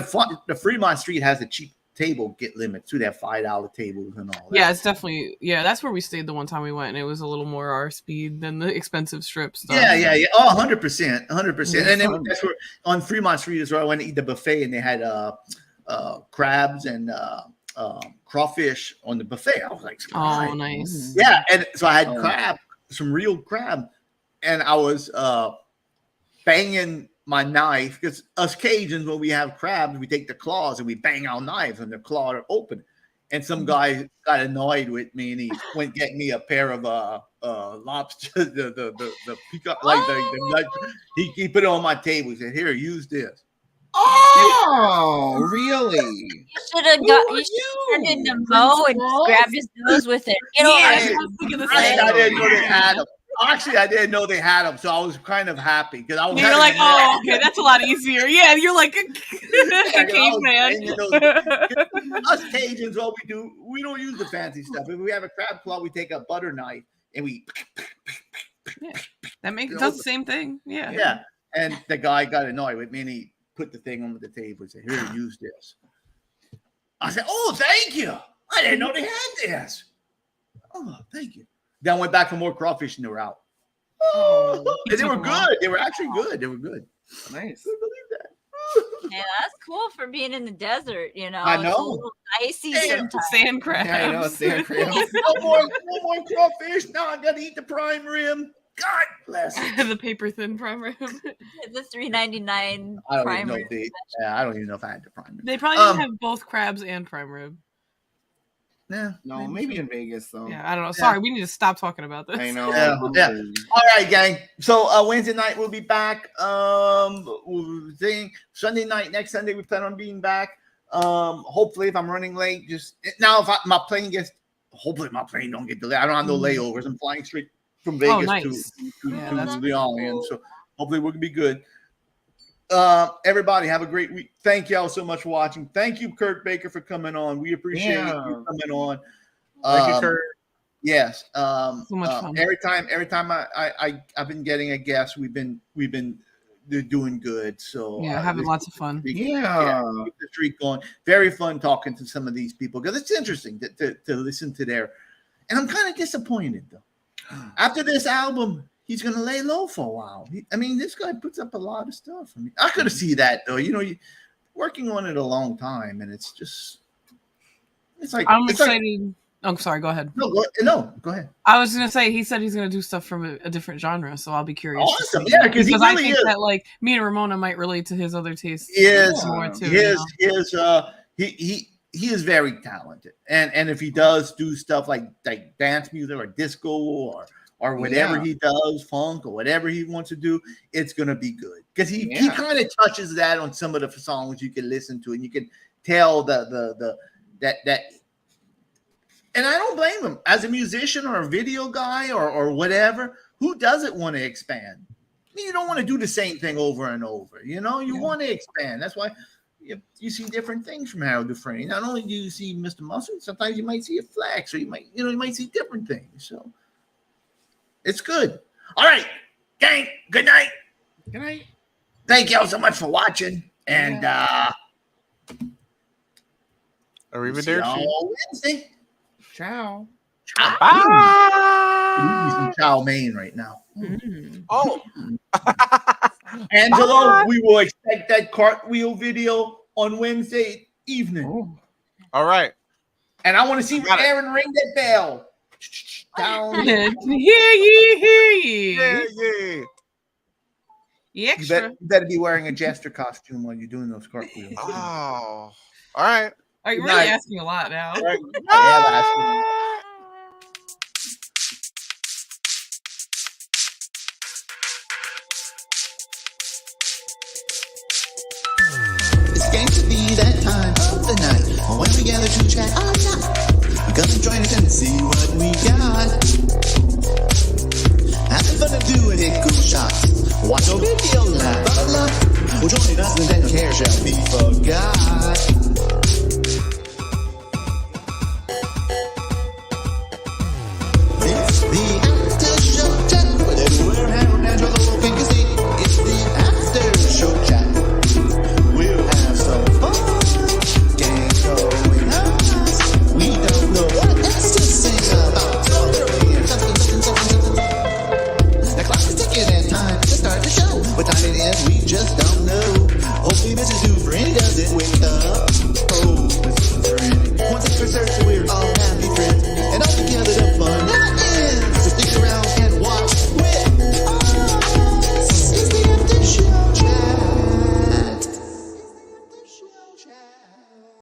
Fremont Street has a cheap table get limit too. They have $5 tables and all that. Yeah, it's definitely that's where we stayed the one time we went, and it was a little more our speed than the expensive strip stuff. Yeah. Oh, 100%. And then that's where on Fremont Street is where I went to eat the buffet, and they had crabs and crawfish on the buffet. I was like, oh, nice. Yeah, and so I had crab, some real crab, and I was banging my knife, because us Cajuns, when we have crabs, we take the claws and we bang our knives and the claw are open. And some guy got annoyed with me, and he went get me a pair of lobster, the peacock, he put it on my table. He said, "Here, use this." Oh, really? You should have turned into Mo and just grabbed his nose with it. I didn't know they had them. Actually, I didn't know they had them, so I was kind of happy because I was. You're like, oh, okay, that's a lot easier. Yeah, you're like a caveman. Us Cajuns, what we do, we don't use the fancy stuff. If we have a crab claw, we take a butter knife and we. That does the same thing. Yeah. Yeah, and the guy got annoyed with me, and he put the thing on the table and said, "Here, use this." I said, "Oh, thank you. I didn't know they had this." Oh, thank you. Then I went back for more crawfish and they were out. And they were good. They were actually good. They were good. Nice. Couldn't believe that. Yeah, that's cool for being in the desert. You know, I It's know. a little icy sometimes. Sand crabs. Yeah, I know, sand crabs. No more crawfish. Now I gotta eat the prime rib. God bless it. The paper thin prime rib. The $3.99 I don't even prime know rib. I don't even know if I had the prime rib. They probably didn't have both crabs and prime rib. Yeah. No, maybe in Vegas though. Yeah, I don't know. Sorry, we need to stop talking about this. I know. Yeah. All right, gang. So Wednesday night we'll be back. Sunday night, next Sunday we plan on being back. Hopefully, if I'm running late, just now if my plane gets, hopefully my plane don't get delayed. I don't have no layovers. I'm flying straight from Vegas nice. to that's the Orleans. So hopefully we're gonna be good. Everybody have a great week. Thank y'all so much for watching. Thank you, Kurt Baker, for coming on. We appreciate you coming on. Thank you, Kurt. Yes. So much fun. Every time I've been getting a guest, they're doing good. So Yeah, having lots of fun. Keep the streak going. Very fun talking to some of these people because it's interesting to listen to their. And I'm kind of disappointed though. After this album, he's gonna lay low for a while. This guy puts up a lot of stuff. I could see that though. You working on it a long time, and it's like I'm excited. I'm sorry. Go ahead. No, go ahead. I was gonna say he said he's gonna do stuff from a different genre, so I'll be curious. Awesome, yeah, because I really think is. that like me and Ramona might relate to his other tastes. More too. He is very talented, and if he does do stuff like dance music or disco or whatever he does, funk or whatever he wants to do, it's gonna be good because he kind of touches that on some of the songs you can listen to, and you can tell that. And I don't blame him as a musician or a video guy or whatever. Who doesn't want to expand? You don't want to do the same thing over and over. You want to expand. That's why you see different things from Harold Dufresne. Not only do you see Mr. Mustard, sometimes you might see a Flex, or you might see different things. So it's good. All right, gang. Good night. Good night. Thank y'all so much for watching, and Arrivederci. Wednesday. Ciao. Bye. Some chow mein right now. Oh, Angelo, we will expect that cartwheel video on Wednesday evening. All right. And I want to see Aaron ring that bell. Down. Hear ye. Yeah. The extra. You better be wearing a jester costume while you're doing those cartwheels. Oh, all right. You're really asking a lot now. Right. I am asking. It's going to be that time of the night when we gather to chat all night. Come and join us and see what we got. Having fun and doing it, cool shots. Watch a video live, blah, blah, blah. Well, join us and then no care shall be forgot. It's the after show chat with everywhere Harold and Angelo can see. It's the after show chat. We'll have some fun. Games going on. We don't know what else to sing about. So hurry and something. The clock is ticking and time to start the show. What time it is, we just don't know. Hopefully Mrs. Dufresne doesn't wake up. Oh, Mrs. Dufresne. Once it's researched,